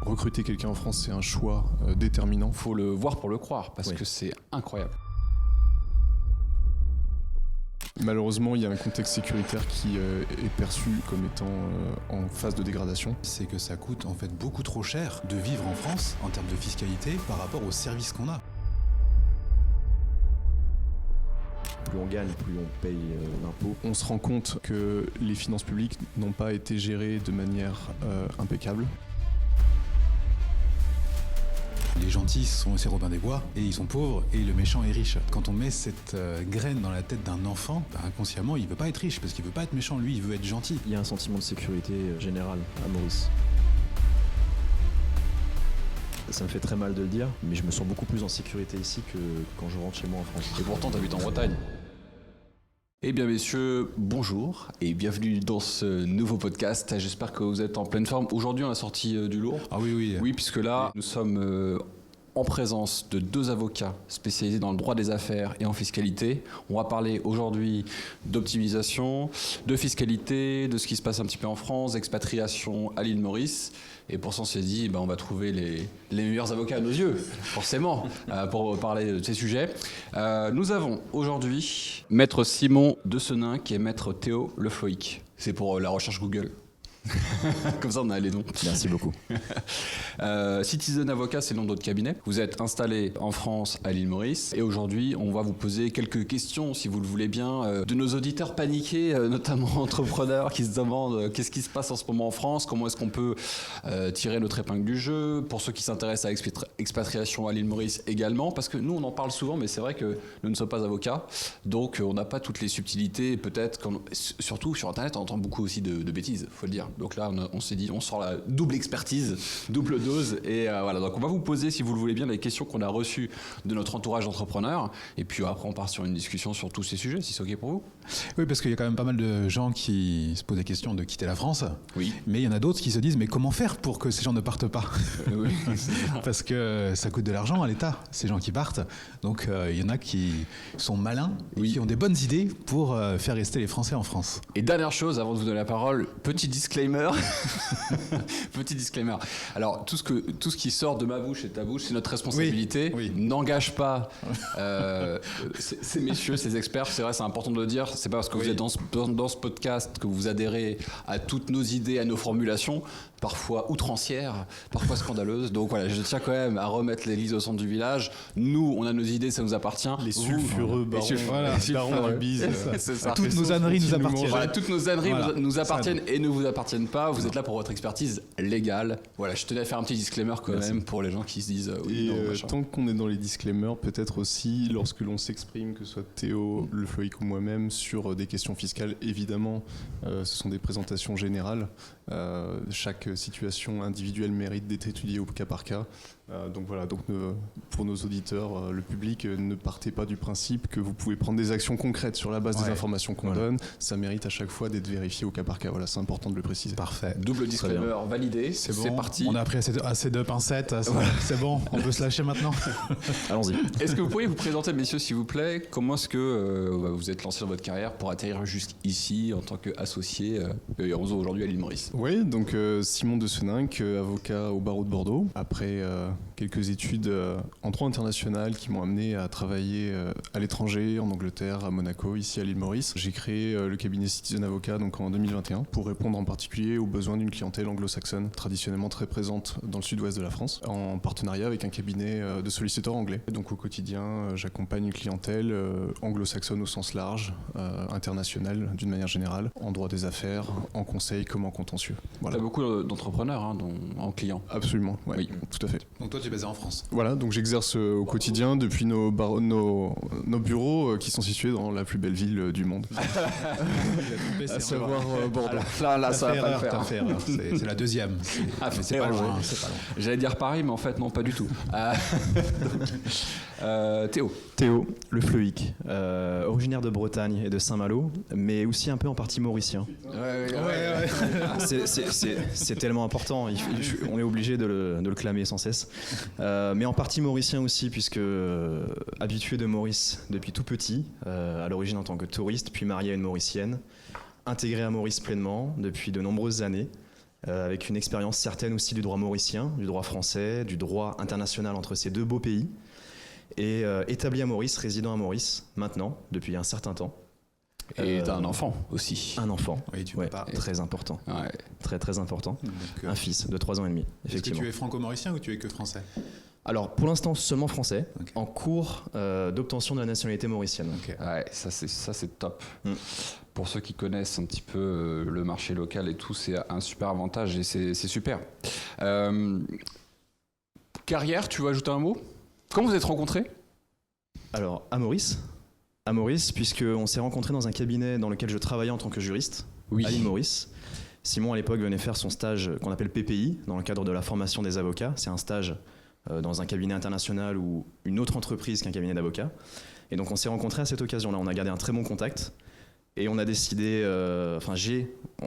Recruter quelqu'un en France, c'est un choix déterminant. Faut le voir pour le croire, parce que c'est incroyable. Malheureusement, il y a un contexte sécuritaire qui est perçu comme étant en phase de dégradation. C'est que ça coûte en fait beaucoup trop cher de vivre en France en termes de fiscalité par rapport aux services qu'on a. Plus on gagne, plus on paye d'impôts. On se rend compte que les finances publiques n'ont pas été gérées de manière impeccable. Les gentils c'est Robin des Bois et ils sont pauvres et le méchant est riche. Quand on met cette graine dans la tête d'un enfant, inconsciemment il veut pas être riche parce qu'il veut pas être méchant, lui il veut être gentil. Il y a un sentiment de sécurité général à Maurice. Ça me fait très mal de le dire, mais je me sens beaucoup plus en sécurité ici que quand je rentre chez moi en France. Et pourtant, t'habites en Bretagne. Eh bien bonjour et bienvenue dans ce nouveau podcast. J'espère que vous êtes en pleine forme. Aujourd'hui, on a sorti du lourd. Ah oui. Oui, puisque là, nous sommes en présence de deux avocats spécialisés dans le droit des affaires et en fiscalité. On va parler aujourd'hui d'optimisation, de fiscalité, de ce qui se passe un petit peu en France, d'expatriation à l'île Maurice. Et pour ça, on s'est dit, on va trouver les meilleurs avocats à nos yeux, forcément, pour parler de ces sujets. Nous avons aujourd'hui Maître Simon de Senin, qui est Maître Théo Le Floïc. C'est pour la recherche Google. Comme ça, on a les noms. Merci beaucoup. Citizen Avocat, c'est le nom de votre cabinet. Vous êtes installé en France, à l'île Maurice. Et aujourd'hui, on va vous poser quelques questions, si vous le voulez bien, de nos auditeurs paniqués, notamment entrepreneurs, qui se demandent qu'est-ce qui se passe en ce moment en France, comment est-ce qu'on peut tirer notre épingle du jeu. Pour ceux qui s'intéressent à l'expatriation à l'île Maurice également, parce que nous, on en parle souvent, mais c'est vrai que nous ne sommes pas avocats. Donc, on n'a pas toutes les subtilités. Peut-être, surtout sur Internet, on entend beaucoup aussi de bêtises, il faut le dire. Donc là, on s'est dit, on sort la double expertise, double dose. Et voilà, donc on va vous poser, si vous le voulez bien, les questions qu'on a reçues de notre entourage d'entrepreneurs. Et puis après, on part sur une discussion sur tous ces sujets, si c'est OK pour vous. Oui, parce qu'il y a quand même pas mal de gens qui se posent la question de quitter la France. Oui. Mais il y en a d'autres qui se disent, mais comment faire pour que ces gens ne partent pas ? Oui, parce que ça coûte de l'argent à l'État, ces gens qui partent. Donc il y en a qui sont malins et qui ont des bonnes idées pour faire rester les Français en France. Et dernière chose, avant de vous donner la parole, petit disclaimer. Petit disclaimer. Alors, tout ce qui sort de ma bouche et de ta bouche, c'est notre responsabilité. Oui. N'engage pas ces messieurs, ces experts. C'est vrai, c'est important de le dire. C'est pas parce que vous êtes dans ce podcast que vous adhérez à toutes nos idées, à nos formulations, parfois outrancières, parfois scandaleuses. Donc voilà, je tiens quand même à remettre l'église au centre du village. Nous, on a nos idées, ça nous appartient. Les sulfureux barons du bise. C'est ça. Toutes nos âneries nous appartiennent. Voilà, toutes nos âneries nous appartiennent et ne vous appartiennent pas. Vous êtes là pour votre expertise légale. Voilà, je tenais à faire un petit disclaimer quand même pour les gens qui se disent tant qu'on est dans les disclaimers, peut-être aussi lorsque l'on s'exprime, que ce soit Théo, Le Floïc ou moi-même, sur des questions fiscales, évidemment, ce sont des présentations générales. Chaque situation individuelle mérite d'être étudiée au cas par cas. Donc voilà, pour nos auditeurs, le public, ne partez pas du principe que vous pouvez prendre des actions concrètes sur la base des informations qu'on donne. Ça mérite à chaque fois d'être vérifié au cas par cas. Voilà, c'est important de le préciser. Parfait. Double disclaimer validé. C'est bon. C'est parti. On a pris assez de pincettes. C'est bon. On peut se lâcher maintenant. Allons-y. Est-ce que vous pourriez vous présenter, messieurs, s'il vous plaît, comment est-ce que vous êtes lancé dans votre carrière pour atterrir jusqu'ici en tant qu'associé aujourd'hui à l'île Maurice ? Oui, donc Simon de Senin, avocat au barreau de Bordeaux. Après quelques études en droit international qui m'ont amené à travailler à l'étranger, en Angleterre, à Monaco, ici à l'île Maurice. J'ai créé le cabinet Citizen Avocat donc en 2021 pour répondre en particulier aux besoins d'une clientèle anglo-saxonne, traditionnellement très présente dans le sud-ouest de la France, en partenariat avec un cabinet de solliciteurs anglais. Donc au quotidien, j'accompagne une clientèle anglo-saxonne au sens large, internationale d'une manière générale, en droit des affaires, en conseil comme en contentieux. Voilà. Tu as beaucoup d'entrepreneurs en clients. Absolument, oui, tout à fait. Donc toi, tu es basé en France. Voilà, donc j'exerce au quotidien depuis nos bureaux qui sont situés dans la plus belle ville du monde. À savoir Bordeaux. Là, ça va pas le faire. T'as fait erreur. C'est la deuxième. C'est pas loin. J'allais dire Paris, mais en fait, non, pas du tout. Théo. Théo Le Floïc, originaire de Bretagne et de Saint-Malo, mais aussi un peu en partie mauricien. Ouais. C'est tellement important, on est obligé de le clamer sans cesse. Mais en partie mauricien aussi, puisque habitué de Maurice depuis tout petit, à l'origine en tant que touriste, puis marié à une mauricienne, intégré à Maurice pleinement depuis de nombreuses années. avec une expérience certaine aussi du droit mauricien, du droit français, du droit international entre ces deux beaux pays, et établi à Maurice, résident à Maurice, maintenant, depuis un certain temps. Et t'as un enfant aussi. Un enfant, Oui, tu peux pas. très important, Ouais. très très important. Donc, Un fils de 3 ans et demi, est-ce que effectivement. tu es franco-mauricien ou tu es que français? Alors, pour l'instant, seulement français, Ok. en cours d'obtention de la nationalité mauricienne. Ok. Ouais, ça c'est top. Mm. Pour ceux qui connaissent un petit peu le marché local et tout, c'est un super avantage et c'est super. Carrière, tu veux ajouter un mot? Comment vous êtes rencontrés? Alors, à Maurice, puisqu'on s'est rencontrés dans un cabinet dans lequel je travaillais en tant que juriste, à l'île Maurice. Simon, à l'époque, venait faire son stage qu'on appelle PPI, dans le cadre de la formation des avocats. C'est un stage dans un cabinet international ou une autre entreprise qu'un cabinet d'avocats. Et donc, on s'est rencontrés à cette occasion-là. On a gardé un très bon contact. Et on a décidé,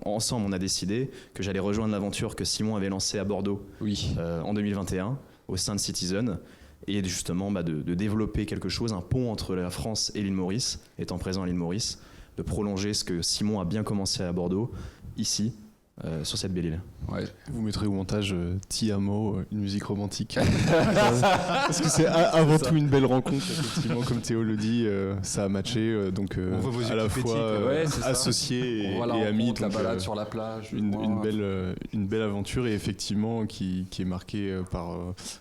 ensemble, on a décidé que j'allais rejoindre l'aventure que Simon avait lancée à Bordeaux en 2021, au sein de Citizen. Et justement de développer quelque chose, un pont entre la France et l'île Maurice, étant présent à l'île Maurice, de prolonger ce que Simon a bien commencé à Bordeaux, ici, sur cette belle île. Ouais. Vous mettrez au montage Ti Amo, une musique romantique. Parce que c'est avant tout une belle rencontre, effectivement, comme Théo le dit, ça a matché, donc On voit vos à la équipes fois éthiques, ouais, c'est ça. associés On voit et amis. la donc, balade sur la plage. une belle aventure et effectivement qui est marquée par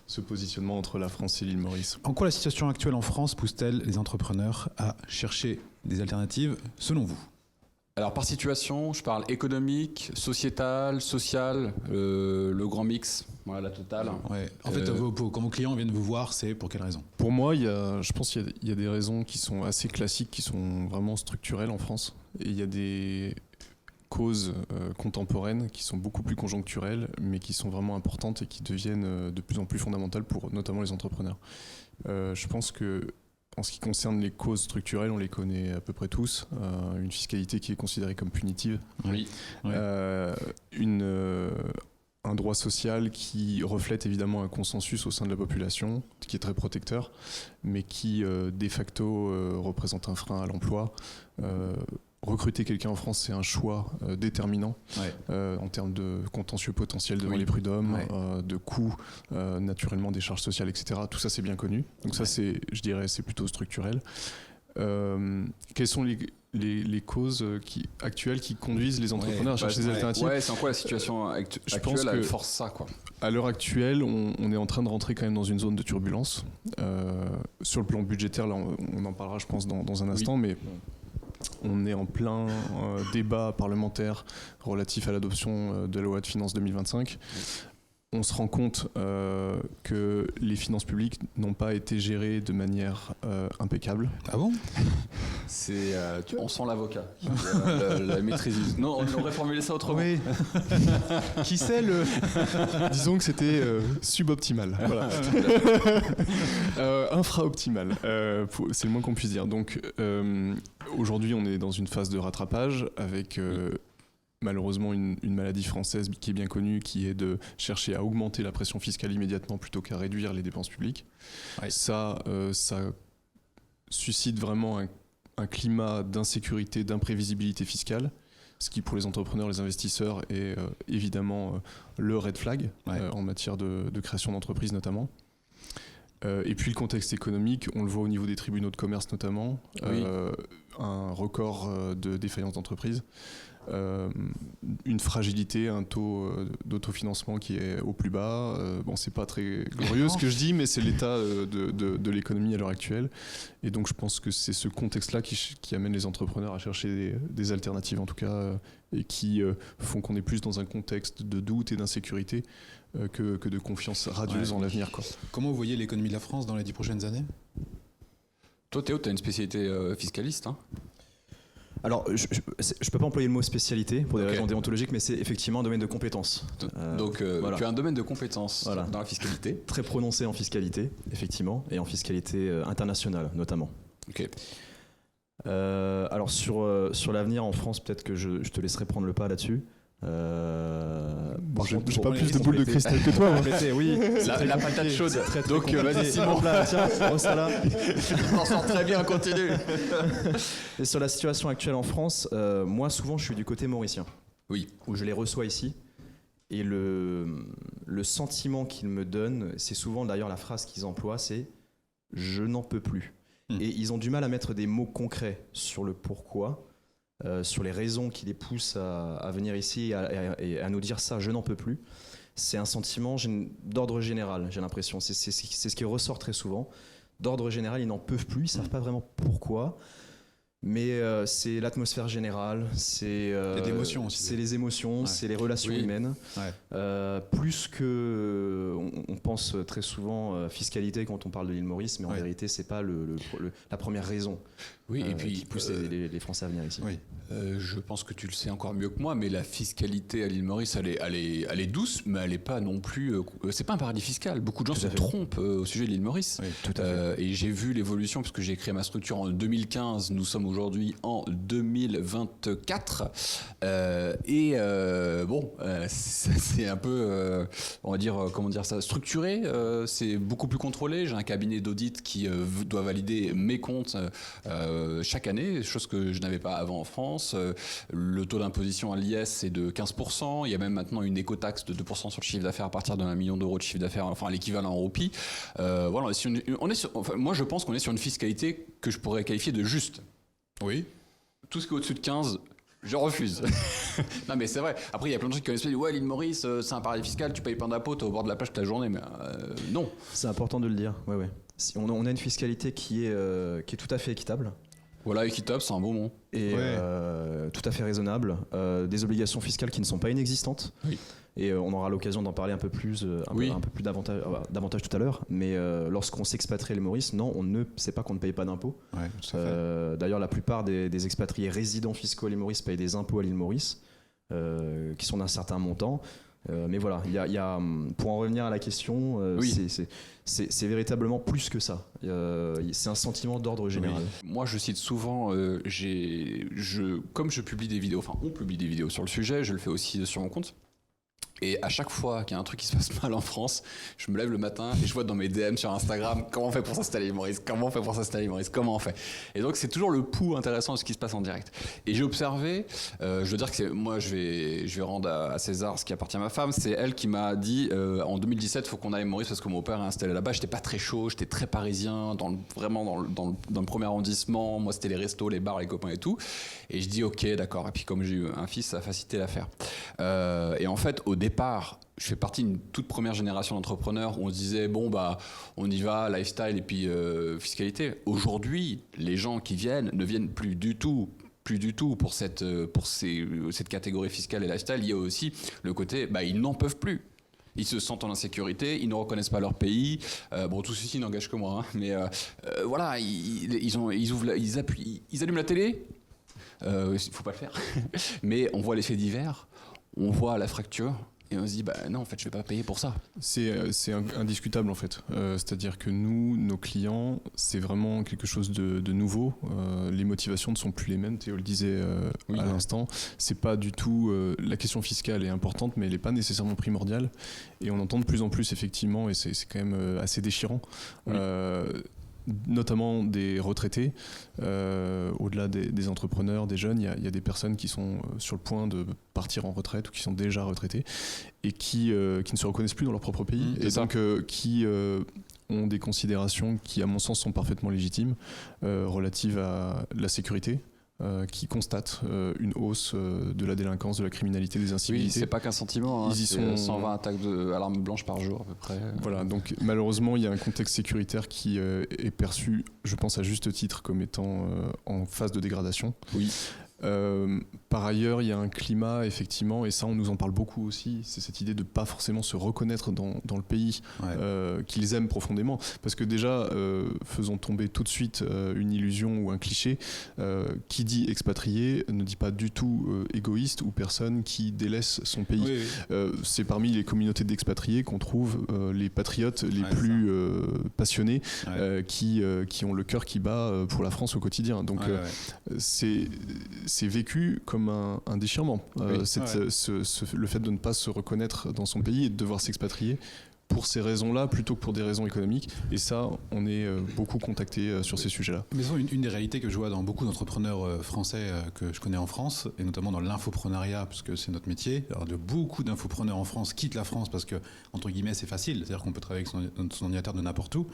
ce positionnement entre la France et l'île Maurice. En quoi la situation actuelle en France pousse-t-elle les entrepreneurs à chercher des alternatives, selon vous? Alors par situation, je parle économique, sociétal, social, le grand mix, voilà, la totale. Ouais. En fait, quand vos clients viennent vous voir, c'est pour quelle raison? Pour moi, je pense qu'il y a des raisons qui sont assez classiques, qui sont vraiment structurelles en France. Et il y a des causes contemporaines qui sont beaucoup plus conjoncturelles, mais qui sont vraiment importantes et qui deviennent de plus en plus fondamentales pour notamment les entrepreneurs. Je pense que en ce qui concerne les causes structurelles, on les connaît à peu près tous. Une fiscalité qui est considérée comme punitive. Oui. Ouais. Un droit social qui reflète évidemment un consensus au sein de la population, qui est très protecteur, mais qui de facto représente un frein à l'emploi. Recruter quelqu'un en France, c'est un choix déterminant en termes de contentieux potentiel devant les prud'hommes, de coûts, naturellement des charges sociales, etc. Tout ça, c'est bien connu. Donc ça, je dirais, c'est plutôt structurel. Quelles sont les causes actuelles qui conduisent les entrepreneurs à chercher des alternatives? C'est en quoi la situation actuelle pense que force ça, quoi. À l'heure actuelle, on est en train de rentrer quand même dans une zone de turbulence. Sur le plan budgétaire, là, on en parlera, je pense, dans un instant, mais on est en plein débat parlementaire relatif à l'adoption de la loi de finances 2025. On se rend compte que les finances publiques n'ont pas été gérées de manière impeccable. Ah bon? On sent l'avocat. La maîtrise. Non, on aurait formulé ça autrement. Oui. Qui c'est le... Disons que c'était suboptimal. Voilà. Infra-optimal. C'est le moins qu'on puisse dire. Donc aujourd'hui, on est dans une phase de rattrapage avec... malheureusement une maladie française qui est bien connue, qui est de chercher à augmenter la pression fiscale immédiatement plutôt qu'à réduire les dépenses publiques. Ça suscite vraiment un climat d'insécurité, d'imprévisibilité fiscale, ce qui pour les entrepreneurs, les investisseurs est évidemment le red flag en matière de création d'entreprises notamment. Et puis le contexte économique, on le voit au niveau des tribunaux de commerce notamment, un record de défaillance d'entreprises. Une fragilité, un taux d'autofinancement qui est au plus bas. Bon, c'est pas très glorieux ce que je dis, mais c'est l'état de l'économie à l'heure actuelle. Et donc je pense que c'est ce contexte-là qui amène les entrepreneurs à chercher des alternatives en tout cas, et qui font qu'on est plus dans un contexte de doute et d'insécurité que de confiance radieuse en l'avenir, quoi. Comment vous voyez l'économie de la France dans les 10 prochaines années? Toi, Théo, tu as une spécialité fiscaliste, hein? Alors, je peux pas employer le mot spécialité pour des raisons déontologiques, mais c'est effectivement un domaine de compétence. Donc, voilà. tu as un domaine de compétence dans la fiscalité. Très prononcé en fiscalité, effectivement, et en fiscalité internationale, notamment. Ok. Alors, sur l'avenir en France, peut-être que je te laisserai prendre le pas là-dessus. J'ai pas plus de boules de cristal que toi. Oui, la patate chaude. Très Donc, vas-y, Simon. Tiens, ça là. On s'en sort très bien, continue. Et sur la situation actuelle en France, moi souvent je suis du côté mauricien. Oui. Où je les reçois ici. Et le sentiment qu'ils me donnent, c'est souvent d'ailleurs la phrase qu'ils emploient, c'est « je n'en peux plus ». Et ils ont du mal à mettre des mots concrets sur le pourquoi, sur les raisons qui les poussent à venir ici et à nous dire ça, je n'en peux plus. C'est un sentiment d'ordre général, j'ai l'impression. C'est ce qui ressort très souvent. D'ordre général, ils n'en peuvent plus, ils ne savent pas vraiment pourquoi. Mais c'est l'atmosphère générale, c'est l'émotion aussi. C'est les émotions, c'est les relations humaines. Plus que on pense très souvent fiscalité quand on parle de l'île Maurice, mais en vérité c'est pas la première raison et puis, qui pousse les Français à venir ici. Je pense que tu le sais encore mieux que moi, mais la fiscalité à l'île Maurice, elle est douce, mais elle n'est pas non plus. C'est pas un paradis fiscal. Beaucoup de gens se trompent au sujet de l'île Maurice. Tout à fait. Et j'ai vu l'évolution parce que j'ai créé ma structure en 2015. Nous sommes aujourd'hui en 2024. C'est un peu, on va dire, comment dire ça, structuré. C'est beaucoup plus contrôlé. J'ai un cabinet d'audit qui doit valider mes comptes chaque année, chose que je n'avais pas avant en France. Le taux d'imposition à l'IS est de 15%. Il y a même maintenant une écotaxe de 2% sur le chiffre d'affaires à partir d'1 million d'euros de chiffre d'affaires, enfin l'équivalent en roupies. Voilà, moi je pense qu'on est sur une fiscalité que je pourrais qualifier de juste. Oui. Tout ce qui est au-dessus de 15, je refuse. Non mais c'est vrai. Après il y a plein de gens qui connaissent pas, ouais, l'île Maurice c'est un paradis fiscal, tu payes plein d'impôts, t'es au bord de la plage toute la journée, mais non. C'est important de le dire. Ouais. On a une fiscalité qui est tout à fait équitable. Voilà, équitable, c'est un beau mot. Et tout à fait raisonnable. Des obligations fiscales qui ne sont pas inexistantes. Oui. Et on aura l'occasion d'en parler un peu plus davantage tout à l'heure. Mais lorsqu'on s'expatrie à l'île Maurice, non, c'est pas qu'on ne paye pas d'impôts. D'ailleurs, la plupart des expatriés résidents fiscaux à l'île Maurice payent des impôts à l'île Maurice, qui sont d'un certain montant. Mais voilà, pour en revenir à la question, c'est véritablement plus que ça. C'est un sentiment d'ordre général. Oui. Moi, je cite souvent, comme je publie des vidéos, enfin on publie des vidéos sur le sujet, je le fais aussi sur mon compte. Et à chaque fois qu'il y a un truc qui se passe mal en France, je me lève le matin et je vois dans mes DM sur Instagram comment on fait pour s'installer à l'île Maurice, comment on fait pour s'installer à l'île Maurice, comment on fait. Et donc c'est toujours le pouls intéressant de ce qui se passe en direct. Et j'ai observé, je veux dire que moi je vais rendre à César ce qui appartient à ma femme, c'est elle qui m'a dit en 2017 il faut qu'on aille à Maurice parce que mon père est installé là-bas. J'étais pas très chaud, j'étais très parisien, vraiment dans le premier arrondissement. Moi c'était les restos, les bars, les copains et tout. Et je dis ok d'accord. Et puis comme j'ai eu un fils, ça a facilité l'affaire. Et en fait au départ, je fais partie d'une toute première génération d'entrepreneurs où on se disait bon bah on y va, lifestyle et puis fiscalité. Aujourd'hui, les gens qui viennent ne viennent plus du tout pour cette catégorie fiscale et lifestyle. Il y a aussi le côté ils n'en peuvent plus. Ils se sentent en insécurité, ils ne reconnaissent pas leur pays. Tout ceci n'engage que moi, hein, mais voilà, ils allument la télé. Il faut pas le faire. Mais on voit les faits divers, on voit la fracture. Et on se dit, non, en fait, je vais pas payer pour ça. C'est indiscutable, en fait. C'est-à-dire que nous, nos clients, c'est vraiment quelque chose de nouveau. Les motivations ne sont plus les mêmes. Théo le disait à l'instant. C'est pas du tout... la question fiscale est importante, mais elle n'est pas nécessairement primordiale. Et on entend de plus en plus, effectivement, et c'est quand même assez déchirant, notamment des retraités, au-delà des entrepreneurs, des jeunes, il y a des personnes qui sont sur le point de partir en retraite ou qui sont déjà retraités et qui ne se reconnaissent plus dans leur propre pays et donc qui ont des considérations qui, à mon sens, sont parfaitement légitimes relatives à la sécurité. Qui constatent une hausse de la délinquance, de la criminalité, des incivilités. Oui, c'est pas qu'un sentiment, hein, c'est 120 attaques d'alarme blanche par jour à peu près. Voilà, donc malheureusement il y a un contexte sécuritaire qui est perçu, je pense à juste titre, comme étant en phase de dégradation. Oui. Par ailleurs, il y a un climat, effectivement, et ça on nous en parle beaucoup aussi, c'est cette idée de ne pas forcément se reconnaître dans le pays qu'ils aiment profondément. Parce que déjà, faisons tomber tout de suite une illusion ou un cliché. Qui dit expatrié ne dit pas du tout égoïste ou personne qui délaisse son pays. C'est parmi les communautés d'expatriés qu'on trouve les patriotes les plus passionnés qui ont le cœur qui bat pour la France au quotidien. Donc c'est vécu comme un déchirement. Le fait de ne pas se reconnaître dans son pays et de devoir s'expatrier pour ces raisons-là plutôt que pour des raisons économiques. Et ça, on est beaucoup contacté sur ces sujets-là. Mais une des réalités que je vois dans beaucoup d'entrepreneurs français que je connais en France, et notamment dans l'infopreneuriat, puisque c'est notre métier, alors beaucoup d'infopreneurs en France quittent la France parce que, entre guillemets, c'est facile, c'est-à-dire qu'on peut travailler avec son ordinateur de n'importe où.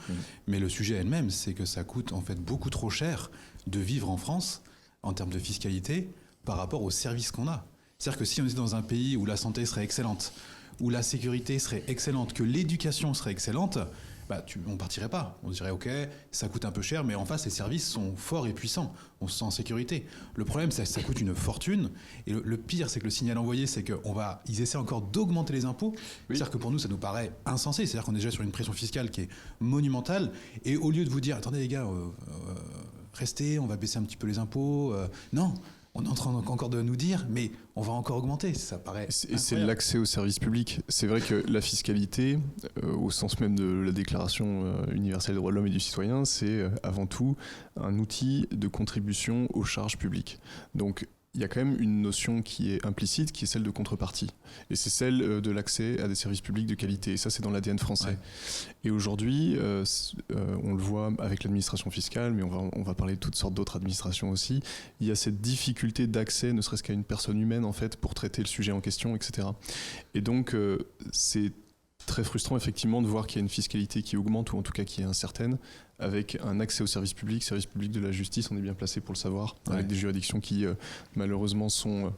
Mais le sujet elle-même, c'est que ça coûte en fait beaucoup trop cher de vivre en France en termes de fiscalité par rapport aux services qu'on a. C'est-à-dire que si on était dans un pays où la santé serait excellente, où la sécurité serait excellente, que l'éducation serait excellente, on partirait pas. On dirait ok, ça coûte un peu cher, mais en face les services sont forts et puissants. On se sent en sécurité. Le problème, c'est que ça coûte une fortune. Et le pire, c'est que le signal envoyé, c'est qu'ils essaient encore d'augmenter les impôts. Oui. C'est-à-dire que pour nous, ça nous paraît insensé. C'est-à-dire qu'on est déjà sur une pression fiscale qui est monumentale. Et au lieu de vous dire, attendez les gars, restez, on va baisser un petit peu les impôts. Non. On est en train encore de nous dire, mais on va encore augmenter, ça paraît Et c'est l'accès aux services publics. C'est vrai que la fiscalité, au sens même de la Déclaration universelle des droits de l'homme et du citoyen, c'est avant tout un outil de contribution aux charges publiques. Donc, il y a quand même une notion qui est implicite, qui est celle de contrepartie. Et c'est celle de l'accès à des services publics de qualité. Et ça, c'est dans l'ADN français. Ouais. Et aujourd'hui, on le voit avec l'administration fiscale, mais on va parler de toutes sortes d'autres administrations aussi. Il y a cette difficulté d'accès, ne serait-ce qu'à une personne humaine, en fait, pour traiter le sujet en question, etc. Et donc, c'est très frustrant, effectivement, de voir qu'il y a une fiscalité qui augmente, ou en tout cas qui est incertaine, avec un accès aux services publics de la justice, on est bien placé pour le savoir, avec des juridictions qui malheureusement sont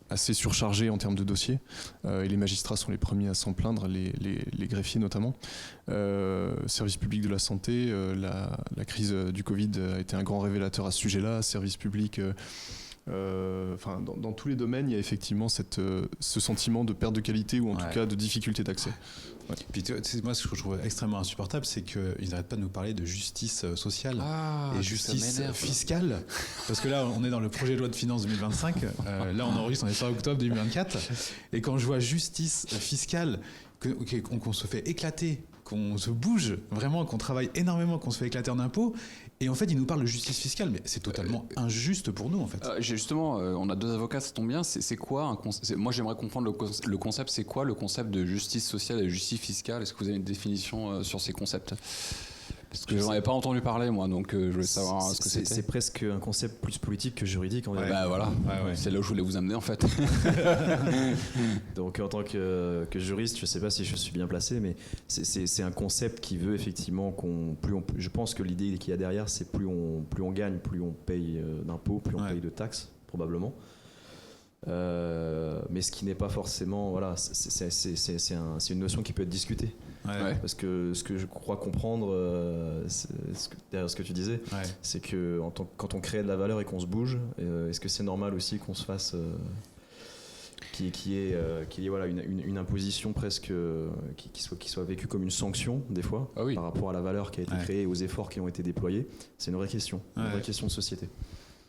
assez surchargées en termes de dossiers, et les magistrats sont les premiers à s'en plaindre, les greffiers notamment. Service public de la santé, la crise du Covid a été un grand révélateur à ce sujet-là. Service public... dans tous les domaines, il y a effectivement ce sentiment de perte de qualité ou en tout cas de difficulté d'accès. Ouais. Puis moi, ce que je trouve extrêmement insupportable, c'est qu'ils n'arrêtent pas de nous parler de justice sociale et justice fiscale. Parce que là, on est dans le projet de loi de finances 2025. Là, on enregistre, on est fin octobre 2024. Et quand je vois justice fiscale, qu'on se fait éclater, qu'on se bouge vraiment, qu'on travaille énormément, qu'on se fait éclater en impôts. Et en fait, ils nous parlent de justice fiscale, mais c'est totalement injuste pour nous, en fait. Justement, on a deux avocats, ça tombe bien. C'est quoi moi, j'aimerais comprendre le concept. C'est quoi le concept de justice sociale et de justice fiscale? Est-ce que vous avez une définition sur ces concepts? Parce que je n'en avais pas entendu parler, moi, donc je voulais savoir ce que c'était. C'est presque un concept plus politique que juridique. Voilà, c'est là où je voulais vous amener, en fait. Donc, en tant que juriste, je ne sais pas si je suis bien placé, mais c'est un concept qui veut effectivement je pense que l'idée qu'il y a derrière, c'est plus on gagne, plus on paye d'impôts, plus on paye de taxes, probablement. Mais ce qui n'est pas forcément, voilà, c'est une notion qui peut être discutée. Parce que ce que je crois comprendre derrière ce que tu disais, c'est que quand on crée de la valeur et qu'on se bouge, est-ce que c'est normal aussi qu'on se fasse qu'il y ait voilà, une imposition presque qui soit vécue comme une sanction des fois par rapport à la valeur qui a été créée et aux efforts qui ont été déployés? C'est une vraie question, une vraie question de société.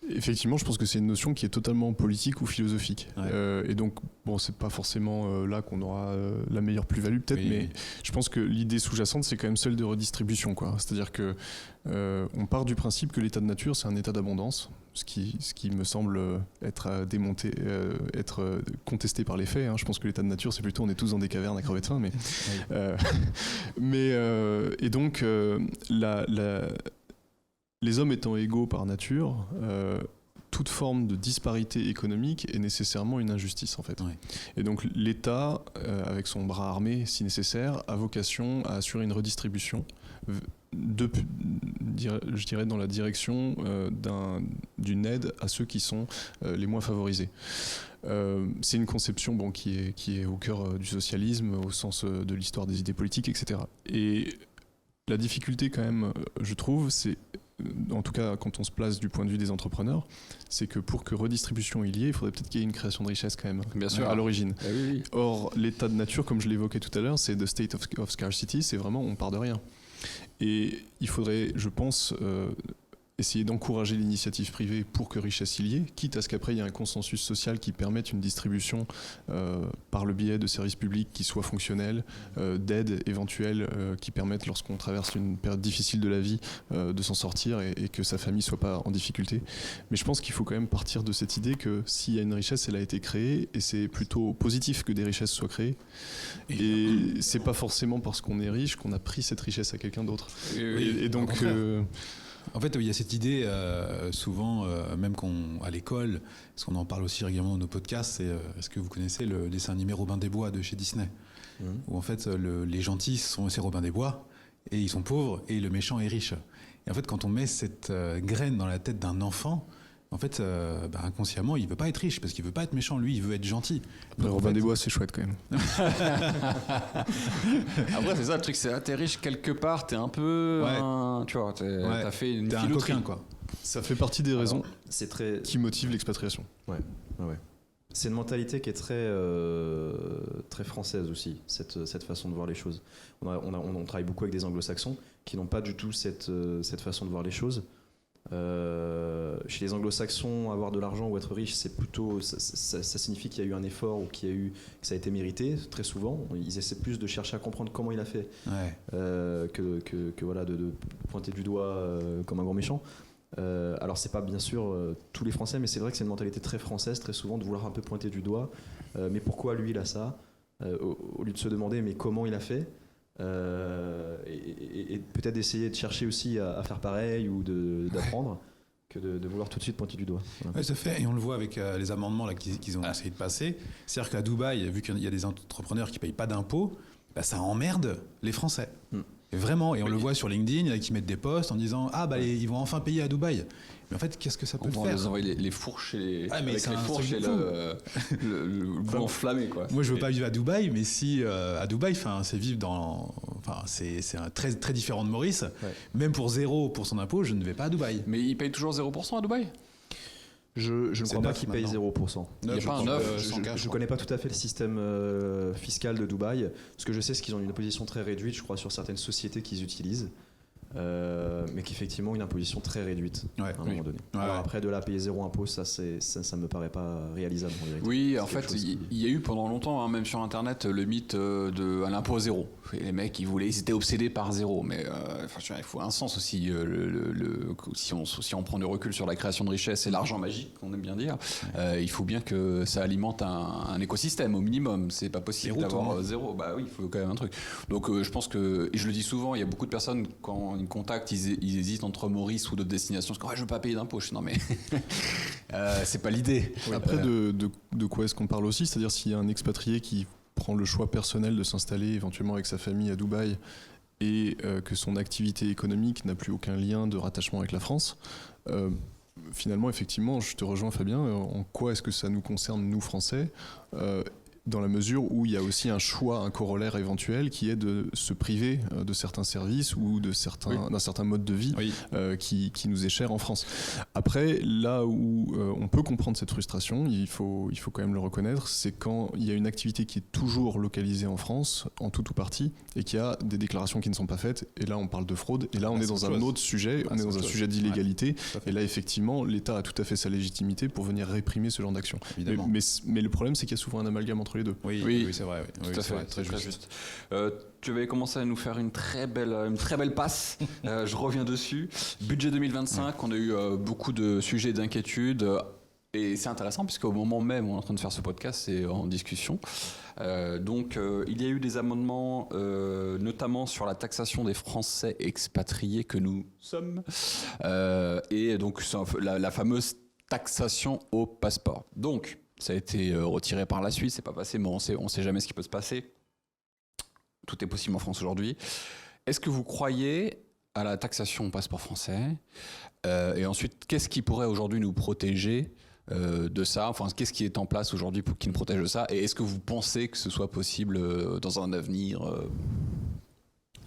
Effectivement, je pense que c'est une notion qui est totalement politique ou philosophique. Et donc, bon, c'est pas forcément là qu'on aura la meilleure plus-value peut-être, mais je pense que l'idée sous-jacente, c'est quand même celle de redistribution, quoi. C'est-à-dire que on part du principe que l'état de nature, c'est un état d'abondance, ce qui me semble être démonté, être contesté par les faits. Hein. Je pense que l'état de nature, c'est plutôt on est tous dans des cavernes à crever de faim, et donc les hommes étant égaux par nature, toute forme de disparité économique est nécessairement une injustice en fait. Et donc l'État, avec son bras armé si nécessaire, a vocation à assurer une redistribution, je dirais dans la direction d'une aide à ceux qui sont les moins favorisés. C'est une conception qui est au cœur du socialisme, au sens de l'histoire des idées politiques, etc. Et la difficulté quand même, je trouve, c'est en tout cas quand on se place du point de vue des entrepreneurs, c'est que pour que redistribution il y ait, il faudrait peut-être qu'il y ait une création de richesse quand même. Bien sûr. À l'origine. Oui. Or, l'état de nature, comme je l'évoquais tout à l'heure, c'est the state of scarcity, c'est vraiment on part de rien. Et il faudrait, je pense, essayer d'encourager l'initiative privée pour que richesse il y ait, quitte à ce qu'après il y ait un consensus social qui permette une distribution par le biais de services publics qui soient fonctionnels, d'aides éventuelles qui permettent, lorsqu'on traverse une période difficile de la vie, de s'en sortir et que sa famille soit pas en difficulté. Mais je pense qu'il faut quand même partir de cette idée que s'il y a une richesse, elle a été créée, et c'est plutôt positif que des richesses soient créées. Et c'est pas forcément parce qu'on est riche qu'on a pris cette richesse à quelqu'un d'autre. Et donc... En fait, il y a cette idée, souvent, même à l'école, parce qu'on en parle aussi régulièrement dans nos podcasts, c'est est-ce que vous connaissez le dessin animé Robin des Bois de chez Disney, où en fait les gentils c'est Robin des Bois, et ils sont pauvres, et le méchant est riche. Et en fait, quand on met cette graine dans la tête d'un enfant, en fait, inconsciemment, il veut pas être riche parce qu'il veut pas être méchant. Lui, il veut être gentil. Donc, Robin des Bois, c'est chouette quand même. Après, c'est ça le truc, c'est t'es riche quelque part, t'es un peu, tu vois, t'as fait une t'es un filouterie. coquin, quoi. Ça fait partie des raisons qui motivent l'expatriation. Ouais. C'est une mentalité qui est très, très française aussi, cette façon de voir les choses. On travaille beaucoup avec des anglo-saxons qui n'ont pas du tout cette façon de voir les choses. Chez les anglo-saxons, avoir de l'argent ou être riche, c'est plutôt, ça signifie qu'il y a eu un effort ou que ça a été mérité. Très souvent, ils essaient plus de chercher à comprendre comment il a fait que voilà, de pointer du doigt comme un grand méchant. Alors c'est pas bien sûr tous les Français, mais c'est vrai que c'est une mentalité très française, très souvent, de vouloir un peu pointer du doigt. Mais pourquoi lui il a ça, au lieu de se demander mais comment il a fait. Et peut-être d'essayer de chercher aussi à faire pareil ou d'apprendre que de vouloir tout de suite pointer du doigt. Voilà. Oui, ça fait, et on le voit avec les amendements là, qu'ils ont essayé de passer. C'est-à-dire qu'à Dubaï, vu qu'il y a des entrepreneurs qui ne payent pas d'impôts, ça emmerde les Français. Et vraiment, et on le voit sur LinkedIn, qui mettent des posts en disant ils vont enfin payer à Dubaï. Mais en fait, qu'est-ce que ça peut faire ? On va envoyer les fourches et mais avec les fourches et le bout enflammé, quoi. Moi, je veux pas vivre à Dubaï, mais si à Dubaï, c'est vivre c'est très très différent de Maurice. Ouais. Même pour 0 pour son impôt, je ne vais pas à Dubaï. Mais il paye toujours 0% à Dubaï ? Je ne crois pas qu'il paye 0%. Il n'y a pas un 9. Je ne connais pas tout à fait le système fiscal de Dubaï. Ce que je sais, c'est qu'ils ont une imposition très réduite, je crois, sur certaines sociétés qu'ils utilisent. Mais qu'effectivement une imposition très réduite à un moment donné. Alors après, de là payer 0 impôt, ça me paraît pas réalisable. Oui, en fait, il y a eu pendant longtemps, même sur Internet, le mythe de l'impôt zéro. Et les mecs, ils étaient obsédés par zéro. Mais il faut un sens aussi. Si on prend du recul sur la création de richesse et l'argent magique, on aime bien dire, il faut bien que ça alimente un écosystème au minimum. C'est pas possible d'avoir zéro. Bah oui, il faut quand même un truc. Donc je pense que, et je le dis souvent, il y a beaucoup de personnes quand ils me contactent, ils hésitent entre Maurice ou d'autres destinations. Parce que je veux pas payer d'impôts. Non mais c'est pas l'idée. Après, de quoi est-ce qu'on parle aussi ? C'est-à-dire s'il y a un expatrié qui prend le choix personnel de s'installer éventuellement avec sa famille à Dubaï et que son activité économique n'a plus aucun lien de rattachement avec la France, finalement, effectivement, je te rejoins Fabien, en quoi est-ce que ça nous concerne, nous Français, dans la mesure où il y a aussi un choix, un corollaire éventuel qui est de se priver de certains services ou d'un certain mode de vie qui nous est cher en France. Après, là où on peut comprendre cette frustration, il faut quand même le reconnaître, c'est quand il y a une activité qui est toujours localisée en France, en tout ou partie, et qu'il y a des déclarations qui ne sont pas faites, et là on parle de fraude, et là on est dans un autre sujet, on est dans un sujet d'illégalité, et là effectivement l'État a tout à fait sa légitimité pour venir réprimer ce genre d'action. Mais le problème, c'est qu'il y a souvent un amalgame entre les deux. Oui, c'est vrai. Tout à fait, très juste. Tu avais commencé à nous faire une très belle passe. Je reviens dessus. Budget 2025, on a eu beaucoup de sujets d'inquiétude. Et c'est intéressant puisqu'au moment même où on est en train de faire ce podcast, c'est en discussion. Donc il y a eu des amendements, notamment sur la taxation des Français expatriés que nous sommes. Et donc la fameuse taxation au passeport. Donc, ça a été retiré par la suite, c'est pas passé, mais on sait jamais ce qui peut se passer. Tout est possible en France aujourd'hui. Est-ce que vous croyez à la taxation au passeport français ? Et ensuite, qu'est-ce qui pourrait aujourd'hui nous protéger de ça ? Enfin, qu'est-ce qui est en place aujourd'hui qui nous protège de ça ? Et est-ce que vous pensez que ce soit possible dans un avenir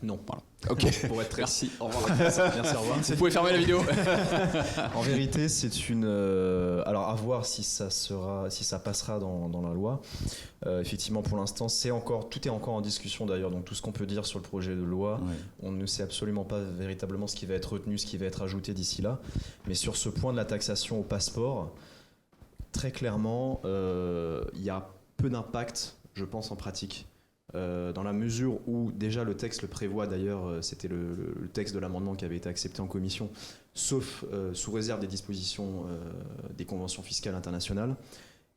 Non. Voilà. Ok. Pour être très... Merci. Au revoir. Merci, au revoir. Vous pouvez fermer la vidéo. En vérité, c'est une. Alors, à voir si ça passera dans la loi. Effectivement, pour l'instant, tout est encore en discussion d'ailleurs. Donc, tout ce qu'on peut dire sur le projet de loi, on ne sait absolument pas véritablement ce qui va être retenu, ce qui va être ajouté d'ici là. Mais sur ce point de la taxation au passeport, très clairement, il y a peu d'impact, je pense, en pratique. Dans la mesure où déjà le texte le prévoit, d'ailleurs c'était le texte de l'amendement qui avait été accepté en commission, sauf sous réserve des dispositions des conventions fiscales internationales,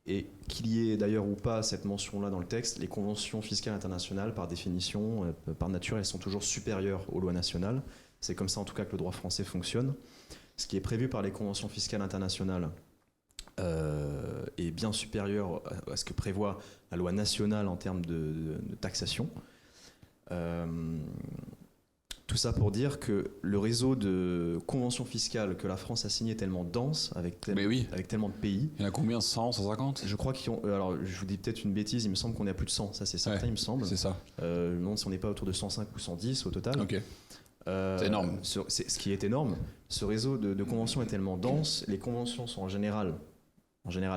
et qu'il y ait d'ailleurs ou pas cette mention-là dans le texte, les conventions fiscales internationales par définition, par nature, elles sont toujours supérieures aux lois nationales. C'est comme ça en tout cas que le droit français fonctionne. Ce qui est prévu par les conventions fiscales internationales est bien supérieur à ce que prévoit la loi nationale en termes de taxation. Tout ça pour dire que le réseau de conventions fiscales que la France a signé est tellement dense, avec tellement de pays. Il y en a combien? 100, 150? Je crois qu'ils ont... Alors, je vous dis peut-être une bêtise, il me semble qu'on est à plus de 100, ça c'est certain, il me semble. C'est ça. Je me demande si on n'est pas autour de 105 ou 110 au total. Ok. C'est énorme. Ce qui est énorme. Ce réseau de conventions est tellement dense, les conventions sont en général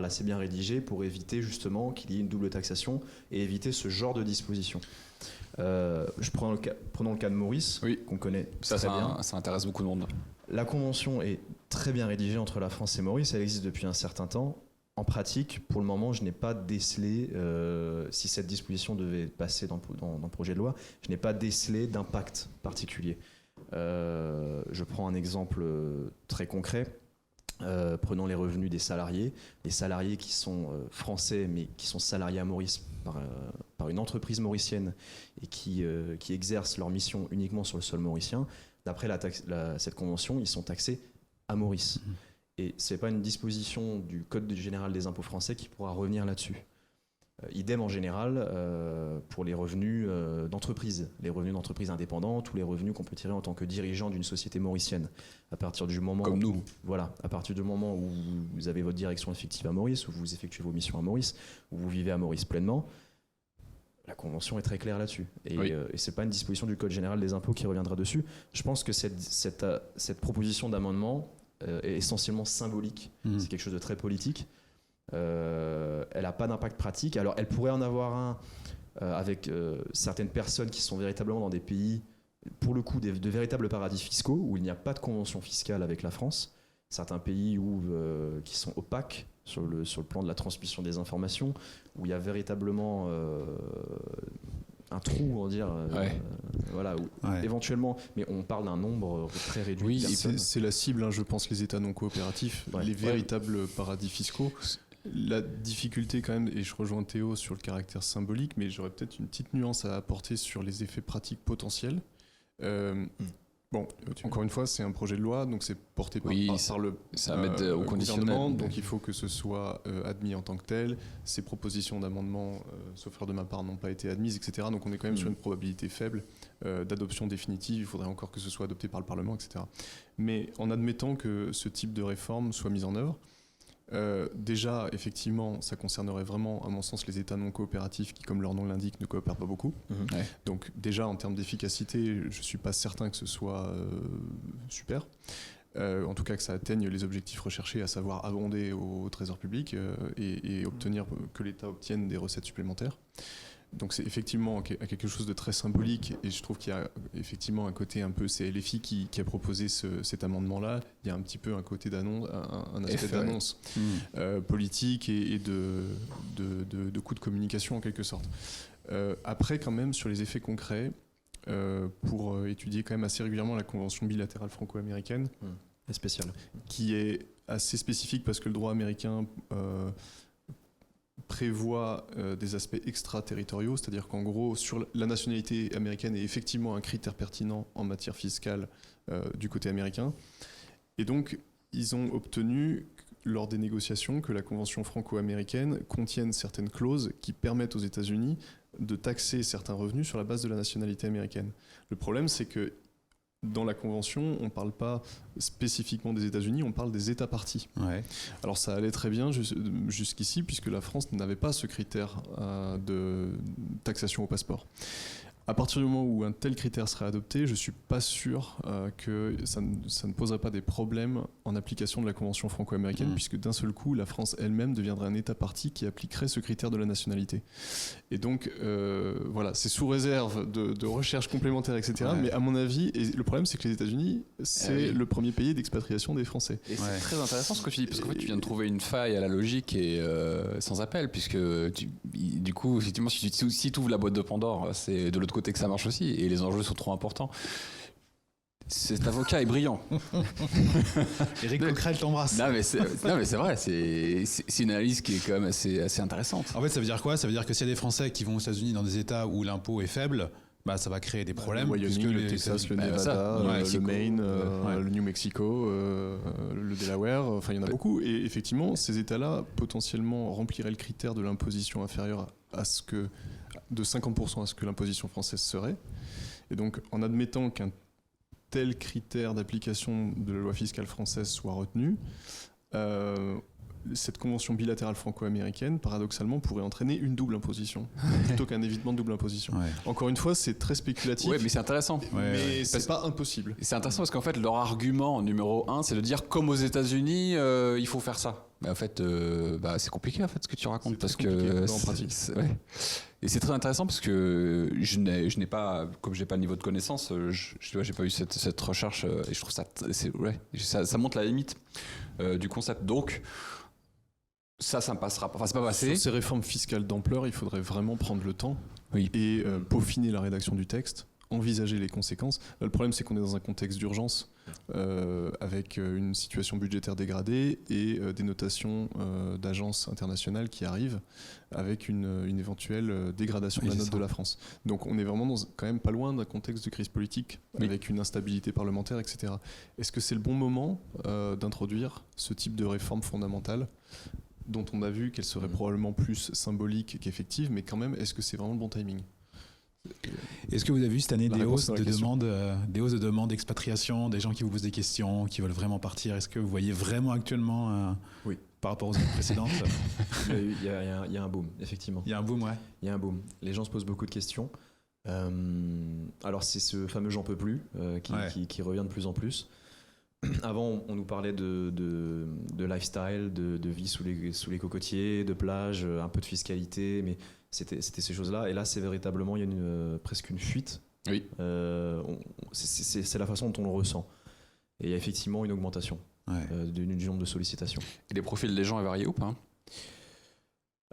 assez bien rédigées pour éviter justement qu'il y ait une double taxation et éviter ce genre de dispositions. Prenons le cas de Maurice, qu'on connaît très bien. Ça intéresse beaucoup de monde. La convention est très bien rédigée entre la France et Maurice, elle existe depuis un certain temps. En pratique, pour le moment, je n'ai pas décelé, si cette disposition devait passer dans le projet de loi, je n'ai pas décelé d'impact particulier. Je prends un exemple très concret. Prenons les revenus des salariés. Les salariés qui sont français, mais qui sont salariés à Maurice par une entreprise mauricienne et qui exercent leur mission uniquement sur le sol mauricien, d'après cette convention, ils sont taxés à Maurice. Et ce n'est pas une disposition du Code général des impôts français qui pourra revenir là-dessus. Idem en général pour les revenus d'entreprise, les revenus d'entreprise indépendantes ou les revenus qu'on peut tirer en tant que dirigeant d'une société mauricienne. À partir du moment Comme nous. Voilà, à partir du moment où vous avez votre direction effective à Maurice, où vous effectuez vos missions à Maurice, où vous vivez à Maurice pleinement, la convention est très claire là-dessus. Et ce n'est pas une disposition du Code général des impôts qui reviendra dessus. Je pense que cette proposition d'amendement est essentiellement symbolique. C'est quelque chose de très politique. Elle n'a pas d'impact pratique. Alors elle pourrait en avoir un avec certaines personnes qui sont véritablement dans des pays, pour le coup, de véritables paradis fiscaux, où il n'y a pas de convention fiscale avec la France. Certains pays qui sont opaques sur le plan de la transmission des informations, où il y a véritablement un trou, on va dire, éventuellement, mais on parle d'un nombre très réduit de personnes. C'est la cible, je pense, les États non coopératifs, les véritables paradis fiscaux. La difficulté quand même, et je rejoins Théo sur le caractère symbolique, mais j'aurais peut-être une petite nuance à apporter sur les effets pratiques potentiels. Bon, encore une fois, c'est un projet de loi, donc c'est porté par le gouvernement, donc il faut que ce soit admis en tant que tel. Ces propositions d'amendement, sauf erreur de ma part, n'ont pas été admises, etc. Donc on est quand même sur une probabilité faible d'adoption définitive. Il faudrait encore que ce soit adopté par le Parlement, etc. Mais en admettant que ce type de réforme soit mise en œuvre, déjà, effectivement, ça concernerait vraiment, à mon sens, les États non coopératifs qui, comme leur nom l'indique, ne coopèrent pas beaucoup. Donc déjà, en termes d'efficacité, je ne suis pas certain que ce soit super. En tout cas, que ça atteigne les objectifs recherchés, à savoir abonder au trésor public et obtenir que l'État obtienne des recettes supplémentaires. Donc c'est effectivement quelque chose de très symbolique, et je trouve qu'il y a effectivement un côté un peu, c'est LFI qui a proposé cet amendement-là, il y a un petit peu un côté d'annonce, un aspect d'annonce politique et de coup de communication en quelque sorte. Après quand même sur les effets concrets, pour étudier quand même assez régulièrement la convention bilatérale franco-américaine, spéciale, qui est assez spécifique parce que le droit américain prévoit des aspects extraterritoriaux, c'est-à-dire qu'en gros, sur la nationalité américaine est effectivement un critère pertinent en matière fiscale du côté américain. Et donc, ils ont obtenu, lors des négociations, que la convention franco-américaine contienne certaines clauses qui permettent aux États-Unis de taxer certains revenus sur la base de la nationalité américaine. Le problème, c'est que dans la Convention, on ne parle pas spécifiquement des États-Unis, on parle des États parties. Alors ça allait très bien jusqu'ici, puisque la France n'avait pas ce critère de taxation au passeport. À partir du moment où un tel critère serait adopté, je ne suis pas sûr que ça ne poserait pas des problèmes en application de la Convention franco-américaine, puisque d'un seul coup, la France elle-même deviendrait un État partie qui appliquerait ce critère de la nationalité. Et donc, voilà, c'est sous réserve de recherches complémentaires, etc. Mais à mon avis, et le problème, c'est que les États-Unis, c'est le premier pays d'expatriation des Français. Et c'est très intéressant ce que tu dis, parce qu'en fait, tu viens de trouver une faille à la logique et sans appel, puisque du coup, effectivement, si tu ouvres la boîte de Pandore, c'est de l'autre côté que ça marche aussi, et les enjeux sont trop importants. Cet avocat est brillant. Éric Coquerel t'embrasse. Non mais c'est vrai, c'est une analyse qui est quand même assez intéressante. En fait, ça veut dire quoi ? Ça veut dire que s'il y a des Français qui vont aux États-Unis dans des États où l'impôt est faible, bah, ça va créer des problèmes. Le Wyoming, le Texas, le Nevada, le Maine, le New Mexico, le Delaware, enfin il y en a beaucoup. Et effectivement, ces États-là potentiellement rempliraient le critère de l'imposition inférieure de 50% à ce que l'imposition française serait. Et donc, en admettant qu'un tel critère d'application de la loi fiscale française soit retenu, cette convention bilatérale franco-américaine, paradoxalement, pourrait entraîner une double imposition, plutôt qu'un évitement de double imposition. Ouais. Encore une fois, c'est très spéculatif. Oui, mais c'est intéressant. Mais c'est pas impossible. C'est intéressant parce qu'en fait, leur argument numéro 1, c'est de dire, comme aux États-Unis, il faut faire ça. Mais en fait, c'est compliqué en fait ce que tu racontes, parce que en pratique. Et c'est très intéressant parce que je n'ai pas, comme j'ai pas le niveau de connaissance, j'ai pas eu cette recherche et je trouve ça montre la limite du concept. Donc ça ne passera pas. Enfin, c'est pas passé. Sur ces réformes fiscales d'ampleur, il faudrait vraiment prendre le temps et peaufiner la rédaction du texte, envisager les conséquences. Là, le problème, c'est qu'on est dans un contexte d'urgence avec une situation budgétaire dégradée et des notations d'agences internationales qui arrivent avec une éventuelle dégradation de la note de la France. Donc on est vraiment quand même pas loin d'un contexte de crise politique avec une instabilité parlementaire, etc. Est-ce que c'est le bon moment d'introduire ce type de réforme fondamentale dont on a vu qu'elle serait probablement plus symbolique qu'effective, mais quand même, est-ce que c'est vraiment le bon timing ? Est-ce que vous avez vu cette année des hausses de demandes d'expatriation, des gens qui vous posent des questions, qui veulent vraiment partir ? Est-ce que vous voyez vraiment actuellement, par rapport aux années précédentes ? Il y a un boom, effectivement. Il y a un boom, ouais. Il y a un boom. Les gens se posent beaucoup de questions. Alors c'est ce fameux « j'en peux plus » qui revient de plus en plus. Avant, on nous parlait de lifestyle, de vie sous les cocotiers, de plage, un peu de fiscalité, mais c'était ces choses-là. Et là, c'est véritablement, il y a presque une fuite. Oui. C'est la façon dont on le ressent. Et il y a effectivement une augmentation du nombre de sollicitations. Et les profils des gens est varié ou pas ?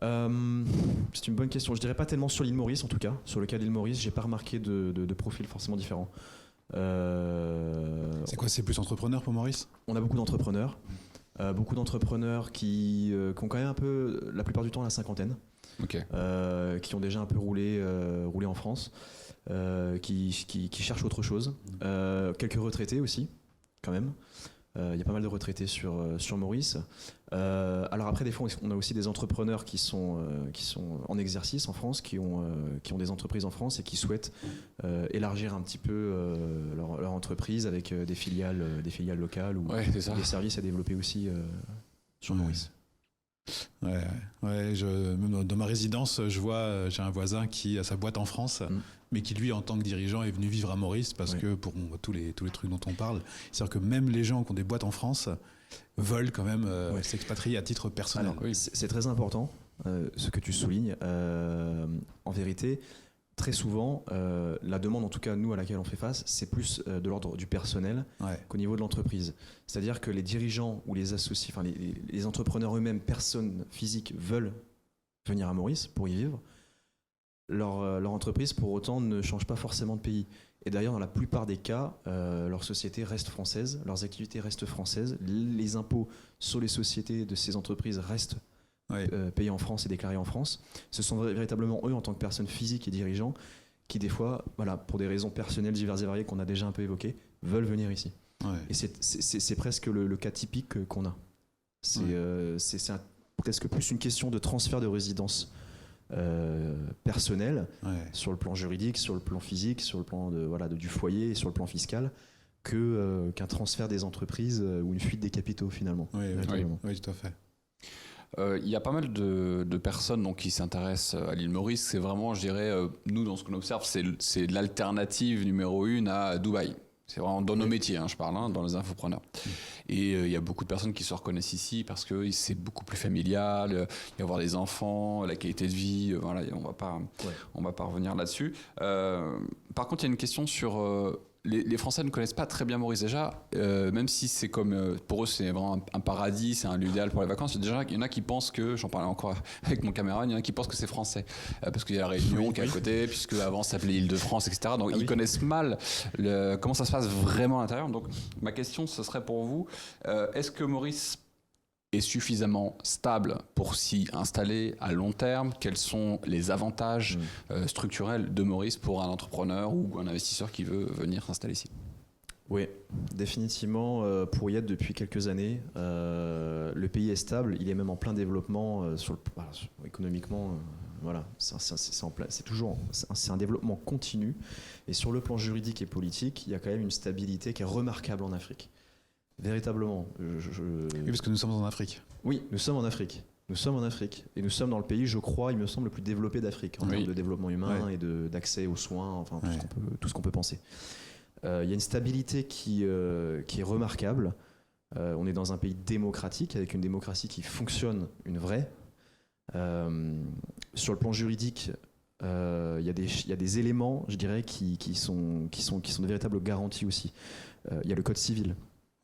C'est une bonne question. Je dirais pas tellement sur l'île Maurice, en tout cas. Sur le cas de l'île Maurice, j'ai pas remarqué de profils forcément différents. C'est quoi, c'est plus entrepreneur pour Maurice ? On a beaucoup d'entrepreneurs qui ont quand même un peu, la plupart du temps, la cinquantaine, qui ont déjà un peu roulé en France, qui cherchent autre chose. Quelques retraités aussi, quand même. Il y a pas mal de retraités sur Maurice. Alors après, des fois, on a aussi des entrepreneurs qui sont en exercice en France, qui ont des entreprises en France et qui souhaitent élargir un petit peu leur entreprise avec des filiales locales ou des services à développer aussi sur Maurice. Même dans ma résidence, j'ai un voisin qui a sa boîte en France, mais qui lui, en tant que dirigeant, est venu vivre à Maurice parce que pour tous les trucs dont on parle, c'est-à-dire que même les gens qui ont des boîtes en France veulent quand même s'expatrier à titre personnel. Alors, c'est très important ce que tu soulignes. En vérité, très souvent, la demande, en tout cas nous à laquelle on fait face, c'est plus de l'ordre du personnel qu'au niveau de l'entreprise. C'est-à-dire que les dirigeants ou les associés, enfin les entrepreneurs eux-mêmes, personnes physiques, veulent venir à Maurice pour y vivre. Leur entreprise, pour autant, ne change pas forcément de pays. Et d'ailleurs, dans la plupart des cas, leur société reste française, leurs activités restent françaises, les impôts sur les sociétés de ces entreprises restent payés en France et déclarés en France. Ce sont véritablement eux, en tant que personnes physiques et dirigeants, qui des fois, pour des raisons personnelles diverses et variées qu'on a déjà un peu évoquées, veulent venir ici. Et c'est presque le cas typique qu'on a. C'est presque plus une question de transfert de résidence personnel sur le plan juridique, sur le plan physique, sur le plan du foyer et sur le plan fiscal qu'un transfert des entreprises ou une fuite des capitaux finalement. Oui, tout à fait. Il y a pas mal de personnes donc, qui s'intéressent à l'île Maurice. C'est vraiment, je dirais, nous, dans ce qu'on observe, c'est l'alternative numéro 1 à Dubaï. C'est vraiment dans nos métiers, je parle, dans les infopreneurs. Et il y a beaucoup de personnes qui se reconnaissent ici parce que c'est beaucoup plus familial, il y avoir des enfants, la qualité de vie, voilà, on va pas revenir là-dessus. Par contre, il y a une question sur... Les Français ne connaissent pas très bien Maurice déjà, même si c'est comme pour eux c'est vraiment un paradis, c'est un lieu idéal pour les vacances. Il y en a qui pensent que, j'en parlais encore avec mon camarade, il y en a qui pensent que c'est français parce qu'il y a la Réunion qui est à côté, puisque avant ça s'appelait Île-de-France, etc. Donc ils connaissent mal comment ça se passe vraiment à l'intérieur. Donc ma question ce serait pour vous, est-ce que Maurice est suffisamment stable pour s'y installer à long terme? Quels sont les avantages structurels de Maurice pour un entrepreneur ou un investisseur qui veut venir s'installer ici? Oui, définitivement, pour y être depuis quelques années, le pays est stable, il est même en plein développement économiquement. Voilà, c'est un développement continu. Et sur le plan juridique et politique, il y a quand même une stabilité qui est remarquable en Afrique. Véritablement. Oui, parce que nous sommes en Afrique. Oui, nous sommes en Afrique. Nous sommes en Afrique. Et nous sommes dans le pays, je crois, il me semble, le plus développé d'Afrique en termes de développement humain et d'accès aux soins, enfin tout ce qu'on peut penser. Il y a une stabilité qui est remarquable. On est dans un pays démocratique, avec une démocratie qui fonctionne, une vraie. Sur le plan juridique, il y a des éléments, je dirais, qui sont de véritables garanties aussi. Il y a le Code civil.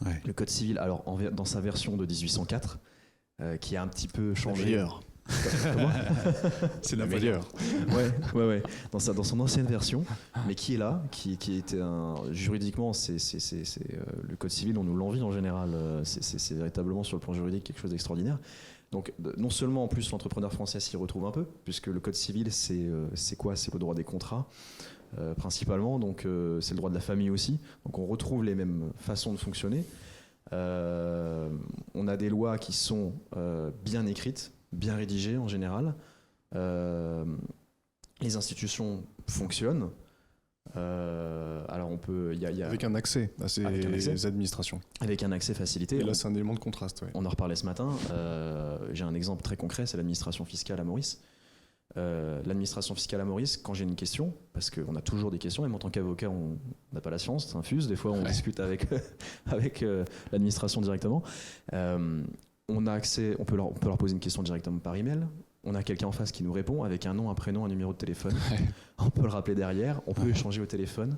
Ouais. Le Code civil, alors dans sa version de 1804, qui a un petit peu changé. La meilleure. C'est la meilleure. Ouais. Dans son ancienne version, mais qui est là, qui était juridiquement, c'est le Code civil, on nous l'envie en général. C'est véritablement sur le plan juridique quelque chose d'extraordinaire. Donc non seulement en plus l'entrepreneur français s'y retrouve un peu, puisque le Code civil c'est quoi? C'est le droit des contrats. Principalement, donc c'est le droit de la famille aussi. Donc on retrouve les mêmes façons de fonctionner. On a des lois qui sont bien écrites, bien rédigées en général. Les institutions fonctionnent. Alors avec un accès à ces administrations. Avec un accès facilité. Et là, c'est un élément de contraste. Ouais. On en reparlait ce matin. J'ai un exemple très concret, c'est l'administration fiscale à Maurice. L'administration fiscale à Maurice, quand j'ai une question, parce qu'on a toujours des questions, même en tant qu'avocat, on n'a pas la science, ça infuse. Des fois, on discute avec l'administration directement. On a accès, on peut leur poser une question directement par email. On a quelqu'un en face qui nous répond avec un nom, un prénom, un numéro de téléphone. On peut le rappeler derrière, on peut échanger au téléphone.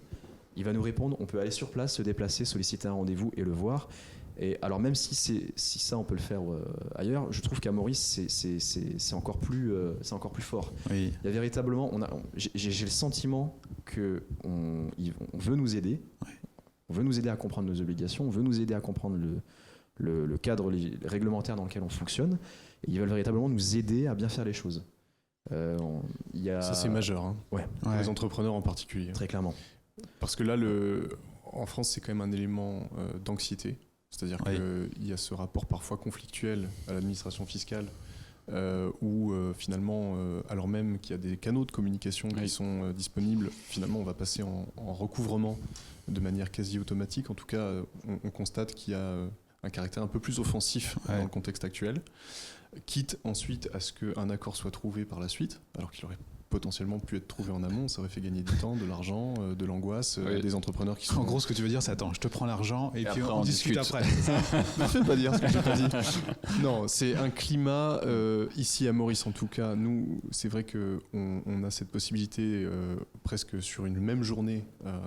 Il va nous répondre, on peut aller sur place, se déplacer, solliciter un rendez-vous et le voir. Et alors même si ça on peut le faire ailleurs, je trouve qu'à Maurice c'est encore plus fort. Oui. Il y a véritablement, j'ai le sentiment que on veut nous aider, on veut nous aider à comprendre nos obligations, on veut nous aider à comprendre le cadre réglementaire dans lequel on fonctionne. Et ils veulent véritablement nous aider à bien faire les choses. Ça c'est majeur, hein. Pour les entrepreneurs en particulier. Très clairement. Parce que là, en France, c'est quand même un élément d'anxiété. C'est-à-dire qu'il y a ce rapport parfois conflictuel à l'administration fiscale où finalement, alors même qu'il y a des canaux de communication qui sont disponibles, finalement on va passer en recouvrement de manière quasi automatique. En tout cas, on constate qu'il y a un caractère un peu plus offensif dans le contexte actuel, quitte ensuite à ce qu'un accord soit trouvé par la suite, alors qu'il aurait potentiellement pu être trouvé en amont. Ça aurait fait gagner du temps, de l'argent, de l'angoisse, des entrepreneurs qui sont... En gros, ce que tu veux dire, c'est attends, je te prends l'argent et puis on discute après. Ne fais pas dire ce que j'ai pas dit. Non, c'est un climat, ici à Maurice en tout cas, nous, c'est vrai qu'on a cette possibilité presque sur une même journée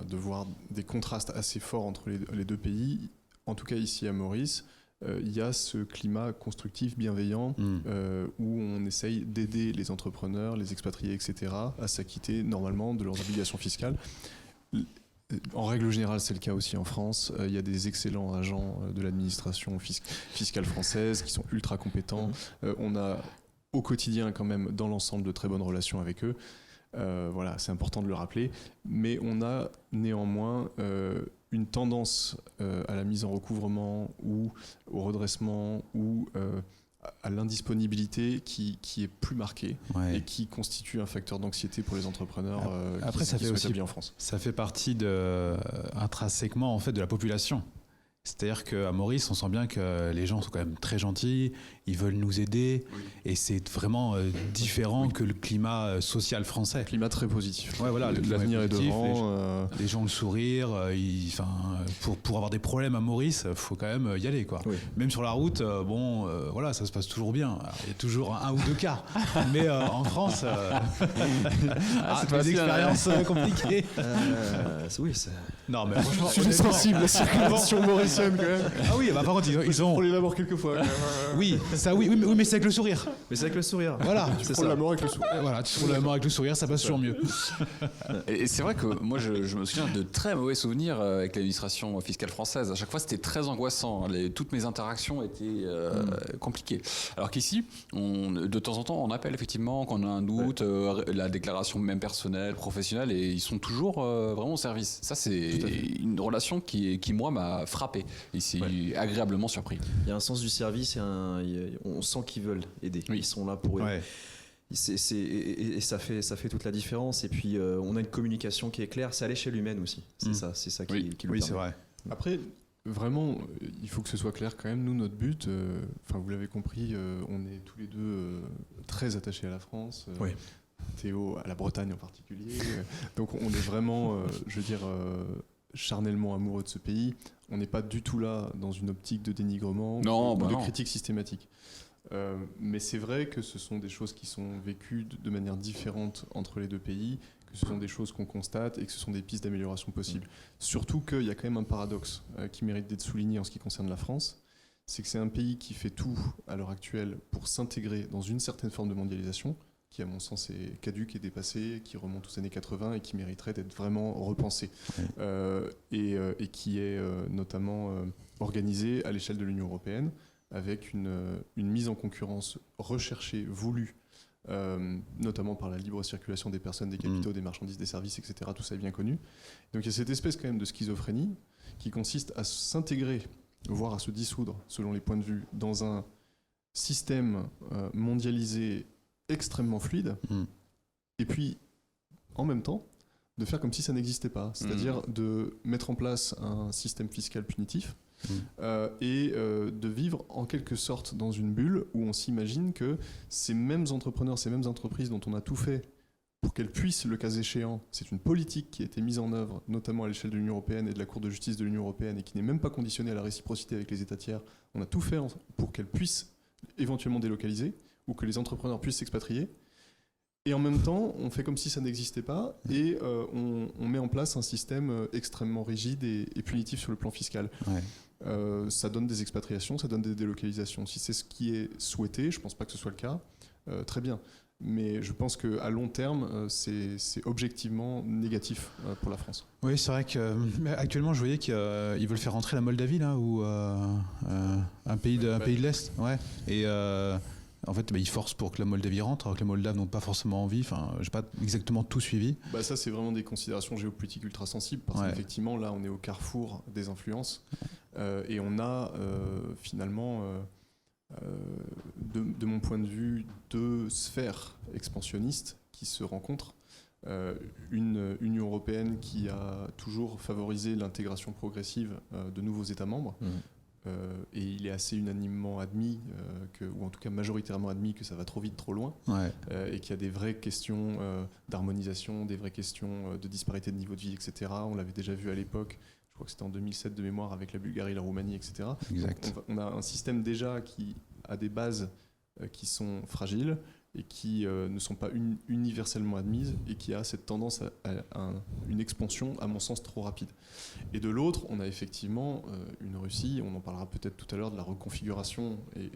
de voir des contrastes assez forts entre les deux pays. En tout cas ici à Maurice, il y a ce climat constructif, bienveillant, où on essaye d'aider les entrepreneurs, les expatriés, etc., à s'acquitter normalement de leurs obligations fiscales. En règle générale, c'est le cas aussi en France. Il y a des excellents agents de l'administration fiscale française qui sont ultra compétents. On a au quotidien quand même dans l'ensemble de très bonnes relations avec eux. Voilà, c'est important de le rappeler. Mais on a néanmoins une tendance à la mise en recouvrement ou au redressement ou à l'indisponibilité qui est plus marquée et qui constitue un facteur d'anxiété pour les entrepreneurs Après, qui sont établis en France. Ça fait partie intrinsèquement en fait, de la population. C'est-à-dire qu'à Maurice, on sent bien que les gens sont quand même très gentils, ils veulent nous aider, et c'est vraiment différent que le climat social français. Climat très positif. Ouais, voilà, l'avenir est devant. Les gens ont le sourire. Pour avoir des problèmes à Maurice, il faut quand même y aller, quoi. Oui. Même sur la route, voilà, ça se passe toujours bien. Alors, il y a toujours un ou deux cas. Mais en France, c'est pas une expérience compliquée. Oui, c'est... Non, mais franchement, Je suis sensible à la circulation mauricienne quand même. Ah oui, par contre, ils ont. Pour les l'amour quelques fois. Oui, ça oui, mais c'est avec le sourire. Mais c'est avec le sourire. Voilà, Tu prends l'amour avec le sourire. voilà, tu trouves l'amour avec le sourire, ça passe toujours mieux. Et c'est vrai que moi, je me souviens de très mauvais souvenirs avec l'administration fiscale française. À chaque fois, c'était très angoissant. Toutes mes interactions étaient compliquées. Alors qu'ici, de temps en temps, on appelle effectivement quand on a un doute, la déclaration même personnelle, professionnelle, et ils sont toujours vraiment au service. Ça, c'est une relation qui moi, m'a frappé. Ici, agréablement surpris. Il y a un sens du service on sent qu'ils veulent aider. Oui. Ils sont là pour aider. Ouais. Et ça fait toute la différence. Et puis on a une communication qui est claire. C'est à l'échelle humaine aussi. C'est ça qui le Oui, c'est permet. vrai. Après, vraiment, il faut que ce soit clair quand même. Nous, notre but, vous l'avez compris, on est tous les deux très attachés à la France. Oui. Théo à la Bretagne en particulier. Donc on est vraiment, charnellement amoureux de ce pays. On n'est pas du tout là dans une optique de dénigrement ou de critique systématique. Mais c'est vrai que ce sont des choses qui sont vécues de manière différente entre les deux pays, que ce sont des choses qu'on constate et que ce sont des pistes d'amélioration possibles. Surtout qu'il y a quand même un paradoxe qui mérite d'être souligné en ce qui concerne la France, c'est que c'est un pays qui fait tout à l'heure actuelle pour s'intégrer dans une certaine forme de mondialisation, qui à mon sens est caduque et dépassée, qui remonte aux années 80 et qui mériterait d'être vraiment repensée, et qui est notamment organisée à l'échelle de l'Union européenne, avec une mise en concurrence recherchée, voulue, notamment par la libre circulation des personnes, des capitaux, des marchandises, des services, etc. Tout ça est bien connu. Donc il y a cette espèce quand même de schizophrénie qui consiste à s'intégrer, voire à se dissoudre, selon les points de vue, dans un système mondialisé extrêmement fluide, et puis en même temps de faire comme si ça n'existait pas, c'est-à-dire de mettre en place un système fiscal punitif et de vivre en quelque sorte dans une bulle où on s'imagine que ces mêmes entrepreneurs, ces mêmes entreprises dont on a tout fait pour qu'elles puissent, le cas échéant, c'est une politique qui a été mise en œuvre, notamment à l'échelle de l'Union européenne et de la Cour de justice de l'Union européenne, et qui n'est même pas conditionnée à la réciprocité avec les États tiers. On a tout fait pour qu'elles puissent éventuellement délocaliser, ou que les entrepreneurs puissent s'expatrier. Et en même temps, on fait comme si ça n'existait pas, et on met en place un système extrêmement rigide et punitif sur le plan fiscal. Ouais. Ça donne des expatriations, ça donne des délocalisations. Si c'est ce qui est souhaité, je ne pense pas que ce soit le cas, très bien. Mais je pense qu'à long terme, c'est objectivement négatif pour la France. Oui, c'est vrai qu'actuellement, je voyais qu'ils veulent faire rentrer la Moldavie, là, ou un pays de l'Est. Ouais. Et en fait, ils forcent pour que la Moldavie rentre, alors que les Moldaves n'ont pas forcément envie. Enfin, je n'ai pas exactement tout suivi. Ça, c'est vraiment des considérations géopolitiques ultra sensibles, parce qu'effectivement, là, on est au carrefour des influences, et on a finalement... de mon point de vue, deux sphères expansionnistes qui se rencontrent. Une Union européenne qui a toujours favorisé l'intégration progressive de nouveaux États membres, et il est assez unanimement admis, ou en tout cas majoritairement admis, que ça va trop vite, trop loin, et qu'il y a des vraies questions d'harmonisation, des vraies questions de disparité de niveau de vie, etc. On l'avait déjà vu à l'époque. Je crois que c'était en 2007 de mémoire avec la Bulgarie, la Roumanie, etc. Exact. On a un système déjà qui a des bases qui sont fragiles et qui ne sont pas universellement admises, et qui a cette tendance à une expansion, à mon sens, trop rapide. Et de l'autre, on a effectivement une Russie, on en parlera peut-être tout à l'heure, de la reconfiguration et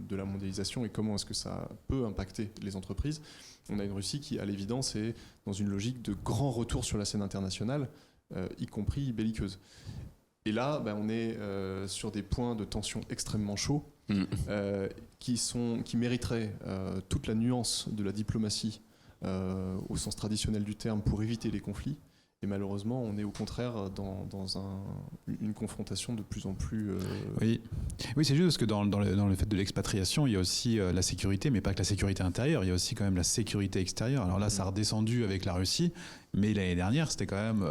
de la mondialisation et comment est-ce que ça peut impacter les entreprises. On a une Russie qui, à l'évidence, est dans une logique de grand retour sur la scène internationale, y compris belliqueuse. Et là, on est sur des points de tension extrêmement chauds qui mériteraient toute la nuance de la diplomatie au sens traditionnel du terme pour éviter les conflits. Et malheureusement, on est au contraire dans une confrontation de plus en plus... Oui, c'est juste parce que dans le fait de l'expatriation, il y a aussi la sécurité, mais pas que la sécurité intérieure, il y a aussi quand même la sécurité extérieure. Alors là, ça a redescendu avec la Russie, Mais l'année dernière, c'était quand même,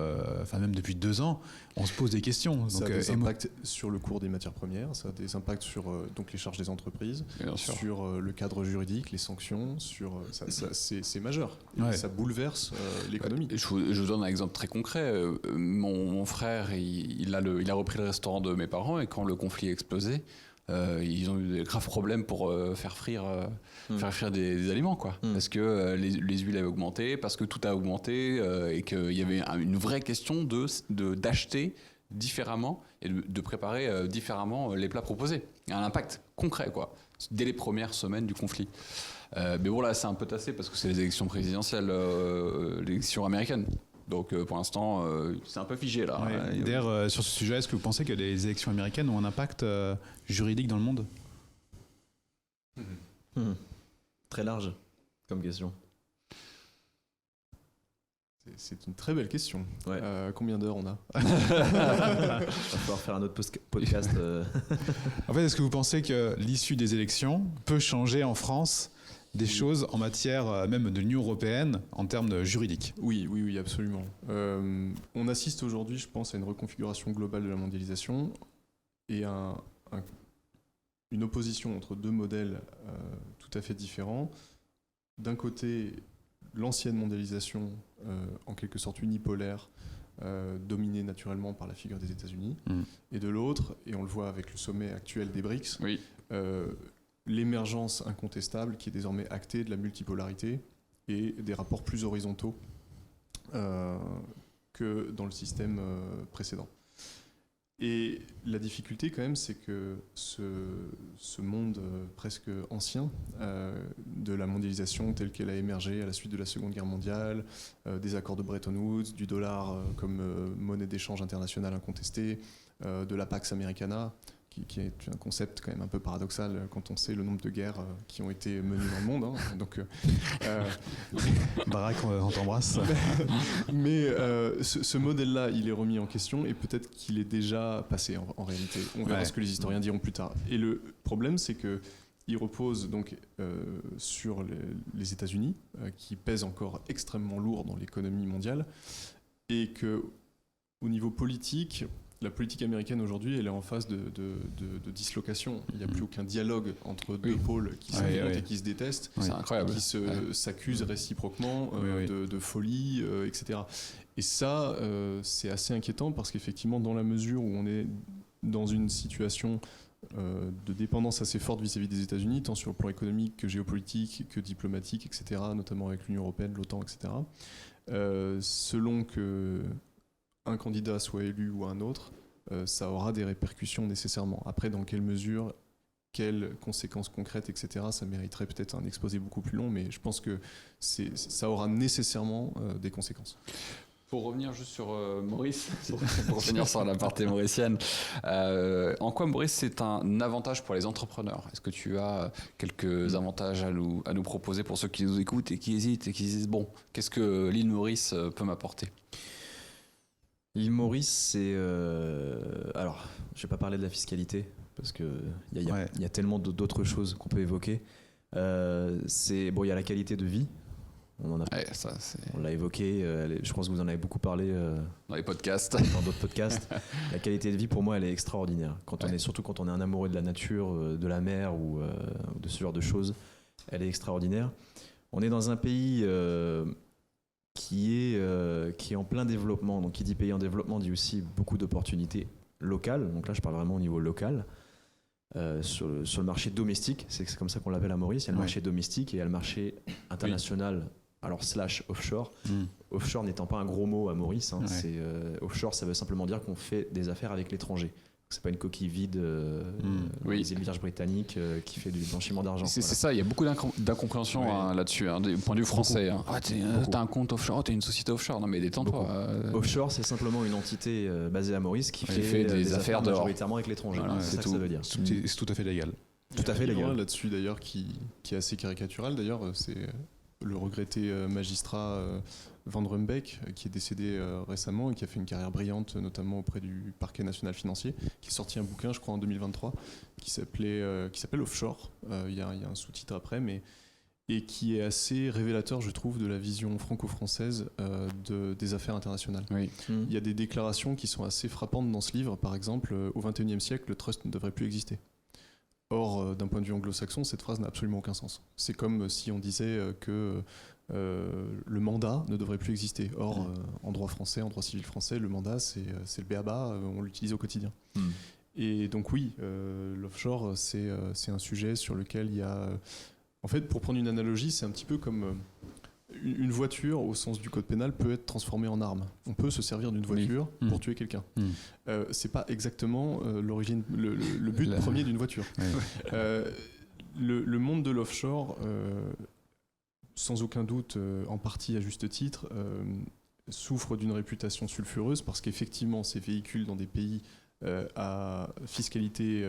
même depuis 2 ans, on se pose des questions. Ça Donc, a des impacts sur le cours des matières premières, ça a des impacts sur donc les charges des entreprises, sur le cadre juridique, les sanctions, c'est majeur. Ouais. Ça bouleverse l'économie. Je vous donne un exemple très concret. Mon frère, il a repris le restaurant de mes parents et quand le conflit a explosé, ils ont eu des graves problèmes pour faire frire des aliments, quoi. Parce que les huiles avaient augmenté, parce que tout a augmenté et qu'il y avait une vraie question d'acheter différemment et de préparer différemment les plats proposés. Il y a un impact concret, quoi, dès les premières semaines du conflit. Mais bon, là, c'est un peu tassé parce que c'est les élections présidentielles, l'élection américaine. Donc pour l'instant, c'est un peu figé là. Ouais. D'ailleurs, sur ce sujet, est-ce que vous pensez que les élections américaines ont un impact juridique dans le monde ? Très large comme question. C'est une très belle question. Ouais. Combien d'heures on a ? Il va falloir faire un autre podcast. En fait, est-ce que vous pensez que l'issue des élections peut changer en France des choses en matière même de l'Union européenne en termes juridiques ? Oui, absolument. On assiste aujourd'hui, je pense, à une reconfiguration globale de la mondialisation et une opposition entre deux modèles tout à fait différents. D'un côté, l'ancienne mondialisation, en quelque sorte unipolaire, dominée naturellement par la figure des États-Unis, et de l'autre, et on le voit avec le sommet actuel des BRICS, l'émergence incontestable qui est désormais actée de la multipolarité et des rapports plus horizontaux que dans le système précédent. Et la difficulté quand même, c'est que ce monde presque ancien de la mondialisation telle qu'elle a émergé à la suite de la Seconde Guerre mondiale, des accords de Bretton Woods, du dollar comme monnaie d'échange internationale incontestée, de la Pax Americana, qui est un concept quand même un peu paradoxal quand on sait le nombre de guerres qui ont été menées dans le monde. Hein. Donc, Barack, on t'embrasse. Mais ce modèle-là, il est remis en question et peut-être qu'il est déjà passé en réalité. On verra ce que les historiens diront plus tard. Et le problème, c'est qu'il repose donc sur les États-Unis, qui pèsent encore extrêmement lourd dans l'économie mondiale, et que au niveau politique, la politique américaine aujourd'hui, elle est en phase de dislocation. Il n'y a plus aucun dialogue entre deux pôles qui s'affrontent et qui se détestent, c'est incroyable, qui s'accusent réciproquement de folie, etc. Et ça, c'est assez inquiétant parce qu'effectivement, dans la mesure où on est dans une situation de dépendance assez forte vis-à-vis des États-Unis, tant sur le plan économique que géopolitique, que diplomatique, etc., notamment avec l'Union européenne, l'OTAN, etc., selon que un candidat soit élu ou un autre, ça aura des répercussions nécessairement. Après, dans quelle mesure, quelles conséquences concrètes, etc., ça mériterait peut-être un exposé beaucoup plus long, mais je pense que ça aura nécessairement des conséquences. Pour revenir juste sur Maurice, pour finir sur la partie mauricienne, en quoi Maurice c'est un avantage pour les entrepreneurs ? Est-ce que tu as quelques avantages à nous proposer pour ceux qui nous écoutent et qui hésitent et qui disent bon, qu'est-ce que l'île Maurice peut m'apporter ? L'île Maurice, c'est... alors, je ne vais pas parler de la fiscalité, parce qu'il y a tellement d'autres choses qu'on peut évoquer. Il y a la qualité de vie. On l'a évoqué, je pense que vous en avez beaucoup parlé dans les podcasts. Dans d'autres podcasts. La qualité de vie, pour moi, elle est extraordinaire. Surtout quand on est un amoureux de la nature, de la mer ou de ce genre de choses, elle est extraordinaire. On est dans un pays... qui est en plein développement. Donc qui dit pays en développement dit aussi beaucoup d'opportunités locales. Donc là je parle vraiment au niveau local. Sur le marché domestique, c'est comme ça qu'on l'appelle à Maurice. Il y a le marché domestique et il y a le marché international, alors / offshore. Offshore n'étant pas un gros mot à Maurice, hein. Offshore, ça veut simplement dire qu'on fait des affaires avec l'étranger. C'est pas une coquille vide des îles Vierges britanniques qui fait du blanchiment d'argent. C'est ça, il y a beaucoup d'incompréhension là-dessus, du point de vue français. T'as un compte offshore, t'es une société offshore. Non mais détends-toi. Offshore, c'est simplement une entité basée à Maurice qui fait des affaires majoritairement avec l'étranger. Voilà, c'est ça que ça veut dire. C'est tout à fait légal. Tout à fait légal. Là-dessus d'ailleurs qui est assez caricatural d'ailleurs, c'est le regretté magistrat Van Rumbeck, qui est décédé récemment et qui a fait une carrière brillante, notamment auprès du parquet national financier, qui a sorti un bouquin, je crois, en 2023, qui s'appelle Offshore. Il y a un sous-titre après, mais et qui est assez révélateur, je trouve, de la vision franco-française des affaires internationales. Oui. Il y a des déclarations qui sont assez frappantes dans ce livre. Par exemple, au XXIe siècle, le trust ne devrait plus exister. Or, d'un point de vue anglo-saxon, cette phrase n'a absolument aucun sens. C'est comme si on disait que le mandat ne devrait plus exister. Or, en droit français, en droit civil français, le mandat, c'est le b.a.-ba, on l'utilise au quotidien. Et donc oui, l'offshore, c'est un sujet sur lequel il y a... En fait, pour prendre une analogie, c'est un petit peu comme une voiture, au sens du code pénal, peut être transformée en arme. On peut se servir d'une voiture pour tuer quelqu'un. C'est pas exactement l'origine, le but premier d'une voiture. Le monde de l'offshore, sans aucun doute, en partie à juste titre, souffre d'une réputation sulfureuse parce qu'effectivement, ces véhicules dans des pays à fiscalité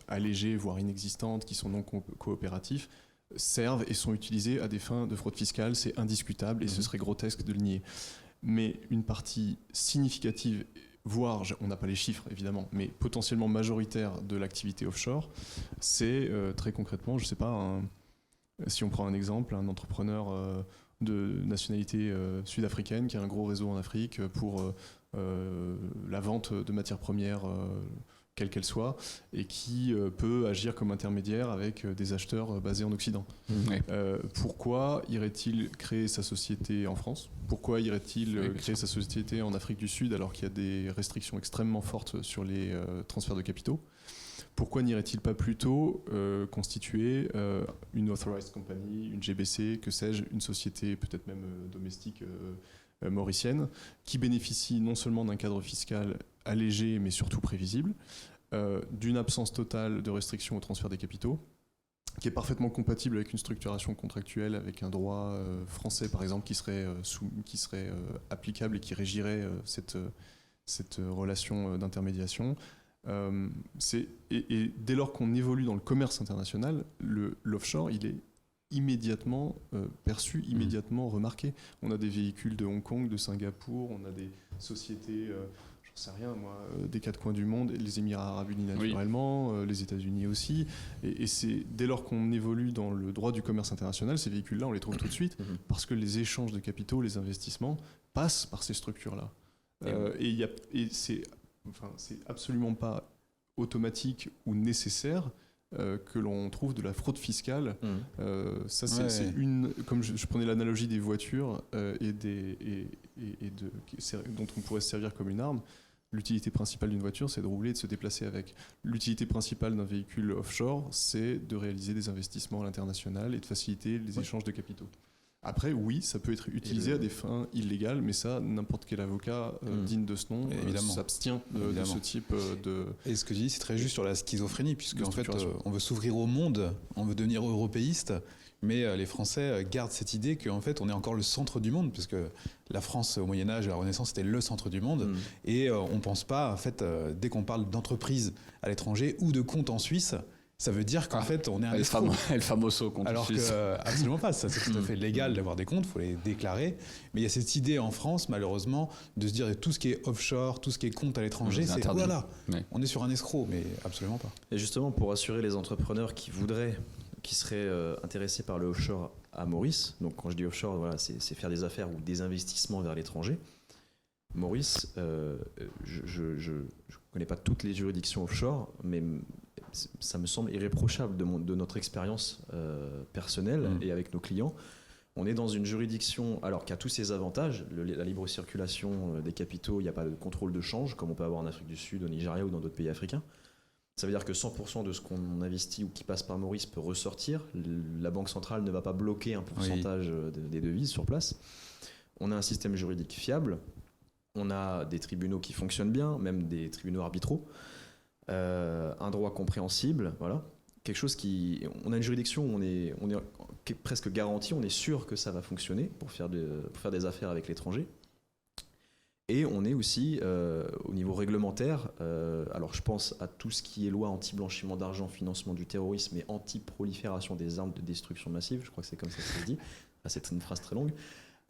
allégée, voire inexistante, qui sont non coopératifs, servent et sont utilisés à des fins de fraude fiscale, c'est indiscutable et ce serait grotesque de le nier. Mais une partie significative, voire, on n'a pas les chiffres évidemment, mais potentiellement majoritaire de l'activité offshore, c'est très concrètement, je ne sais pas, si on prend un exemple, un entrepreneur de nationalité sud-africaine qui a un gros réseau en Afrique pour la vente de matières premières quelle qu'elle soit, et qui peut agir comme intermédiaire avec des acheteurs basés en Occident. Pourquoi irait-il créer sa société en France ? Pourquoi irait-il créer sa société en Afrique du Sud alors qu'il y a des restrictions extrêmement fortes sur les transferts de capitaux ? Pourquoi n'irait-il pas plutôt constituer une authorized company, une GBC, que sais-je, une société peut-être même domestique mauricienne, qui bénéficie non seulement d'un cadre fiscal allégé, mais surtout prévisible, d'une absence totale de restrictions au transfert des capitaux, qui est parfaitement compatible avec une structuration contractuelle, avec un droit français, par exemple, qui serait applicable et qui régirait cette relation d'intermédiation. Et dès lors qu'on évolue dans le commerce international, l'offshore, il est immédiatement perçu, immédiatement remarqué. On a des véhicules de Hong Kong, de Singapour, on a des sociétés, j'en sais rien moi, des quatre coins du monde, les Émirats Arabes Unis naturellement, les États-Unis aussi. Et c'est dès lors qu'on évolue dans le droit du commerce international, ces véhicules-là, on les trouve tout de suite, parce que les échanges de capitaux, les investissements passent par ces structures-là. Et c'est absolument pas automatique ou nécessaire que l'on trouve de la fraude fiscale. Ça, c'est une. Comme je prenais l'analogie des voitures dont on pourrait se servir comme une arme. L'utilité principale d'une voiture, c'est de rouler et de se déplacer avec. L'utilité principale d'un véhicule offshore, c'est de réaliser des investissements à l'international et de faciliter les échanges de capitaux. Après, oui, ça peut être utilisé à des fins illégales, mais ça, n'importe quel avocat digne de ce nom s'abstient de ce type de... Et ce que tu dis, c'est très juste sur la schizophrénie, puisque en fait, on veut s'ouvrir au monde, on veut devenir européiste, mais les Français gardent cette idée qu'en fait, on est encore le centre du monde, puisque la France, au Moyen-Âge, à la Renaissance, c'était le centre du monde, et on ne pense pas, en fait, dès qu'on parle d'entreprise à l'étranger ou de compte en Suisse, ça veut dire qu'en fait, on est un escroc. El famoso compte Alors suisse. que absolument pas, ça, c'est tout à fait légal d'avoir des comptes, il faut les déclarer. Mais il y a cette idée en France, malheureusement, de se dire que tout ce qui est offshore, tout ce qui est compte à l'étranger, c'est voilà, on est sur un escroc, mais absolument pas. Et justement, pour assurer les entrepreneurs qui seraient intéressés par le offshore à Maurice, donc quand je dis offshore, voilà, c'est faire des affaires ou des investissements vers l'étranger. Maurice, je ne connais pas toutes les juridictions offshore, mais ça me semble irréprochable de notre expérience personnelle et avec nos clients. On est dans une juridiction alors qui a tous ses avantages, la libre circulation des capitaux, il n'y a pas de contrôle de change comme on peut avoir en Afrique du Sud, au Nigeria ou dans d'autres pays africains. Ça veut dire que 100% de ce qu'on investit ou qui passe par Maurice peut ressortir. La Banque centrale ne va pas bloquer un pourcentage des devises sur place. On a un système juridique fiable. On a des tribunaux qui fonctionnent bien, même des tribunaux arbitraux. Un droit compréhensible, voilà. Quelque chose on a une juridiction où on est presque garanti, on est sûr que ça va fonctionner pour faire des affaires avec l'étranger. Et on est aussi au niveau réglementaire, alors je pense à tout ce qui est loi anti-blanchiment d'argent, financement du terrorisme et anti-prolifération des armes de destruction massive, je crois que c'est comme ça que ça se dit, c'est une phrase très longue.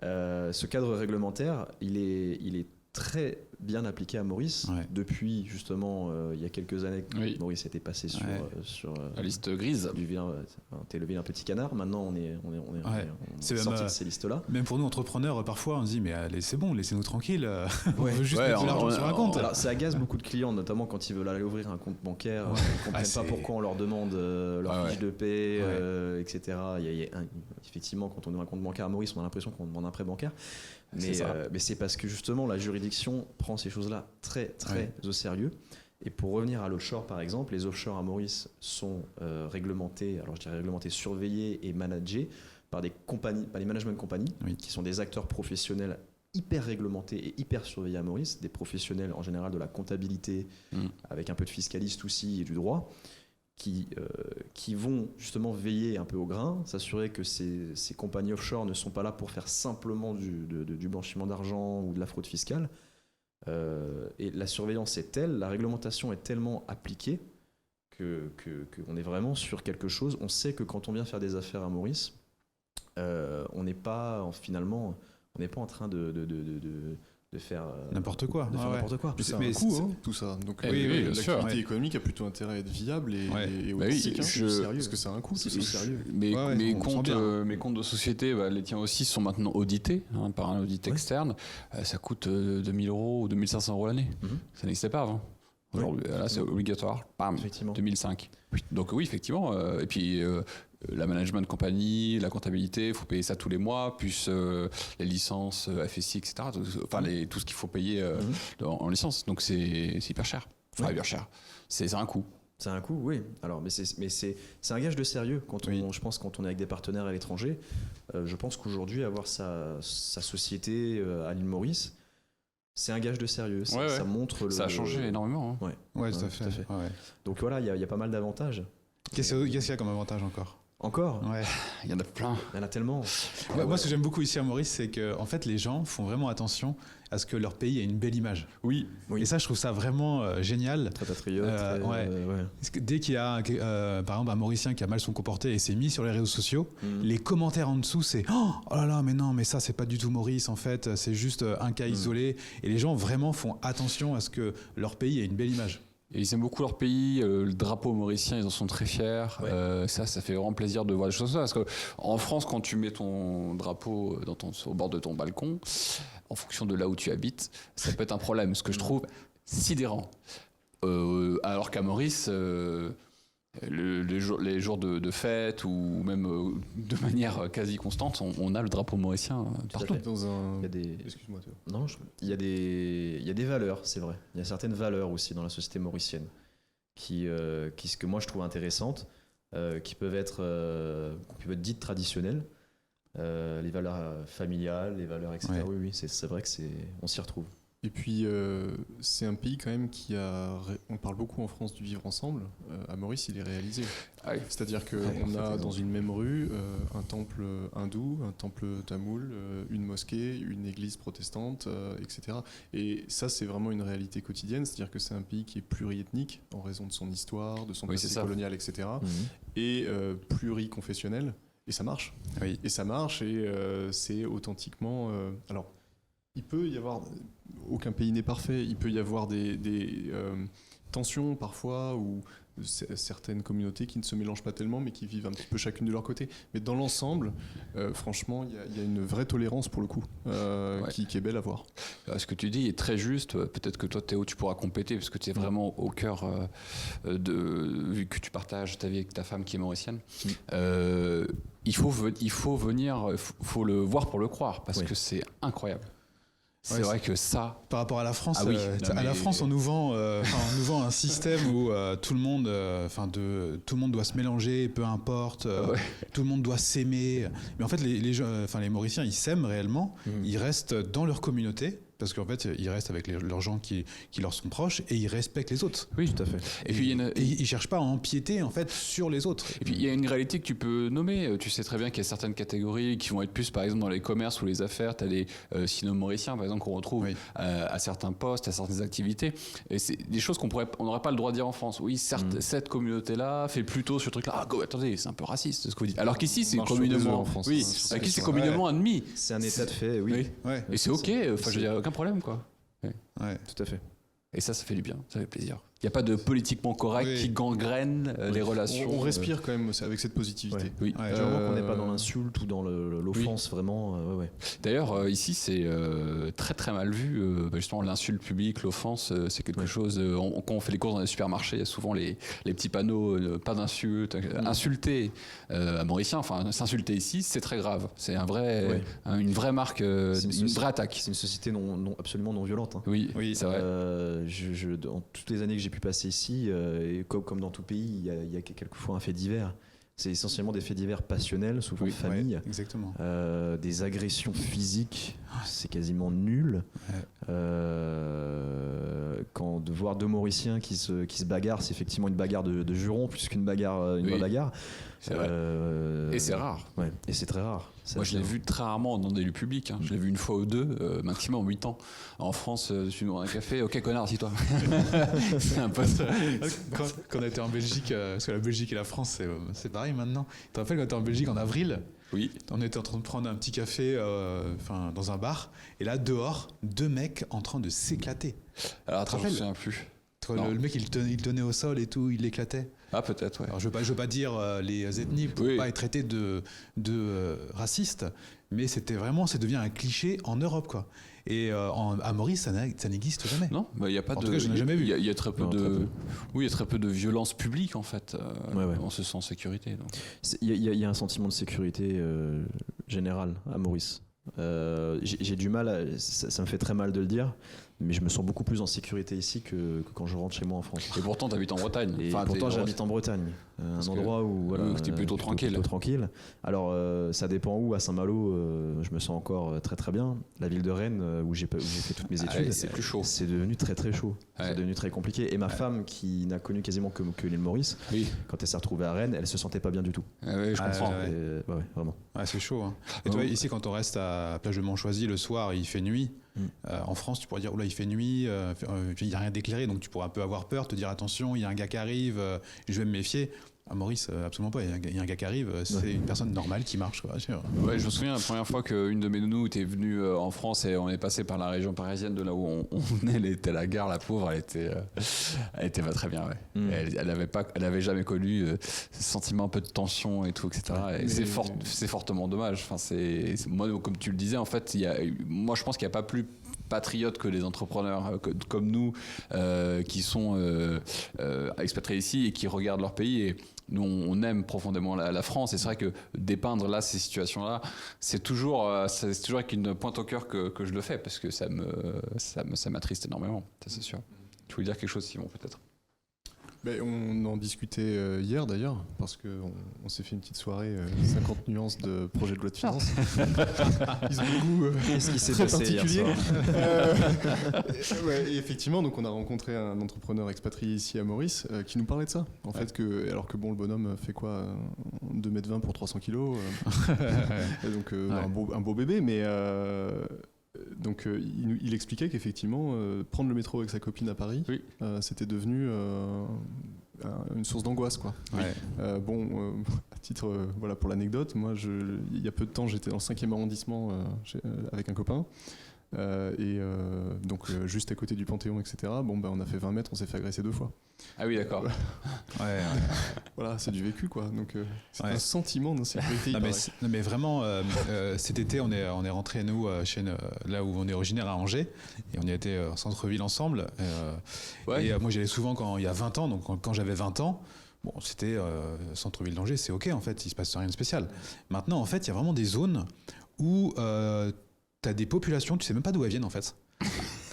Ce cadre réglementaire, il est très bien appliqué à Maurice. Depuis, justement, il y a quelques années, Maurice était passé sur la liste grise. Du vilain, t'es le vilain petit canard. Maintenant, on est sorti de ces listes-là. Même pour nous, entrepreneurs, parfois, on se dit, mais allez, c'est bon, laissez-nous tranquille. On veut juste mettre de l'argent sur un compte. Alors, ça agace beaucoup de clients, notamment quand ils veulent aller ouvrir un compte bancaire. Ils ne comprennent pas pourquoi on leur demande leur fiche de paie, etc. Effectivement, quand on ouvre un compte bancaire à Maurice, on a l'impression qu'on demande un prêt bancaire. Mais c'est parce que justement la juridiction prend ces choses-là très très au sérieux. Et pour revenir à l'offshore par exemple, les offshore à Maurice sont réglementés, alors je dirais réglementés, surveillés et managés par des compagnies, par les management companies, qui sont des acteurs professionnels hyper réglementés et hyper surveillés à Maurice, des professionnels en général de la comptabilité, avec un peu de fiscaliste aussi et du droit. Qui vont justement veiller un peu au grain, s'assurer que ces compagnies offshore ne sont pas là pour faire simplement du blanchiment d'argent ou de la fraude fiscale. Et la surveillance est telle, la réglementation est tellement appliquée qu'on est vraiment sur quelque chose. On sait que quand on vient faire des affaires à Maurice, on n'est pas finalement, on n'est pas en train de faire n'importe quoi. C'est un coût, tout ça. Donc l'activité économique a plutôt intérêt à être viable et authentique, parce que c'est un coût. C'est sérieux. Mes comptes de société, les tiens aussi, sont maintenant audités par un audit externe. Ça coûte 2 000 € ou 2 500 € l'année. Ça n'existait pas avant. Aujourd'hui, là, c'est obligatoire. Bam, 2005. Donc oui, effectivement. Et puis la management compagnie, la comptabilité, il faut payer ça tous les mois, plus les licences FSI, etc. Enfin, tout ce qu'il faut payer en licence. Donc c'est hyper cher. Enfin, hyper cher. C'est un coût. C'est un coût, oui. Alors, mais c'est un gage de sérieux. Je pense quand on est avec des partenaires à l'étranger, je pense qu'aujourd'hui, avoir sa société à l'île Maurice, c'est un gage de sérieux. Ça montre ça a changé énormément. Ouais, tout à fait. Donc voilà, il y a pas mal d'avantages. Qu'est-ce qu'il y a comme avantage encore ? Il y en a plein. Il y en a tellement. Moi, ce que j'aime beaucoup ici à Maurice, c'est que en fait, les gens font vraiment attention à ce que leur pays ait une belle image. Oui. Et ça, je trouve ça vraiment génial. Très patriote. Parce que dès qu'il y a, par exemple, un Mauricien qui a mal son comporté et s'est mis sur les réseaux sociaux, les commentaires en dessous, c'est oh là là, mais non, mais ça, c'est pas du tout Maurice, en fait, c'est juste un cas isolé. Et les gens vraiment font attention à ce que leur pays ait une belle image. Et ils aiment beaucoup leur pays, le drapeau mauricien, ils en sont très fiers. Ça fait vraiment plaisir de voir des choses comme ça. Parce qu'en France, quand tu mets ton drapeau au bord de ton balcon, en fonction de là où tu habites, ça peut être un problème. Ce que je trouve sidérant. Alors qu'à Maurice, les jours de fête ou même de manière quasi constante, on a le drapeau mauricien partout. Excuse-moi, Théo. Non, il y a des valeurs, c'est vrai. Il y a certaines valeurs aussi dans la société mauricienne qui ce que moi je trouve intéressantes, qui peuvent être dites traditionnelles, les valeurs familiales, les valeurs, etc. Oui, c'est vrai que on s'y retrouve. Et puis, c'est un pays quand même on parle beaucoup en France du vivre ensemble. À Maurice, il est réalisé. C'est-à-dire qu'on a dans une même rue un temple hindou, un temple tamoul, une mosquée, une église protestante, etc. Et ça, c'est vraiment une réalité quotidienne. C'est-à-dire que c'est un pays qui est pluriethnique en raison de son histoire, de son passé colonial, etc. Et pluriconfessionnel. Et ça marche. Et ça marche et c'est authentiquement... alors, il peut y avoir, aucun pays n'est parfait, il peut y avoir des tensions parfois ou certaines communautés qui ne se mélangent pas tellement mais qui vivent un petit peu chacune de leur côté. Mais dans l'ensemble, franchement, il y a une vraie tolérance pour le coup qui est belle à voir. Ce que tu dis est très juste. Peut-être que toi, Théo, tu pourras compléter parce que tu es vraiment au cœur vu que tu partages ta vie avec ta femme qui est mauricienne. Il faut venir, faut le voir pour le croire parce que c'est incroyable. C'est vrai que ça... Par rapport à la France, France, on nous vend un système où tout le monde doit se mélanger, peu importe, tout le monde doit s'aimer. Mais en fait, les Mauriciens, ils s'aiment réellement, ils restent dans leur communauté, parce qu'en fait, ils restent avec leurs gens qui leur sont proches et ils respectent les autres. Oui, tout à fait. Et puis, ils cherchent pas à empiéter en fait sur les autres. Et puis, il y a une réalité que tu peux nommer. Tu sais très bien qu'il y a certaines catégories qui vont être plus, par exemple, dans les commerces ou les affaires. Tu as les sino-mauriciens, par exemple, qu'on retrouve à certains postes, à certaines activités. Et c'est des choses qu'on n'aurait pas le droit de dire en France. Oui, certes, cette communauté-là fait plutôt ce truc-là. Attendez, c'est un peu raciste ce que vous dites. Alors qu'ici, c'est communément en France. Oui, ici, c'est communément admis. C'est un état de fait, oui. Et c'est OK. Enfin, je veux dire, aucun problème, quoi. Ouais. Tout à fait. Et ça fait du bien, ça fait plaisir. Il n'y a pas de politiquement correct qui gangrène les relations. On respire quand même avec cette positivité. Ouais. Oui. Ouais. Du moment qu'on n'est pas dans l'insulte ou dans l'offense, vraiment. Ouais. D'ailleurs, ici, c'est très très mal vu. Justement, l'insulte publique, l'offense, c'est quelque chose. Quand on fait les courses dans les supermarchés, il y a souvent les petits panneaux, pas d'insulte, insulter à Mauricien, enfin s'insulter ici, c'est très grave. C'est une vraie marque, une vraie attaque. C'est une société absolument non violente. Hein. Oui, c'est vrai. Dans toutes les années que j'ai pu passer ici, et comme dans tout pays, il y a quelquefois un fait divers. C'est essentiellement des faits divers passionnels, souvent de famille. Ouais, exactement. Des agressions physiques, c'est quasiment nul. Ouais. Quand de voir deux Mauriciens qui se bagarrent, c'est effectivement une bagarre de jurons plus qu'une bagarre, vraie bagarre. C'est vrai. Et c'est rare. Ouais. Et c'est très rare. Moi, je l'ai vu très rarement dans des lieux publics. Hein. Je l'ai vu une fois ou deux, maximum 8 ans. En France, tu nous prends un café, ok connard, assis-toi. C'est un peu ça. Quand on était en Belgique, parce que la Belgique et la France, c'est pareil maintenant. Tu te rappelles quand on était en Belgique en avril? Oui. On était en train de prendre un petit café dans un bar. Et là, dehors, 2 mecs en train de s'éclater. Alors attends, je me souviens plus. Le mec, il tenait au sol et tout, il l'éclatait. Ah, peut-être, ouais. Alors, je veux pas dire les ethnies pour pas être traité de raciste, mais ça devient un cliché en Europe, quoi. Et à Maurice, ça n'existe jamais. Non, il y a pas en tout cas, je n'ai jamais vu. Il y a très peu il y a très peu de violence publique en fait. Ouais. On se sent en sécurité. Donc. Il y a un sentiment de sécurité général à Maurice. J'ai du mal, ça me fait très mal de le dire, mais je me sens beaucoup plus en sécurité ici que quand je rentre chez moi en France. Et pourtant, tu habites en Bretagne. Et pourtant, j'habite en Bretagne, un endroit où c'était plutôt tranquille. Alors, ça dépend où. À Saint-Malo, je me sens encore très très bien. La ville de Rennes, où j'ai fait toutes mes études, c'est plus chaud. C'est devenu très très chaud. Ouais. C'est devenu très compliqué. Et ma femme, qui n'a connu quasiment que l'île Maurice, quand elle s'est retrouvée à Rennes, elle se sentait pas bien du tout. Oui, je comprends. Vraiment. Ouais, c'est chaud. Hein. Et toi, ici, quand on reste à Plage de Montchoisy le soir, il fait nuit. En France, tu pourrais dire, oula, il fait nuit, il n'y a rien d'éclairé, donc tu pourrais un peu avoir peur, te dire attention, il y a un gars qui arrive, je vais me méfier. À Maurice, absolument pas. Il y a un gars qui arrive, c'est une personne normale qui marche. Quoi. Ouais, je me souviens la première fois qu'une de mes nounous était venue en France et on est passé par la région parisienne de là où on venait. Elle était à la gare, la pauvre, elle était pas très bien. Ouais. Elle avait jamais connu ce sentiment un peu de tension et tout, etc. Et c'est fortement dommage. Enfin, moi, comme tu le disais, en fait, moi je pense qu'il n'y a pas plus patriotes que les entrepreneurs comme nous qui sont expatriés ici et qui regardent leur pays. Et nous, on aime profondément la France, et c'est vrai que dépeindre là ces situations-là, c'est toujours avec une pointe au cœur que je le fais, parce que ça m'attriste énormément, ça c'est sûr. Tu voulais dire quelque chose, Simon, peut-être? On en discutait hier d'ailleurs, parce qu'on s'est fait une petite soirée 50 nuances de projet de loi de finances. Ils ont beaucoup Qu'est-ce qui s'est très passé particulier. hier soir Et effectivement, donc on a rencontré un entrepreneur expatrié ici à Maurice qui nous parlait de ça. En fait, alors que le bonhomme fait quoi, 2,20 m pour 300 kilos. Donc un beau bébé, mais... Donc il expliquait qu'effectivement prendre le métro avec sa copine à Paris, c'était devenu une source d'angoisse, quoi. Ouais. À titre pour l'anecdote, moi il y a peu de temps j'étais dans le 5e arrondissement avec un copain. Juste à côté du Panthéon, etc. On a fait 20 mètres, on s'est fait agresser 2 fois. Ah oui, d'accord. Voilà, c'est du vécu, quoi. Donc c'est un sentiment d'insécurité. Non, mais vraiment, cet été, on est rentré nous là où on est originaire, à Angers, et on y a été en centre-ville ensemble. Et moi, j'y allais souvent quand il y a 20 ans. Donc quand j'avais 20 ans. Bon, c'était centre-ville d'Angers, c'est ok en fait, il se passe rien de spécial. Maintenant, en fait, il y a vraiment des zones où t'as des populations, tu sais même pas d'où elles viennent en fait.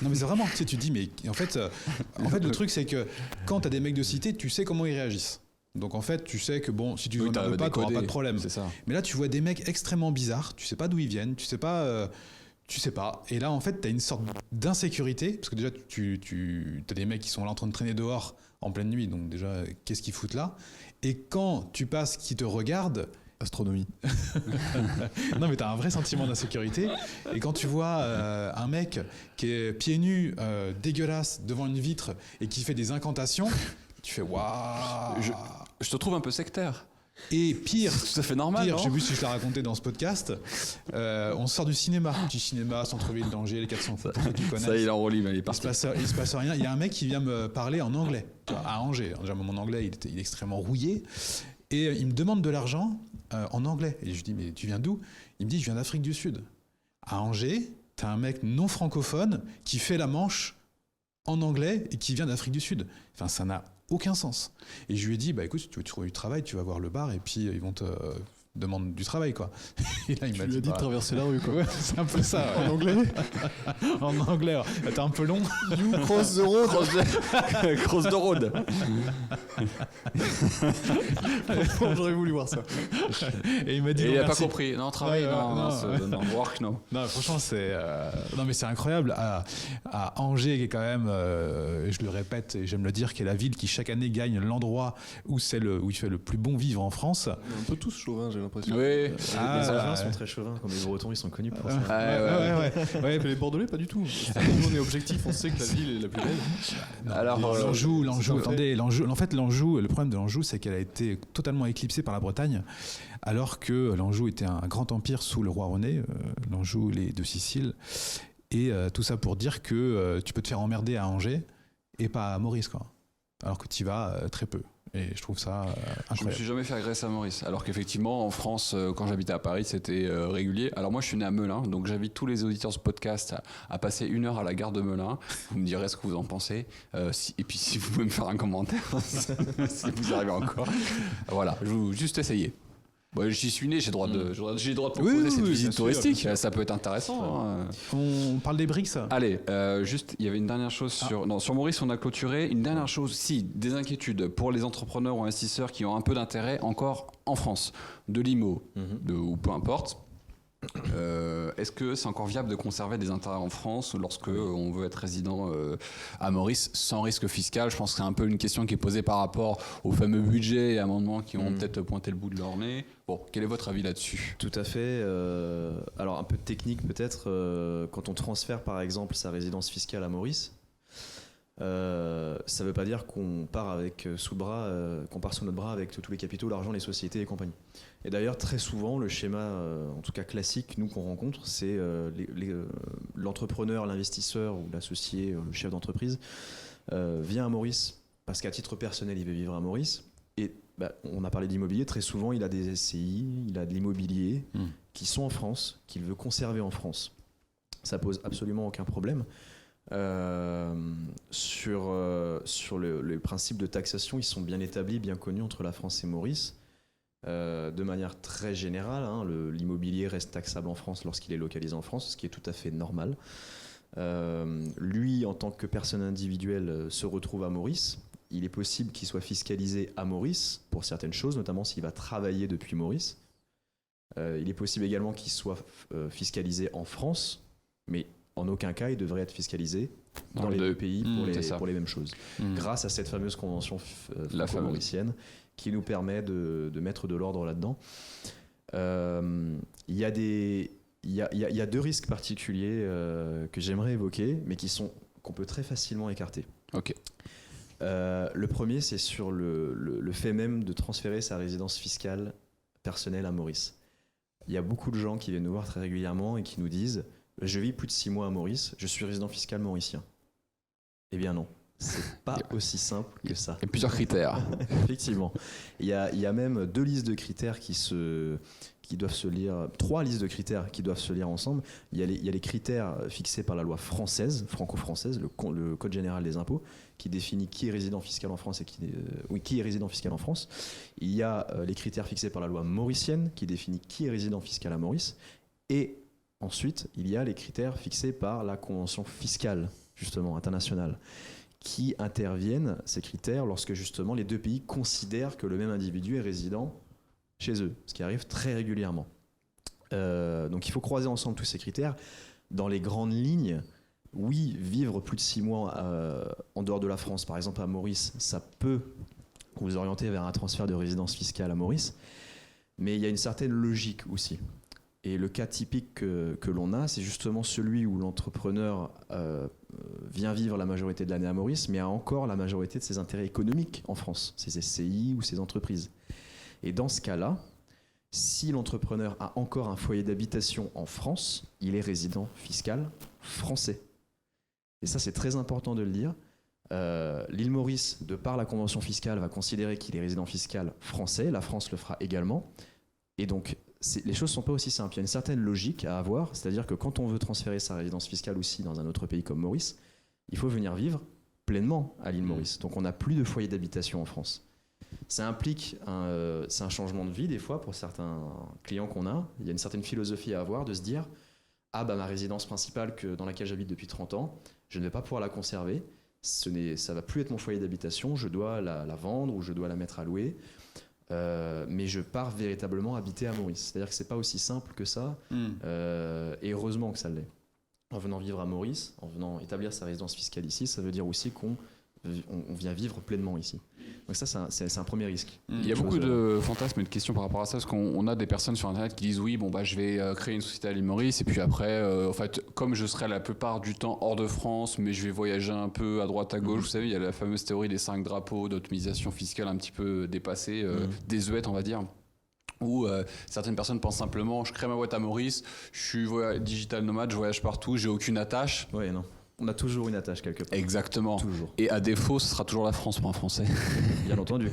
Non mais c'est vraiment, tu te dis, mais en fait le truc c'est que quand t'as des mecs de cité, tu sais comment ils réagissent. Donc en fait, tu sais que si tu en veux pas, t'auras pas de problème. C'est ça. Mais là, tu vois des mecs extrêmement bizarres, tu sais pas d'où ils viennent, tu sais pas. Et là, en fait, t'as une sorte d'insécurité, parce que déjà, t'as des mecs qui sont là en train de traîner dehors en pleine nuit, donc déjà, qu'est-ce qu'ils foutent là? Et quand tu passes, qui te regardent, astronomie. Non mais t'as un vrai sentiment d'insécurité, et quand tu vois un mec qui est pieds nus, dégueulasse devant une vitre et qui fait des incantations, tu fais waouh. Je te trouve un peu sectaire. Et pire, C'est tout à fait normal, pire, non je sais plus si je l'ai raconté dans ce podcast, on sort du cinéma, petit cinéma, centre-ville d'Angers, les 400 pour ceux qui connaissent. Ça, il est en il est Il se parti. passe rien. Il y a un mec qui vient me parler en anglais, tu vois, à Angers. Déjà, mon anglais, il est extrêmement rouillé. Et il me demande de l'argent en anglais. Et je lui dis, mais tu viens d'où? Il me dit, je viens d'Afrique du Sud. À Angers, t'as un mec non francophone qui fait la manche en anglais et qui vient d'Afrique du Sud. Enfin, ça n'a aucun sens. Et je lui ai dit, bah écoute, si tu veux trouver du travail, tu vas voir le bar et puis ils vont te demander du travail, quoi. Et là, il Tu m'a lui as dit de bah, traverser la rue, quoi. ouais, c'est un peu ça. En anglais. En anglais, alors. T'es un peu long. You cross the road. Cross the road. J'aurais voulu voir ça. Et il m'a dit, Et non, il a pas merci. compris. Non, travail, Ouais, non, non, non, work, non. Non, franchement, c'est non, mais c'est incroyable. À Angers, qui est quand même, je le répète et j'aime le dire, qui est la ville qui chaque année gagne l'endroit où il fait le plus bon vivre en France. On est un peu tous chauvins, j'ai l'impression. Oui. Les Ah, Angevins ouais. sont très chauvins, comme les Bretons, ils sont connus pour ça. Ouais. Que les Bordelais, pas du tout. Nous, on est objectif, on sait que la ville est la plus belle. Non, Alors, l'Anjou, c'est un fait. attendez, en fait, l'Anjou, le problème de l'Anjou, c'est qu'elle a été totalement éclipsée par la Bretagne, alors que l'Anjou était un grand empire sous le roi René, l'Anjou, les deux Siciles, et tout ça pour dire que tu peux te faire emmerder à Angers et pas à Maurice, quoi. Alors que tu y vas très peu. Et je trouve ça Je me incroyable. suis jamais fait agresser à Maurice. Alors qu'effectivement, en France, quand j'habitais à Paris, c'était régulier. Alors moi, je suis né à Melun, donc j'invite tous les auditeurs de ce podcast à passer 1 heure à la gare de Melun. Vous me direz ce que vous en pensez. Et puis si vous pouvez me faire un commentaire, si vous y arrivez encore. Voilà, je vous juste essayer. Bon, j'y suis né, j'ai droit de proposer Oui, cette oui, visite bien sûr, touristique. bien sûr. Ça peut être intéressant. Hein. On parle des BRICS. Allez, juste, il y avait une dernière chose sur Maurice, on a clôturé. Une dernière chose, si, des inquiétudes pour les entrepreneurs ou investisseurs qui ont un peu d'intérêt encore en France, de l'IMO, ou peu importe. Est-ce que c'est encore viable de conserver des intérêts en France lorsque on veut être résident à Maurice sans risque fiscal? Je pense que c'est un peu une question qui est posée par rapport aux fameux budgets et amendements qui ont peut-être pointé le bout de leur nez. Bon, quel est votre avis là-dessus? Tout à fait. Alors un peu de technique peut-être. Quand on transfère par exemple sa résidence fiscale à Maurice, ça ne veut pas dire qu'on part avec sous le bras, qu'on part sous notre bras avec tous les capitaux, l'argent, les sociétés et compagnie. Et d'ailleurs très souvent le schéma, en tout cas classique, nous qu'on rencontre, c'est l'entrepreneur, l'investisseur ou l'associé, le chef d'entreprise vient à Maurice parce qu'à titre personnel il veut vivre à Maurice. Et on a parlé d'immobilier, très souvent il a des SCI, il a de l'immobilier qui sont en France, qu'il veut conserver en France. Ça pose absolument aucun problème. Sur les principes de taxation, ils sont bien établis, bien connus entre la France et Maurice. De manière très générale, l'immobilier reste taxable en France lorsqu'il est localisé en France, ce qui est tout à fait normal. Lui, en tant que personne individuelle, se retrouve à Maurice. Il est possible qu'il soit fiscalisé à Maurice pour certaines choses, notamment s'il va travailler depuis Maurice. Il est possible également qu'il soit fiscalisé en France, mais en aucun cas il devrait être fiscalisé dans les deux pays pour les mêmes choses. Grâce à cette fameuse convention franco-mauricienne qui nous permet de mettre de l'ordre là-dedans. Il y a 2 risques particuliers que j'aimerais évoquer, mais qu'on peut très facilement écarter. Ok. Le premier, c'est sur le fait même de transférer sa résidence fiscale personnelle à Maurice. Il y a beaucoup de gens qui viennent nous voir très régulièrement et qui nous disent « Je vis plus de 6 mois à Maurice, je suis résident fiscal mauricien ». Eh bien non, c'est pas aussi simple que ça. Il y a plusieurs critères. Effectivement. Il y a même 2 listes de critères qui doivent se lire, 3 listes de critères qui doivent se lire ensemble. Il y a les critères fixés par la loi française, franco-française, le Code général des impôts, qui définit qui est résident fiscal en France et qui est résident fiscal en France. Il y a les critères fixés par la loi mauricienne, qui définit qui est résident fiscal à Maurice. Et ensuite, il y a les critères fixés par la convention fiscale, justement, internationale, qui interviennent, ces critères, lorsque justement les 2 pays considèrent que le même individu est résident chez eux, ce qui arrive très régulièrement. Donc il faut croiser ensemble tous ces critères. Dans les grandes lignes, oui, vivre plus de 6 mois en dehors de la France, par exemple à Maurice, ça peut vous orienter vers un transfert de résidence fiscale à Maurice, mais il y a une certaine logique aussi. Et le cas typique que l'on a, c'est justement celui où l'entrepreneur vient vivre la majorité de l'année à Maurice, mais a encore la majorité de ses intérêts économiques en France, ses SCI ou ses entreprises. Et dans ce cas-là, si l'entrepreneur a encore un foyer d'habitation en France, il est résident fiscal français. Et ça, c'est très important de le dire. L'île Maurice, de par la convention fiscale, va considérer qu'il est résident fiscal français. La France le fera également. Et donc, les choses ne sont pas aussi simples. Il y a une certaine logique à avoir. C'est-à-dire que quand on veut transférer sa résidence fiscale aussi dans un autre pays comme Maurice, il faut venir vivre pleinement à l'île Maurice. Donc, on n'a plus de foyer d'habitation en France. Ça implique c'est un changement de vie des fois pour certains clients qu'on a. Il y a une certaine philosophie à avoir de se dire « Ah, ma résidence principale dans laquelle j'habite depuis 30 ans, je ne vais pas pouvoir la conserver. Ça ne va plus être mon foyer d'habitation. Je dois la vendre ou je dois la mettre à louer. Mais je pars véritablement habiter à Maurice. » C'est-à-dire que ce n'est pas aussi simple que ça. Et heureusement que ça l'est. En venant vivre à Maurice, en venant établir sa résidence fiscale ici, ça veut dire aussi qu'on vient vivre pleinement ici. Donc ça, c'est un premier risque. Il y a beaucoup de fantasmes et de questions par rapport à ça, parce qu'on a des personnes sur Internet qui disent oui, je vais créer une société à l'île Maurice, et puis après, en fait, comme je serai la plupart du temps hors de France, mais je vais voyager un peu à droite, à gauche, vous savez, il y a la fameuse théorie des 5 drapeaux d'optimisation fiscale un petit peu dépassée, désuète, on va dire. Où certaines personnes pensent simplement, je crée ma boîte à Maurice, je suis digital nomade, je voyage partout, j'ai aucune attache. Oui, non. On a toujours une attache quelque part. Exactement. Toujours. Et à défaut, ce sera toujours la France pour un Français. Bien entendu.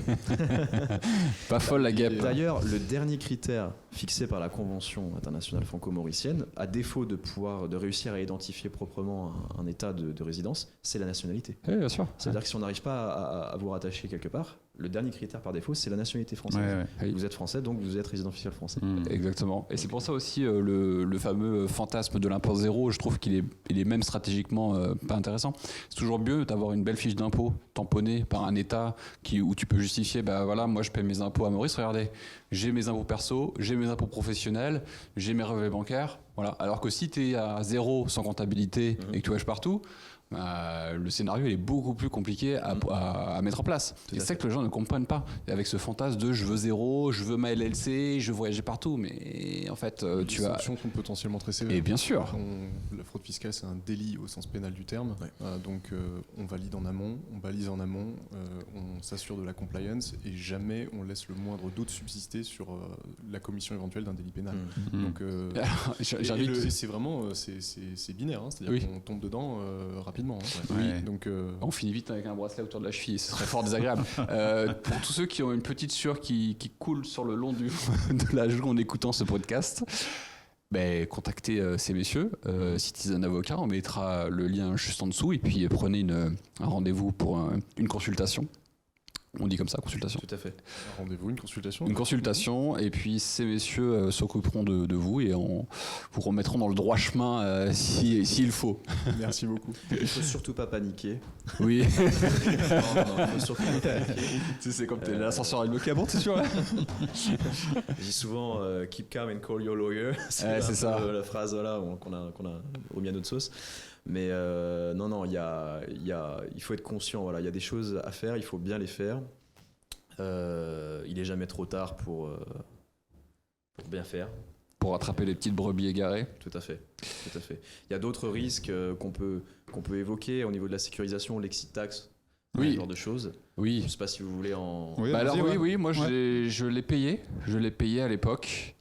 Pas folle la guêpe. D'ailleurs, le dernier critère fixé par la Convention internationale franco-mauricienne, à défaut de réussir à identifier proprement un état de résidence, c'est la nationalité. Oui, bien sûr. C'est-à-dire que si on n'arrive pas à vous rattacher quelque part, le dernier critère par défaut, c'est la nationalité française. Oui. Vous êtes français, donc vous êtes résident fiscal français. Exactement. Et c'est pour ça aussi le fameux fantasme de l'impôt zéro, je trouve qu'il est même stratégiquement pas intéressant. C'est toujours mieux d'avoir une belle fiche d'impôt tamponnée par un État où tu peux justifier, moi je paie mes impôts à Maurice, regardez, j'ai mes impôts perso, j'ai mes impôts professionnels, j'ai mes relevés bancaires. Voilà. Alors que si tu es à zéro sans comptabilité et que tu voyages partout, le scénario il est beaucoup plus compliqué à mettre en place. Et c'est ça que les gens ne comprennent pas. Et avec ce fantasme de je veux zéro, je veux ma LLC, je veux voyager partout, mais en fait tu as... Les sanctions sont potentiellement très sévères. Et bien sûr. La fraude fiscale c'est un délit au sens pénal du terme. Donc on valide en amont, on balise en amont, on s'assure de la compliance et jamais on laisse le moindre doute subsister sur la commission éventuelle d'un délit pénal. Donc c'est vraiment c'est binaire, hein, c'est-à-dire qu'on tombe dedans rapidement. Oui. Donc, on finit vite avec un bracelet autour de la cheville, ce serait fort désagréable. Pour tous ceux qui ont une petite sueur qui coule sur le long de la joue en écoutant ce podcast, contactez ces messieurs, Citizen Avocat, on mettra le lien juste en dessous et puis prenez un rendez-vous pour une consultation. On dit comme ça, consultation. Tout à fait. Un rendez-vous, une consultation. Une consultation, et puis ces messieurs s'occuperont de vous et vous remettront dans le droit chemin s'il faut. Merci beaucoup. Il ne faut surtout pas paniquer. Oui. Non, il faut surtout pas paniquer. C'est comme l'ascenseur avec le cabot, c'est sûr. Je dis souvent keep calm and call your lawyer. C'est ça. La phrase qu'on a remis à notre sauce. Mais non, il faut être conscient. Voilà, il y a des choses à faire, il faut bien les faire. Il n'est jamais trop tard pour bien faire. Pour rattraper les petites brebis égarées. Tout à fait. Il y a d'autres risques qu'on peut évoquer au niveau de la sécurisation, l'exit tax, ce genre de choses. Oui. Je ne sais pas si vous voulez en... Oui, oui, moi je l'ai payé. Je l'ai payé à l'époque.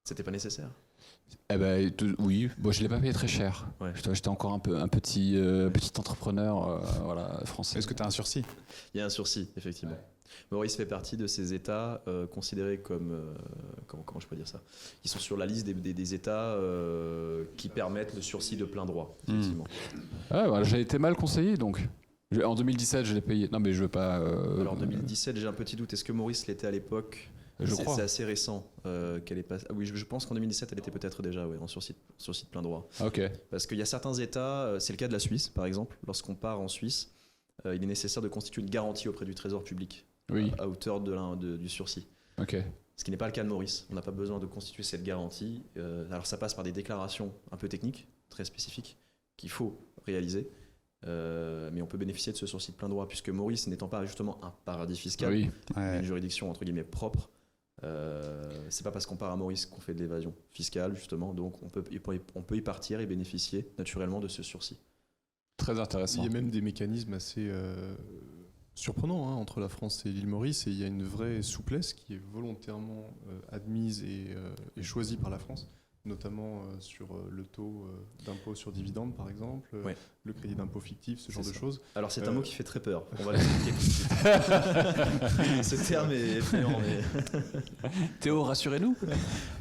C'était pas nécessaire? Oui, je l'ai pas payé très cher. Ouais. J'étais encore un petit entrepreneur français. Est-ce que tu as un sursis? Il y a un sursis, effectivement. Ouais. Maurice fait partie de ces États considérés comme... comment je peux dire ça? Ils sont sur la liste des États qui permettent le sursis de plein droit, effectivement. J'ai été mal conseillé, donc. En 2017, je l'ai payé. Non, mais je veux pas... Alors, en 2017, j'ai un petit doute. Est-ce que Maurice l'était à l'époque? Je crois. C'est assez récent qu'elle est passée. Ah oui, je pense qu'en 2017, elle était peut-être déjà en sursis de plein droit. Ok. Parce qu'il y a certains États, c'est le cas de la Suisse, par exemple. Lorsqu'on part en Suisse, il est nécessaire de constituer une garantie auprès du Trésor public à hauteur du sursis. Ok. Ce qui n'est pas le cas de Maurice. On n'a pas besoin de constituer cette garantie. Alors ça passe par des déclarations un peu techniques, très spécifiques, qu'il faut réaliser. Mais on peut bénéficier de ce sursis de plein droit, puisque Maurice n'étant pas justement un paradis fiscal, une juridiction entre guillemets propre, c'est pas parce qu'on part à Maurice qu'on fait de l'évasion fiscale justement, donc on peut y partir et bénéficier naturellement de ce sursis. Très intéressant. Il y a même des mécanismes assez surprenant entre la France et l'île Maurice, et il y a une vraie souplesse qui est volontairement admise et choisie par la France, notamment sur le taux d'impôt sur dividende, par exemple, Ouais. le crédit d'impôt fictif, ce genre de choses. Alors c'est un mot qui fait très peur. On va l'expliquer tout de suite. Ce terme est effrayant. Mais... Théo, rassurez-nous.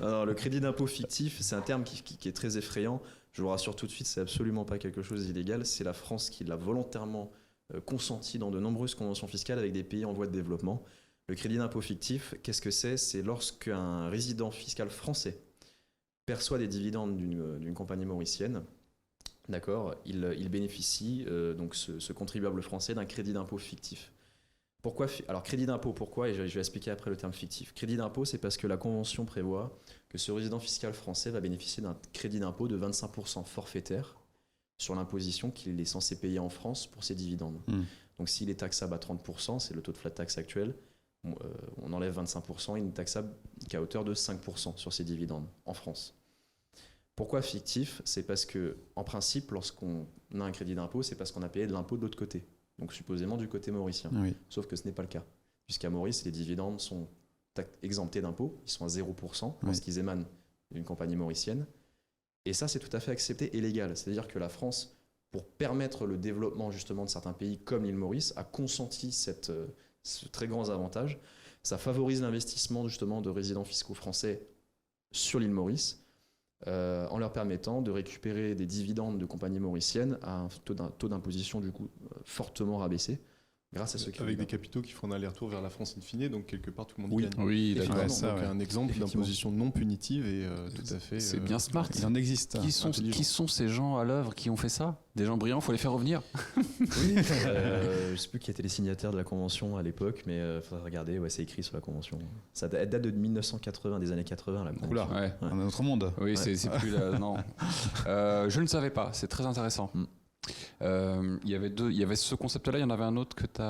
Alors, le crédit d'impôt fictif, c'est un terme qui est très effrayant. Je vous rassure tout de suite, c'est absolument pas quelque chose d'illégal. C'est la France qui l'a volontairement consenti dans de nombreuses conventions fiscales avec des pays en voie de développement. Le crédit d'impôt fictif, qu'est-ce que c'est ? C'est lorsqu'un résident fiscal français perçoit des dividendes d'une compagnie mauricienne, d'accord, il bénéficie, donc ce contribuable français, d'un crédit d'impôt fictif. Pourquoi ? Alors, crédit d'impôt, pourquoi ? Et je vais expliquer après le terme fictif. Crédit d'impôt, c'est parce que la Convention prévoit que ce résident fiscal français va bénéficier d'un crédit d'impôt de 25% forfaitaire sur l'imposition qu'il est censé payer en France pour ses dividendes. Donc, s'il est taxable à 30%, c'est le taux de flat tax actuel, on enlève 25%, il n'est taxable qu'à hauteur de 5% sur ses dividendes en France. Pourquoi fictif ? C'est parce que, en principe, lorsqu'on a un crédit d'impôt, c'est parce qu'on a payé de l'impôt de l'autre côté. Donc supposément du côté mauricien. Oui. Sauf que ce n'est pas le cas. Puisqu'à Maurice, les dividendes sont exemptés d'impôt, ils sont à 0% lorsqu'ils émanent d'une compagnie mauricienne. Et ça, c'est tout à fait accepté et légal. C'est-à-dire que la France, pour permettre le développement justement de certains pays comme l'île Maurice, a consenti ce très grand avantage. Ça favorise l'investissement justement de résidents fiscaux français sur l'île Maurice, en leur permettant de récupérer des dividendes de compagnies mauriciennes à un taux d'imposition du coup fortement rabaissé grâce à ce avec des capitaux qui font un aller-retour vers la France in fine, donc quelque part tout le monde Oui. gagne. Oui, d'accord. Donc ça, ouais. un exemple d'imposition non punitive et tout à fait. C'est bien smart. Il en existe. Qui sont ces gens à l'œuvre qui ont fait ça ? Des gens brillants, il faut les faire revenir. Oui. Je ne sais plus qui étaient les signataires de la convention à l'époque, mais il faudra regarder, c'est écrit sur la convention. Ça date de 1980, des années 80. La convention. Oula, Ouais. on a un autre monde. Oui, c'est plus là. Non. Je ne savais pas, c'est très intéressant. Il y avait ce concept-là, il y en avait un autre que tu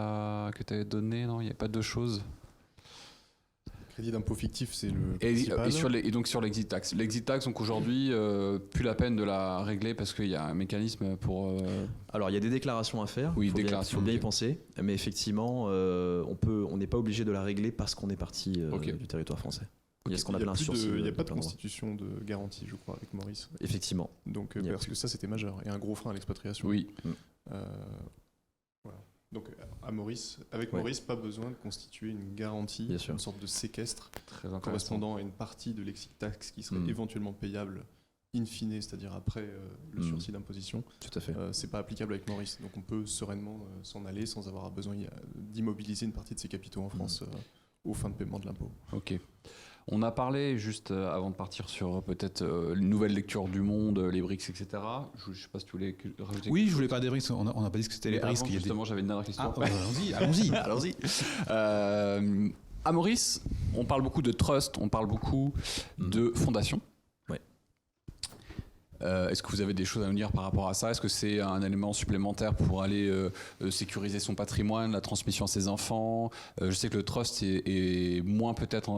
avais donné, non ? Il n'y avait pas deux choses. Crédit d'impôt fictif, c'est le Et donc sur l'exit tax. L'exit tax, donc aujourd'hui, plus la peine de la régler parce qu'il y a un mécanisme pour. Alors il y a des déclarations à faire. Oui, faut déclarations. Faut bien y penser, mais effectivement, on n'est pas obligé de la régler parce qu'on est parti du territoire français. Il y a ce qu'on appelle un sursis. Il n'y a pas de plein droits. constitution de garantie, je crois, avec Maurice. Effectivement. Donc, Il y a parce que ça, c'était majeur. Et un gros frein à l'expatriation. Oui. Voilà. Donc, avec Ouais. Maurice, pas besoin de constituer une garantie, Bien sûr. une sorte de séquestre Très intéressant. correspondant à une partie de l'exit tax qui serait éventuellement payable in fine, c'est-à-dire après le sursis d'imposition. Tout à fait. C'est pas applicable avec Maurice. Donc, on peut sereinement s'en aller sans avoir besoin d'immobiliser une partie de ses capitaux en France aux fins de paiement de l'impôt. Ok. On a parlé, juste avant de partir sur peut-être une nouvelle lecture du monde, les BRICS, etc. Je ne sais pas si tu voulais rajouter. Oui, je voulais parler des BRICS. On n'a pas dit que c'était les Mais BRICS. avant, justement, j'avais une dernière question. Allons-y. Allons-y. À Maurice, on parle beaucoup de trust, on parle beaucoup de fondation. Ouais. Est-ce que vous avez des choses à nous dire par rapport à ça ? Est-ce que c'est un élément supplémentaire pour aller sécuriser son patrimoine, la transmission à ses enfants ? Je sais que le trust est moins peut-être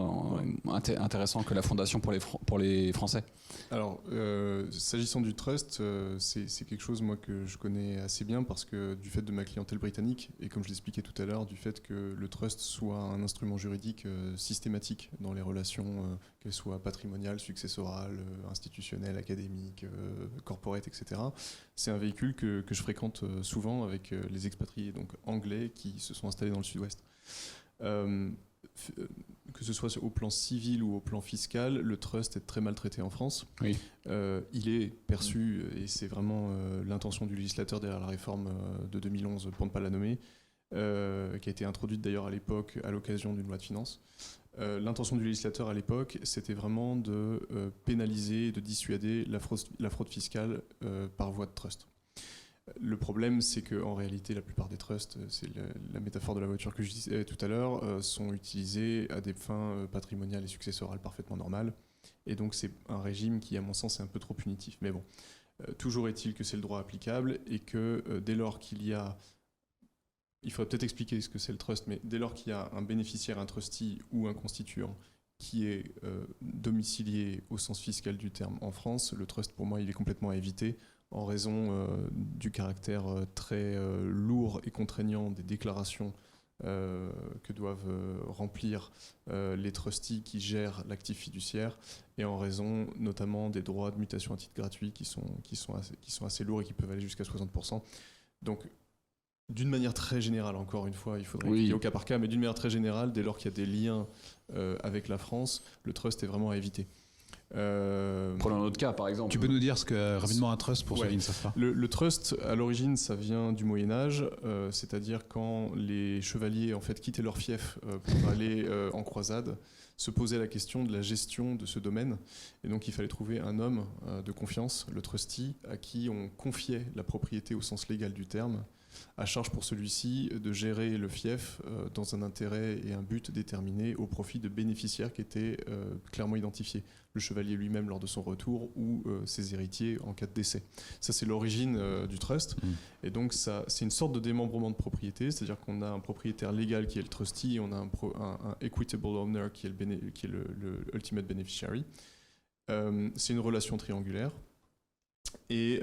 intéressant que la fondation pour les Français. Alors, s'agissant du trust, c'est quelque chose moi que je connais assez bien parce que du fait de ma clientèle britannique et comme je l'expliquais tout à l'heure, du fait que le trust soit un instrument juridique systématique dans les relations, qu'elles soient patrimoniales, successorales, institutionnelles, académiques, corporate, etc. C'est un véhicule que je fréquente souvent avec les expatriés donc anglais qui se sont installés dans le sud-ouest. Que ce soit au plan civil ou au plan fiscal, le trust est très maltraité en France. Oui. Il est perçu, et c'est vraiment l'intention du législateur derrière la réforme de 2011, pour ne pas la nommer, qui a été introduite d'ailleurs à l'époque à l'occasion d'une loi de finances. L'intention du législateur à l'époque, c'était vraiment de pénaliser et de dissuader la fraude fiscale par voie de trust. Le problème, c'est qu'en réalité, la plupart des trusts, c'est la métaphore de la voiture que je disais tout à l'heure, sont utilisés à des fins patrimoniales et successorales parfaitement normales. Et donc, c'est un régime qui, à mon sens, est un peu trop punitif. Mais bon, toujours est-il que c'est le droit applicable et que dès lors qu'il y a... Il faudrait peut-être expliquer ce que c'est le trust, mais dès lors qu'il y a un bénéficiaire, un trustee ou un constituant qui est domicilié au sens fiscal du terme en France, le trust, pour moi, il est complètement à éviter en raison du caractère très lourd et contraignant des déclarations que doivent remplir les trustees qui gèrent l'actif fiduciaire, et en raison notamment des droits de mutation à titre gratuit qui sont assez lourds et qui peuvent aller jusqu'à 60%. Donc, d'une manière très générale, encore une fois, il faudrait étudier au cas par cas, mais d'une manière très générale, dès lors qu'il y a des liens avec la France, le trust est vraiment à éviter. Prenons un autre cas, par exemple. Tu peux nous dire ce que rapidement un trust pour ceux qui ne savent pas? Le trust, à l'origine, ça vient du Moyen-Âge, c'est-à-dire quand les chevaliers en fait quittaient leur fief pour aller en croisade, se posait la question de la gestion de ce domaine, et donc il fallait trouver un homme de confiance, le trustee, à qui on confiait la propriété au sens légal du terme, à charge pour celui-ci de gérer le fief dans un intérêt et un but déterminé au profit de bénéficiaires qui étaient clairement identifiés. Le chevalier lui-même lors de son retour ou ses héritiers en cas de décès. Ça, c'est l'origine du trust. Et donc, c'est une sorte de démembrement de propriété, c'est-à-dire qu'on a un propriétaire légal qui est le trustee, et on a un equitable owner qui est le ultimate beneficiary. C'est une relation triangulaire. Et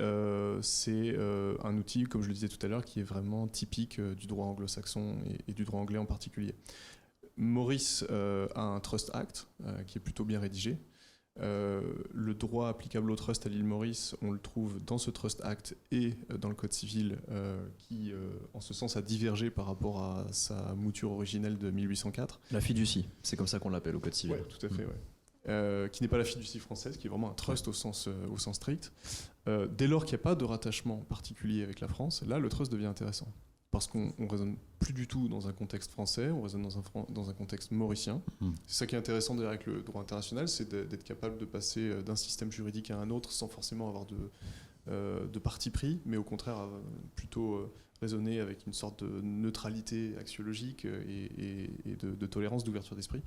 c'est un outil, comme je le disais tout à l'heure, qui est vraiment typique du droit anglo-saxon et du droit anglais en particulier. Maurice a un Trust Act qui est plutôt bien rédigé. Le droit applicable au trust à l'île Maurice, on le trouve dans ce Trust Act et dans le Code civil qui, en ce sens, a divergé par rapport à sa mouture originelle de 1804. La fiducie, c'est comme ça qu'on l'appelle au Code civil. Oui, tout à fait, qui n'est pas la fiducie française, qui est vraiment un trust au sens strict. Dès lors qu'il n'y a pas de rattachement particulier avec la France, là, le trust devient intéressant. Parce qu'on ne raisonne plus du tout dans un contexte français, on raisonne dans un contexte mauricien. C'est ça qui est intéressant d'ailleurs avec le droit international, c'est d'être capable de passer d'un système juridique à un autre sans forcément avoir de parti pris, mais au contraire plutôt raisonner avec une sorte de neutralité axiologique et de tolérance, d'ouverture d'esprit.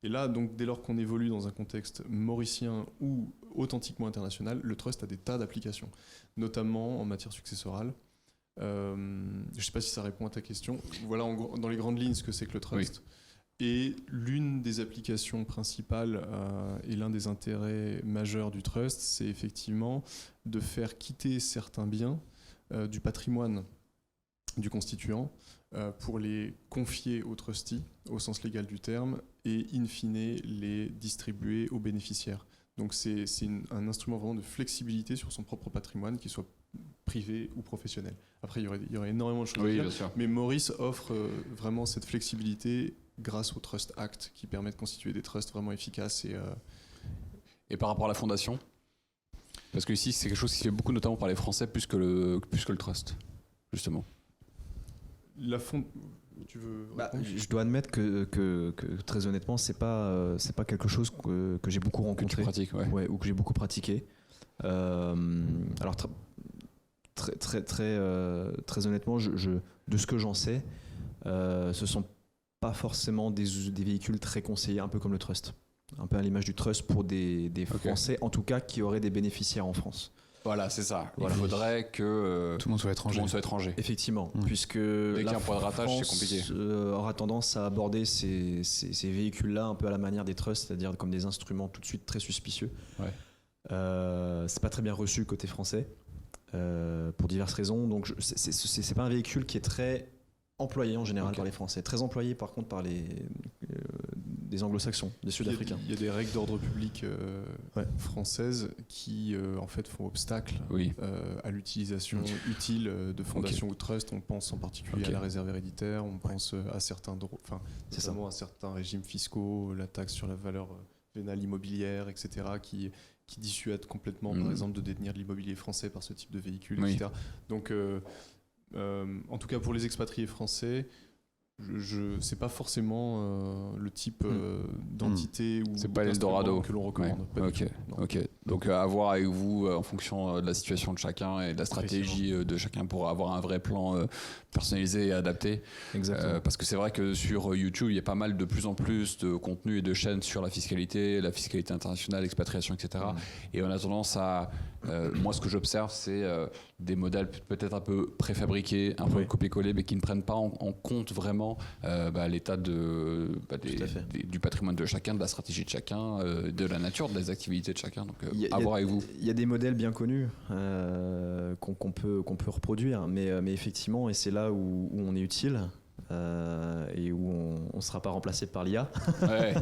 Et là, donc, dès lors qu'on évolue dans un contexte mauricien ou authentiquement international, le trust a des tas d'applications, notamment en matière successorale. Je ne sais pas si ça répond à ta question. Voilà dans les grandes lignes ce que c'est que le trust. Oui. Et l'une des applications principales et l'un des intérêts majeurs du trust, c'est effectivement de faire quitter certains biens du patrimoine du constituant pour les confier au trustee, au sens légal du terme, et in fine les distribuer aux bénéficiaires. Donc c'est un instrument vraiment de flexibilité sur son propre patrimoine, qu'il soit privé ou professionnel. Après, il y aurait énormément de choses à dire, mais Maurice offre vraiment cette flexibilité grâce au Trust Act qui permet de constituer des trusts vraiment efficaces. Et par rapport à la fondation, parce que ici c'est quelque chose qui se fait beaucoup notamment par les Français plus que le trust, justement. Tu veux je dois admettre que très honnêtement, c'est pas quelque chose que j'ai beaucoup rencontré. Que tu pratiques, ou que j'ai beaucoup pratiqué. Alors très honnêtement, de ce que j'en sais, ce sont pas forcément des véhicules très conseillés, un peu comme le trust, un peu à l'image du trust pour des Français, en tout cas, qui auraient des bénéficiaires en France. Voilà, c'est ça. Voilà. Il faudrait que tout le monde soit étranger. Effectivement, puisque dès qu'il y a un point de rattache, c'est compliqué. Aura tendance à aborder ces véhicules-là un peu à la manière des trusts, c'est-à-dire comme des instruments tout de suite très suspicieux. C'est pas très bien reçu côté français pour diverses raisons. Donc c'est pas un véhicule qui est très employé en général par les Français, très employé par contre par des anglo-saxons, des sud-africains. Il y a des règles d'ordre public françaises qui en fait font obstacle à l'utilisation utile de fondations ou trusts. On pense en particulier à la réserve héréditaire, on pense à certains droits, notamment à certains régimes fiscaux, la taxe sur la valeur vénale immobilière, etc., qui dissuade complètement, par exemple, de détenir de l'immobilier français par ce type de véhicule, etc. Donc, en tout cas, pour les expatriés français, c'est pas forcément le type d'entité ou c'est pas l'Eldorado que l'on recommande. Donc à voir avec vous en fonction de la situation de chacun et de la stratégie de chacun pour avoir un vrai plan personnalisé et adapté. Exactement. Parce que c'est vrai que sur YouTube, il y a pas mal de plus en plus de contenu et de chaînes sur la fiscalité internationale, l'expatriation, etc. Et on a tendance à... moi, ce que j'observe, c'est des modèles peut-être un peu préfabriqués, un peu copier-coller, mais qui ne prennent pas en compte vraiment l'état du patrimoine de chacun, de la stratégie de chacun, de la nature, des activités de chacun. Donc, à voir avec vous. Il y a des modèles bien connus qu'on peut reproduire, mais effectivement, et c'est là où on est utile, et où on ne sera pas remplacé par l'IA, Ouais.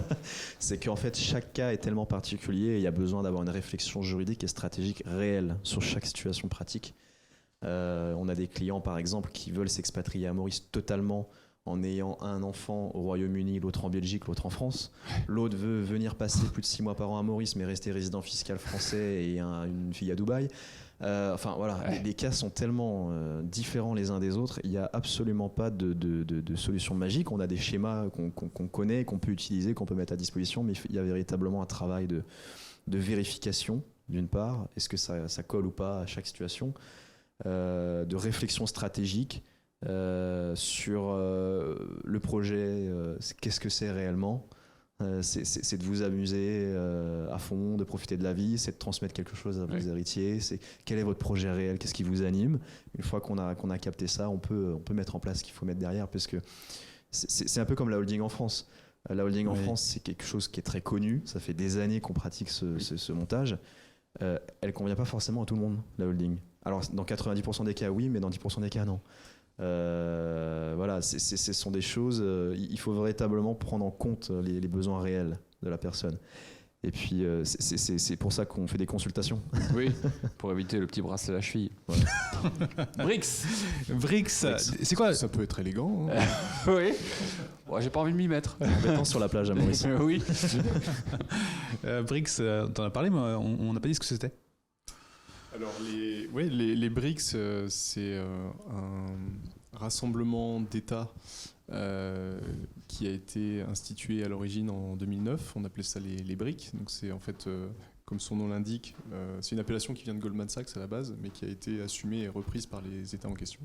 c'est qu'en fait chaque cas est tellement particulier et il y a besoin d'avoir une réflexion juridique et stratégique réelle sur chaque situation pratique. On a des clients par exemple qui veulent s'expatrier à Maurice totalement en ayant un enfant au Royaume-Uni, l'autre en Belgique, l'autre en France. L'autre veut venir passer plus de 6 mois par an à Maurice mais rester résident fiscal français et une fille à Dubaï. Enfin voilà, les cas sont tellement différents les uns des autres, il n'y a absolument pas de solution magique. On a des schémas qu'on connaît, qu'on peut utiliser, qu'on peut mettre à disposition, mais il y a véritablement un travail de vérification d'une part, est-ce que ça colle ou pas à chaque situation, de réflexion stratégique sur le projet, qu'est-ce que c'est réellement. C'est de vous amuser à fond, de profiter de la vie, c'est de transmettre quelque chose à vos héritiers, c'est quel est votre projet réel, qu'est-ce qui vous anime. Une fois qu'on a capté ça, on peut mettre en place ce qu'il faut mettre derrière, parce que c'est un peu comme la holding en France. La holding en France, c'est quelque chose qui est très connu, ça fait des années qu'on pratique ce montage. Elle convient pas forcément à tout le monde, la holding. Alors dans 90% des cas oui, mais dans 10% des cas non. Voilà, ce sont des choses, il faut véritablement prendre en compte les besoins réels de la personne. Et puis c'est pour ça qu'on fait des consultations. Oui, pour éviter le petit bracelet à la cheville. Voilà. Brix, c'est quoi? Ça peut être élégant. Hein. Oui. Bon, j'ai pas envie de m'y mettre. En mettant sur la plage à Maurice. Oui. Brix, t'en as parlé, mais on n'a pas dit ce que c'était. Alors les BRICS, c'est un rassemblement d'États qui a été institué à l'origine en 2009. On appelait ça les BRIC. Donc c'est en fait, comme son nom l'indique, c'est une appellation qui vient de Goldman Sachs à la base, mais qui a été assumée et reprise par les États en question.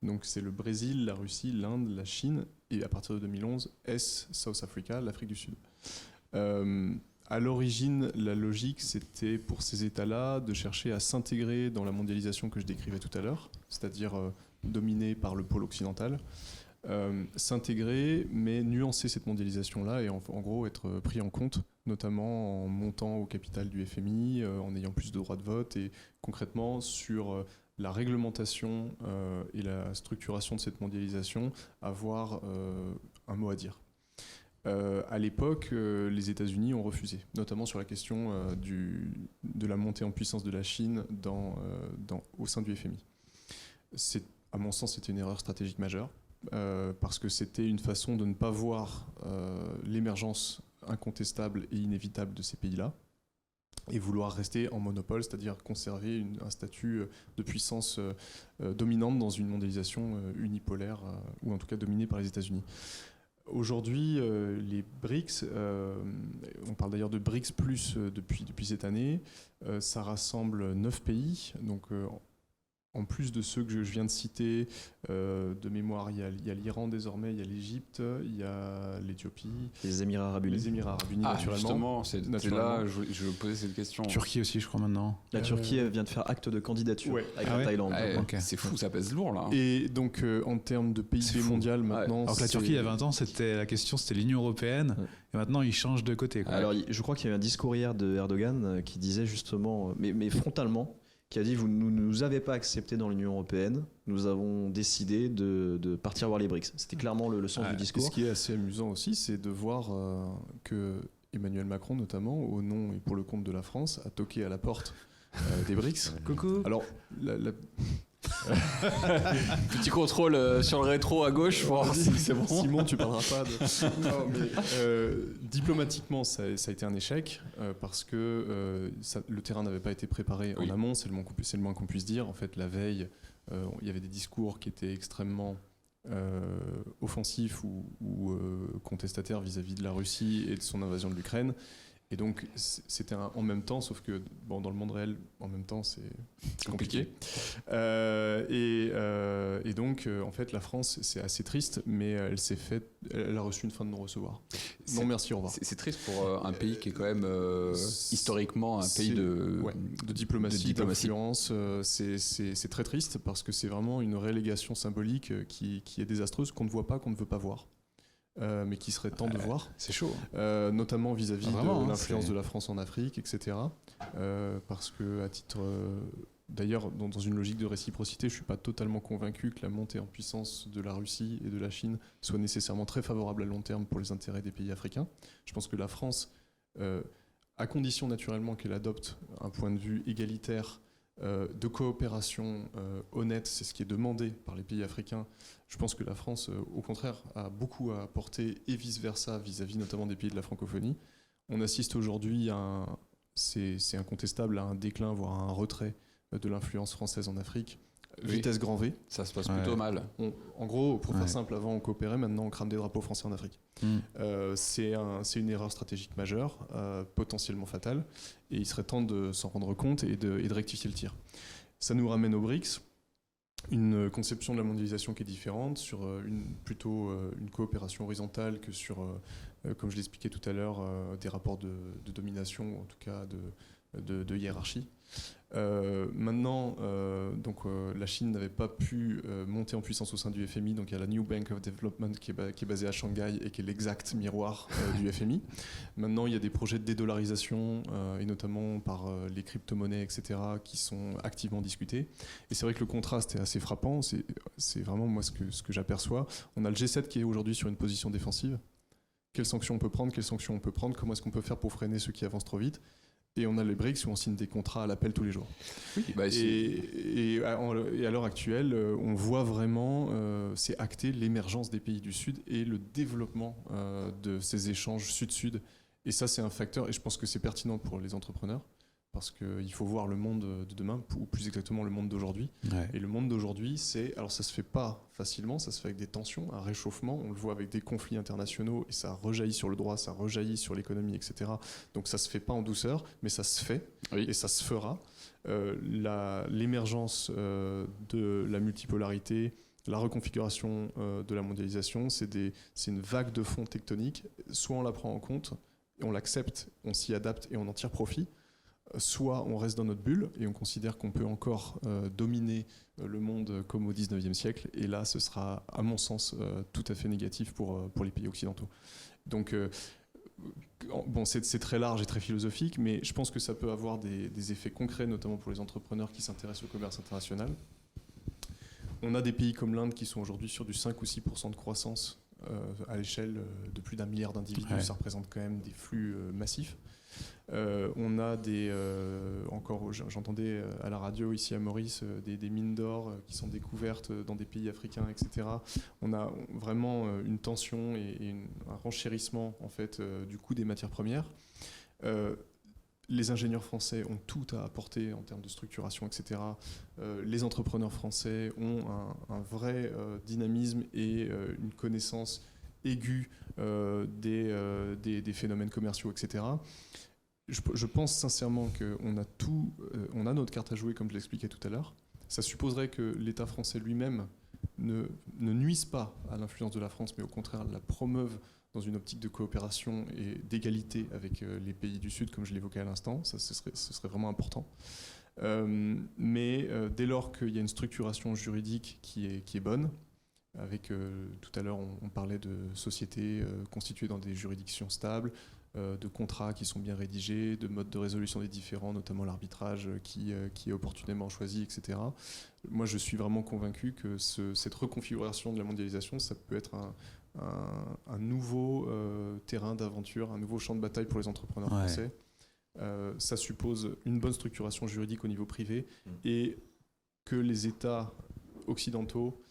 Donc c'est le Brésil, la Russie, l'Inde, la Chine, et à partir de 2011, South Africa, l'Afrique du Sud. À l'origine, la logique, c'était pour ces États-là de chercher à s'intégrer dans la mondialisation que je décrivais tout à l'heure, c'est-à-dire dominée par le pôle occidental, s'intégrer, mais nuancer cette mondialisation-là et en gros être pris en compte, notamment en montant au capital du FMI, en ayant plus de droits de vote et concrètement sur la réglementation et la structuration de cette mondialisation, avoir un mot à dire. À l'époque, les États-Unis ont refusé, notamment sur la question de la montée en puissance de la Chine au sein du FMI. À mon sens, c'était une erreur stratégique majeure, parce que c'était une façon de ne pas voir l'émergence incontestable et inévitable de ces pays-là, et vouloir rester en monopole, c'est-à-dire conserver un statut de puissance dominante dans une mondialisation unipolaire, ou en tout cas dominée par les États-Unis. Aujourd'hui, les BRICS, on parle d'ailleurs de BRICS plus depuis cette année, ça rassemble 9 pays, donc en plus de ceux que je viens de citer, de mémoire, il y a l'Iran désormais, il y a l'Égypte, il y a l'Éthiopie. Les Émirats Arabes Unis. Les Émirats Arabes Unis, naturellement. Justement, c'est là je vais poser cette question. Turquie aussi, je crois, maintenant. La Turquie vient de faire acte de candidature avec la Thaïlande. Okay. C'est fou, ça pèse lourd là. Et donc, en termes de PIB mondial, maintenant... Alors que la Turquie, il y a 20 ans, la question, c'était l'Union européenne. Et maintenant, ils changent de côté. Quoi. Alors, je crois qu'il y a eu un discours hier de Erdogan qui disait justement, mais frontalement, qui a dit vous ne nous avez pas accepté dans l'Union européenne, nous avons décidé de partir voir les BRICS. C'était clairement le sens du discours. Ce qui est assez amusant aussi, c'est de voir que Emmanuel Macron, notamment, au nom et pour le compte de la France, a toqué à la porte des BRICS. Coucou. Alors, petit contrôle sur le rétro à gauche pour voir si c'est bon. Simon, tu parleras pas de... Non, mais, diplomatiquement, ça a été un échec parce que le terrain n'avait pas été préparé en amont, c'est le moins qu'on puisse dire. En fait, la veille, il y avait des discours qui étaient extrêmement offensifs ou contestataires vis-à-vis de la Russie et de son invasion de l'Ukraine. Et donc, c'était en même temps, sauf que dans le monde réel, en même temps, c'est compliqué. Et donc, en fait, la France, c'est assez triste, mais elle a reçu une fin de non-recevoir. Non, merci, au revoir. C'est triste pour un pays qui est quand même historiquement un pays de diplomatie, d'influence. C'est très triste parce que c'est vraiment une relégation symbolique qui est désastreuse, qu'on ne voit pas, qu'on ne veut pas voir. Mais qui serait temps de voir. C'est chaud. Notamment vis-à-vis de l'influence de la France en Afrique, etc. Parce que, à titre D'ailleurs, dans une logique de réciprocité, je ne suis pas totalement convaincu que la montée en puissance de la Russie et de la Chine soit nécessairement très favorable à long terme pour les intérêts des pays africains. Je pense que la France, à condition naturellement qu'elle adopte un point de vue égalitaire, de coopération honnête, c'est ce qui est demandé par les pays africains. Je pense que la France, au contraire, a beaucoup à apporter et vice-versa vis-à-vis notamment des pays de la francophonie. On assiste aujourd'hui c'est incontestable, à un déclin, voire à un retrait de l'influence française en Afrique. Oui. Vitesse grand V. Ça se passe plutôt mal. En gros, pour faire simple, avant on coopérait, maintenant on crame des drapeaux français en Afrique. C'est une erreur stratégique majeure, potentiellement fatale, et il serait temps de s'en rendre compte et de rectifier le tir. Ça nous ramène aux BRICS, une conception de la mondialisation qui est différente, sur plutôt une coopération horizontale que sur, comme je l'expliquais tout à l'heure, des rapports de domination, ou en tout cas de hiérarchie. Maintenant, la Chine n'avait pas pu monter en puissance au sein du FMI, donc il y a la New Bank of Development qui est basée à Shanghai et qui est l'exact miroir du FMI. Maintenant, il y a des projets de dédollarisation, et notamment par les crypto-monnaies, etc., qui sont activement discutés. Et c'est vrai que le contraste est assez frappant, c'est vraiment moi ce que j'aperçois. On a le G7 qui est aujourd'hui sur une position défensive. Quelles sanctions on peut prendre, comment est-ce qu'on peut faire pour freiner ceux qui avancent trop vite? Et on a les BRICS où on signe des contrats à l'appel tous les jours. Oui, et à l'heure actuelle, on voit vraiment, c'est acté l'émergence des pays du Sud et le développement de ces échanges Sud-Sud. Et ça, c'est un facteur, et je pense que c'est pertinent pour les entrepreneurs, parce qu'il faut voir le monde de demain, ou plus exactement le monde d'aujourd'hui. Ouais. Et le monde d'aujourd'hui, alors ça se fait pas facilement, ça se fait avec des tensions, un réchauffement, on le voit avec des conflits internationaux, et ça rejaillit sur le droit, ça rejaillit sur l'économie, etc. Donc ça se fait pas en douceur, mais ça se fait, et ça se fera. L'émergence de la multipolarité, la reconfiguration de la mondialisation, c'est une vague de fond tectonique. Soit on la prend en compte, et on l'accepte, on s'y adapte et on en tire profit, soit on reste dans notre bulle et on considère qu'on peut encore dominer le monde comme au 19e siècle, et là ce sera à mon sens tout à fait négatif pour les pays occidentaux. Donc c'est très large et très philosophique, mais je pense que ça peut avoir des effets concrets, notamment pour les entrepreneurs qui s'intéressent au commerce international. On a des pays comme l'Inde qui sont aujourd'hui sur du 5 ou 6% de croissance à l'échelle de plus d'1 milliard d'individus. Ça représente quand même des flux massifs. On a j'entendais à la radio ici à Maurice des mines d'or qui sont découvertes dans des pays africains, etc. On a vraiment une tension et un renchérissement en fait du coût des matières premières. Les ingénieurs français ont tout à apporter en termes de structuration, etc. Les entrepreneurs français ont un vrai dynamisme et une connaissance aiguë des phénomènes commerciaux, etc. Je pense sincèrement qu'on a notre carte à jouer, comme je l'expliquais tout à l'heure. Ça supposerait que l'État français lui-même ne nuise pas à l'influence de la France, mais au contraire la promeuve dans une optique de coopération et d'égalité avec les pays du Sud, comme je l'évoquais à l'instant. Ça, ce serait vraiment important. Mais dès lors qu'il y a une structuration juridique qui est bonne, avec tout à l'heure on parlait de sociétés constituées dans des juridictions stables, de contrats qui sont bien rédigés, de modes de résolution des différends, notamment l'arbitrage qui est opportunément choisi, etc. Moi, je suis vraiment convaincu que cette reconfiguration de la mondialisation, ça peut être un nouveau terrain d'aventure, un nouveau champ de bataille pour les entrepreneurs français. Ça suppose une bonne structuration juridique au niveau privé et que les États occidentaux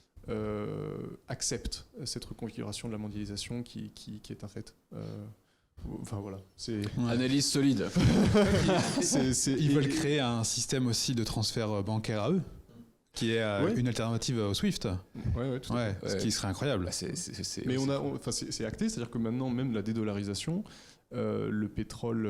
acceptent cette reconfiguration de la mondialisation qui est un fait. Enfin voilà, c'est analyse solide. Ils veulent créer un système aussi de transfert bancaire à eux, qui est une alternative au SWIFT. Tout à fait. Ce qui serait incroyable. Mais c'est acté, c'est-à-dire que maintenant même la dédollarisation, le pétrole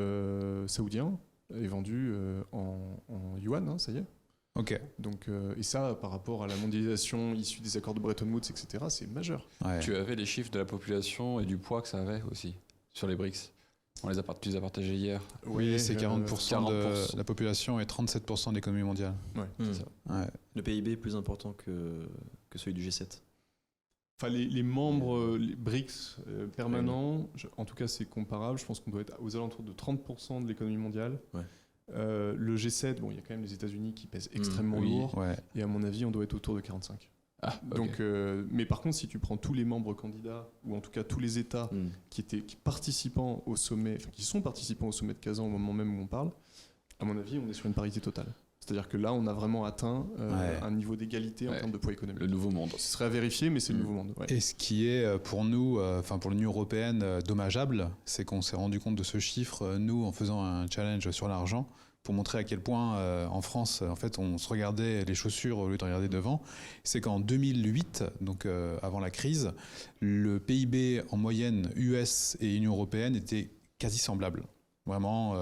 saoudien est vendu en yuan, ça y est. Ok. Donc, et ça, par rapport à la mondialisation issue des accords de Bretton Woods, etc., c'est majeur. Tu avais les chiffres de la population et du poids que ça avait aussi sur les BRICS. Tu les as partagés hier. Oui, c'est 40% de la population et 37% de l'économie mondiale. C'est ça. Le PIB est plus important que celui du G7. Enfin, les membres les BRICS permanents, en tout cas c'est comparable, je pense qu'on doit être aux alentours de 30% de l'économie mondiale. Le G7, bon, il y a quand même les États-Unis qui pèsent extrêmement oui. lourd. Ouais. Et à mon avis, on doit être autour de 45. Ah, ok. Donc, mais par contre, si tu prends tous les membres candidats, ou en tout cas tous les États qui sont participants au sommet de Kazan au moment même où on parle, à mon avis, on est sur une parité totale. C'est-à-dire que là, on a vraiment atteint un niveau d'égalité en termes de poids économique. Le nouveau monde. Ce serait à vérifier, mais c'est le nouveau monde. Ouais. Et ce qui est pour nous, pour l'Union européenne, dommageable, c'est qu'on s'est rendu compte de ce chiffre, nous, en faisant un challenge sur l'argent, pour montrer à quel point en France, en fait, on se regardait les chaussures au lieu de regarder devant. C'est qu'en 2008, donc avant la crise, le PIB en moyenne US et Union européenne était quasi semblable. Vraiment,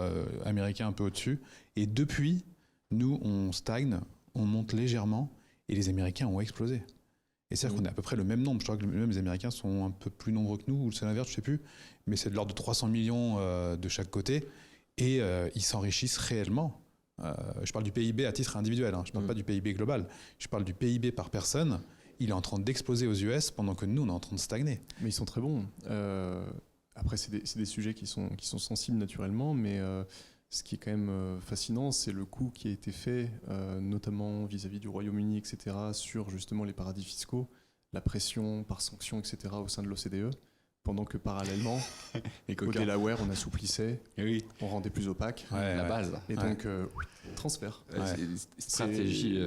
américain un peu au-dessus. Et depuis, nous, on stagne, on monte légèrement, et les Américains ont explosé. Et c'est-à-dire qu'on est à peu près le même nombre. Je crois que même les Américains sont un peu plus nombreux que nous, ou c'est l'inverse, je ne sais plus. Mais c'est de l'ordre de 300 millions de chaque côté. Et ils s'enrichissent réellement. Je parle du PIB à titre individuel, je ne parle pas du PIB global. Je parle du PIB par personne. Il est en train d'exploser aux US pendant que nous, on est en train de stagner. Mais ils sont très bons. Après, c'est des sujets qui sont sensibles naturellement, mais ce qui est quand même fascinant, c'est le coup qui a été fait, notamment vis-à-vis du Royaume-Uni, etc., sur justement les paradis fiscaux, la pression par sanction, etc., au sein de l'OCDE. Pendant que parallèlement, au Delaware, on assouplissait, on rendait plus opaque. La base. Et donc, transfert. Stratégie.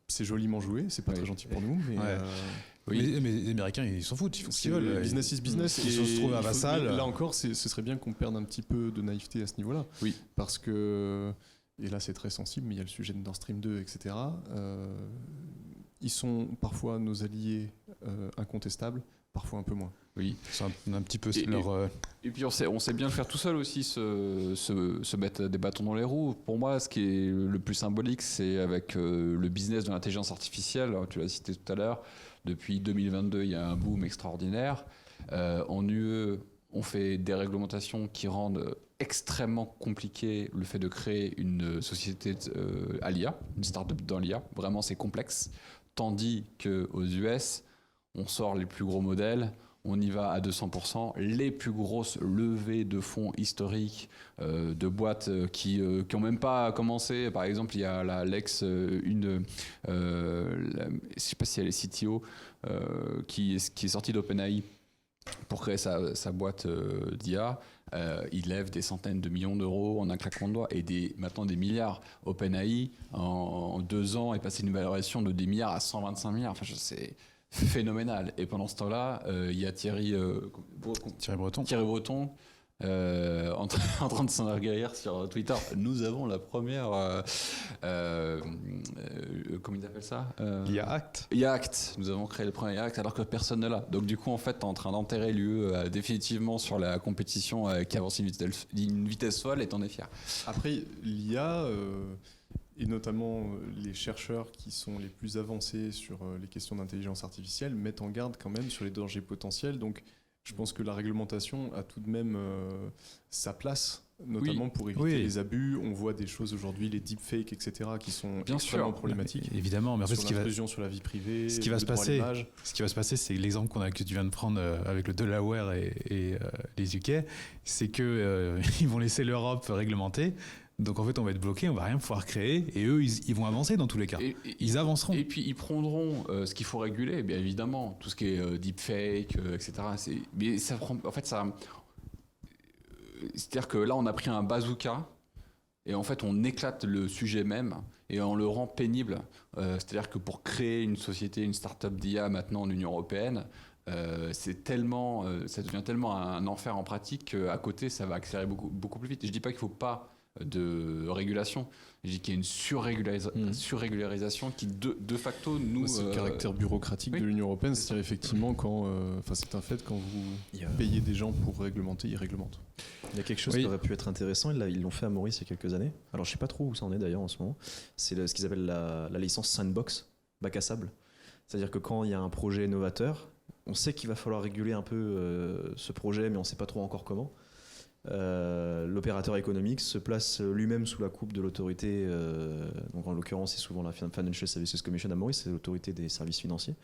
C'est joliment joué, c'est pas très gentil pour nous, mais... Mais les Américains, ils s'en foutent, ils font ce qu'ils veulent. Business is business. Ils se trouvent un vassal. Là encore, ce serait bien qu'on perde un petit peu de naïveté à ce niveau-là. Oui. Parce que, et là c'est très sensible, mais il y a le sujet de Nord Stream 2, etc. Ils sont parfois nos alliés incontestables, parfois un peu moins. Oui. C'est un petit peu Et puis on sait bien le faire tout seul aussi, se mettre des bâtons dans les roues. Pour moi, ce qui est le plus symbolique, c'est avec le business de l'intelligence artificielle. Tu l'as cité tout à l'heure. Depuis 2022, il y a un boom extraordinaire. En UE, on fait des réglementations qui rendent extrêmement compliqué le fait de créer une société à l'IA, une start-up dans l'IA. Vraiment, c'est complexe. Tandis qu'aux US, on sort les plus gros modèles, on y va à 200%. Les plus grosses levées de fonds historiques de boîtes qui n'ont même pas commencé. Par exemple, il y a je ne sais pas si elle est CTO, qui est sortie d'OpenAI pour créer sa boîte d'IA. Il lève des centaines de millions d'euros en un claquement de doigts et maintenant des milliards. OpenAI, en 2 ans, est passé d'une valorisation de 10 milliards à 125 milliards. Enfin, c'est phénoménal. Et pendant ce temps-là, il y a Thierry Breton en train de s'enorgueillir sur Twitter. Nous avons la première comment ils appellent ça, l'IA Act. IA Act. Nous avons créé le premier IA Act alors que personne n'est là. Donc du coup en fait t'es en train d'enterrer l'UE définitivement sur la compétition qui avance une vitesse folle et t'en es fier. Après l'IA et notamment les chercheurs qui sont les plus avancés sur les questions d'intelligence artificielle mettent en garde quand même sur les dangers potentiels. Donc je pense que la réglementation a tout de même sa place, notamment pour éviter les abus. On voit des choses aujourd'hui, les deepfakes, etc., qui sont extrêmement problématiques. Évidemment, mais en fait, sur l'intrusion sur la vie privée, ce qui va se passer, c'est l'exemple que tu viens de prendre avec le Delaware et les UK, c'est que ils vont laisser l'Europe réglementer. Donc en fait, on va être bloqué, on va rien pouvoir créer, et eux, ils vont avancer dans tous les cas. Ils avanceront. Et puis ils prendront ce qu'il faut réguler, bien évidemment, tout ce qui est deepfake, etc. Mais ça prend, en fait, c'est-à-dire que là, on a pris un bazooka et en fait, on éclate le sujet même et on le rend pénible. C'est-à-dire que pour créer une société, une start-up d'IA maintenant en Union européenne. Ça devient tellement un enfer en pratique qu'à côté, ça va accélérer beaucoup plus vite. Et je dis pas qu'il faut pas de régulation. Je dis qu'il y a une surrégularisation qui de facto nous... C'est le caractère bureaucratique de l'Union européenne, c'est-à-dire effectivement c'est un fait, quand vous payez des gens pour réglementer, ils réglementent. Il y a quelque chose qui aurait pu être intéressant, ils l'ont fait à Maurice il y a quelques années. Alors je sais pas trop où ça en est d'ailleurs en ce moment. C'est ce qu'ils appellent la licence sandbox, bac à sable. C'est-à-dire que quand il y a un projet novateur, on sait qu'il va falloir réguler un peu ce projet, mais on ne sait pas trop encore comment. L'opérateur économique se place lui-même sous la coupe de l'autorité, donc en l'occurrence c'est souvent la Financial Services Commission à Maurice, c'est l'autorité des services financiers,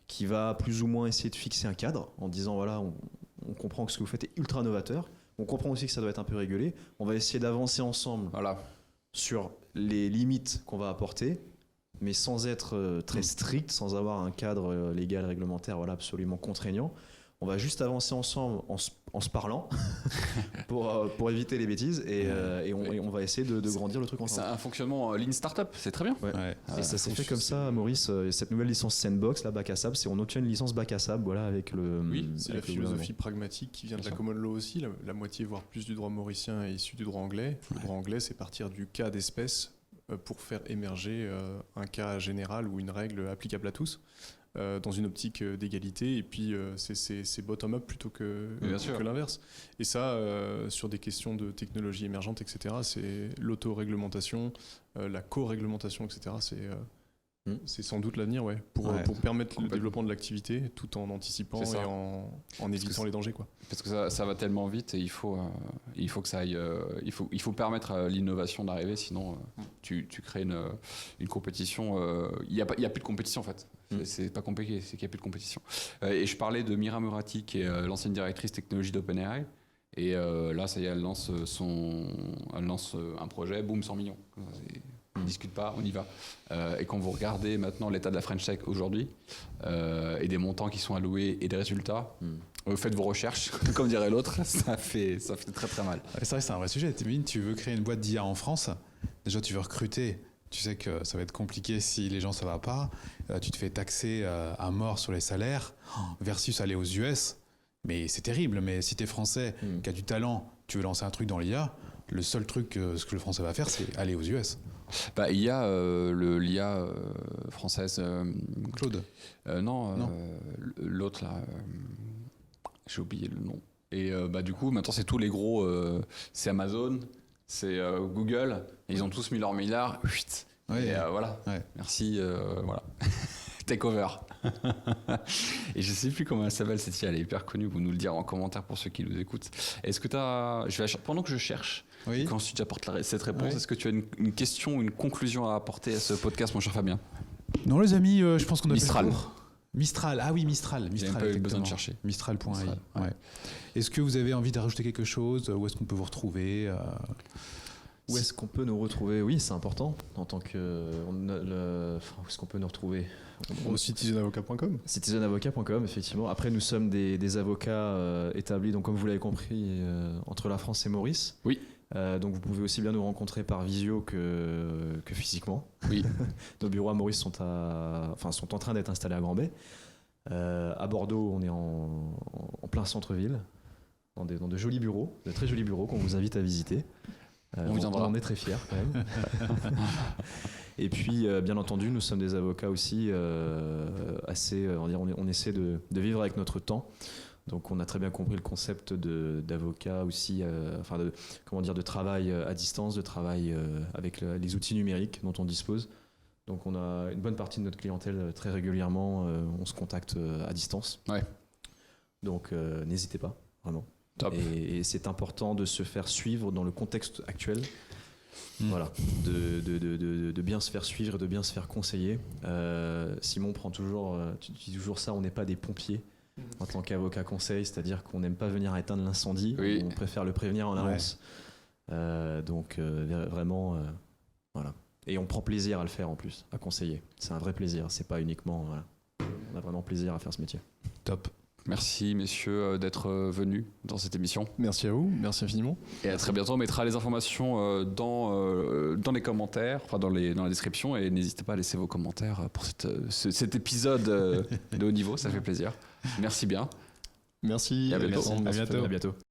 qui va plus ou moins essayer de fixer un cadre en disant voilà, on comprend que ce que vous faites est ultra novateur, On comprend aussi que ça doit être un peu régulé. On va essayer d'avancer ensemble Voilà. sur les limites qu'on va apporter, mais sans être très strict, sans avoir un cadre légal, réglementaire absolument contraignant. On va juste avancer ensemble en se parlant pour éviter les bêtises et on va essayer de grandir le truc C'est ensemble. un fonctionnement Lean Startup, c'est très bien. Ouais. Et ça s'est fait comme ça, Maurice. Cette nouvelle licence Sandbox, là, bac à sable, c'est on obtient une licence bac à sable, voilà, avec le. Oui, C'est la avec le philosophie pragmatique qui vient de la common law aussi. La moitié, voire plus du droit mauricien est issue du droit anglais. Le droit anglais, c'est partir du cas d'espèce pour faire émerger un cas général ou une règle applicable à tous. Dans une optique d'égalité, et puis c'est bottom-up plutôt que l'inverse. Et ça, sur des questions de technologie émergente, etc., c'est l'autoréglementation, la co-réglementation, etc., c'est sans doute l'avenir, pour permettre le développement de l'activité tout en anticipant et en évitant les dangers, quoi. Parce que ça va tellement vite et il faut que ça aille. Il faut permettre à l'innovation d'arriver, sinon tu crées une compétition. Il y a plus de compétition en fait. C'est pas compliqué, c'est qu'il n'y a plus de compétition. Et je parlais de Mira Murati, qui est l'ancienne directrice technologie d'OpenAI. Et là, ça y est, elle lance un projet, boum, 100 millions. On ne discute pas, on y va. Et quand vous regardez maintenant l'état de la French Tech aujourd'hui, et des montants qui sont alloués et des résultats, faites vos recherches, comme dirait l'autre, ça fait très très mal. C'est vrai, c'est un vrai sujet. T'imagines, tu veux créer une boîte d'IA en France, déjà tu veux recruter, tu sais que ça va être compliqué si les gens ça va pas, tu te fais taxer à mort sur les salaires, versus aller aux US, mais c'est terrible. Mais si t'es français, qui a du talent, tu veux lancer un truc dans l'IA, le seul truc ce que le français va faire, c'est aller aux US. Il y a l'IA française. Claude. Non. L'autre là, j'ai oublié le nom. Et du coup, maintenant c'est tous les gros, c'est Amazon, c'est Google, et ils ont tous mis leur milliard. Ouais. Et voilà. Ouais. Merci. Voilà. Take over. Et je sais plus comment elle s'appelle cette fille, elle est hyper connue, vous nous le direz en commentaire pour ceux qui nous écoutent. Est-ce que pendant que je cherche, Oui. qu'ensuite j'apporte cette réponse, Oui. est-ce que tu as une question, une conclusion à apporter à ce podcast, mon cher Fabien? Non les amis, je pense qu'on a Mistral. fait le tour. Mistral, ah oui Mistral. J'ai un peu eu besoin de chercher. Mistral.ai. Mistral, Ouais. Est-ce que vous avez envie de rajouter quelque chose? Où est-ce qu'on peut vous retrouver? Où est-ce qu'on peut nous retrouver? Oui, c'est important. En tant que. Où est-ce qu'on peut nous retrouver? Citizenavocat.com. Citizenavocat.com, effectivement. Après, nous sommes des avocats établis, donc comme vous l'avez compris, entre la France et Maurice. Oui. Donc vous pouvez aussi bien nous rencontrer par visio que physiquement. Oui. Nos bureaux à Maurice sont en train d'être installés à Grand-Bay. À Bordeaux, on est en plein centre-ville, dans de jolis bureaux, de très jolis bureaux qu'on vous invite à visiter. On viendra. On en est très fiers quand même. Et puis, bien entendu, nous sommes des avocats aussi assez. On essaie de vivre avec notre temps. Donc, on a très bien compris le concept d'avocat aussi, de travail à distance, de travail avec les outils numériques dont on dispose. Donc, on a une bonne partie de notre clientèle très régulièrement. On se contacte à distance. Ouais. Donc, n'hésitez pas, vraiment. Top. Et c'est important de se faire suivre dans le contexte actuel. Voilà, de bien se faire suivre, de bien se faire conseiller. Simon prend toujours, tu dis toujours ça, on n'est pas des pompiers en tant qu'avocat conseil, c'est-à-dire qu'on n'aime pas venir éteindre l'incendie, Oui. on préfère le prévenir en avance. Vraiment, voilà. Et on prend plaisir à le faire en plus, à conseiller. C'est un vrai plaisir, c'est pas uniquement, voilà. On a vraiment plaisir à faire ce métier. Top. Merci messieurs d'être venus dans cette émission. Merci à vous, merci infiniment. Et à très bientôt. On mettra les informations dans les commentaires, enfin dans la description. Et n'hésitez pas à laisser vos commentaires pour cet épisode de haut niveau, ça fait plaisir. Merci bien. Merci, Et à bientôt. Alexandre. À bientôt. À bientôt.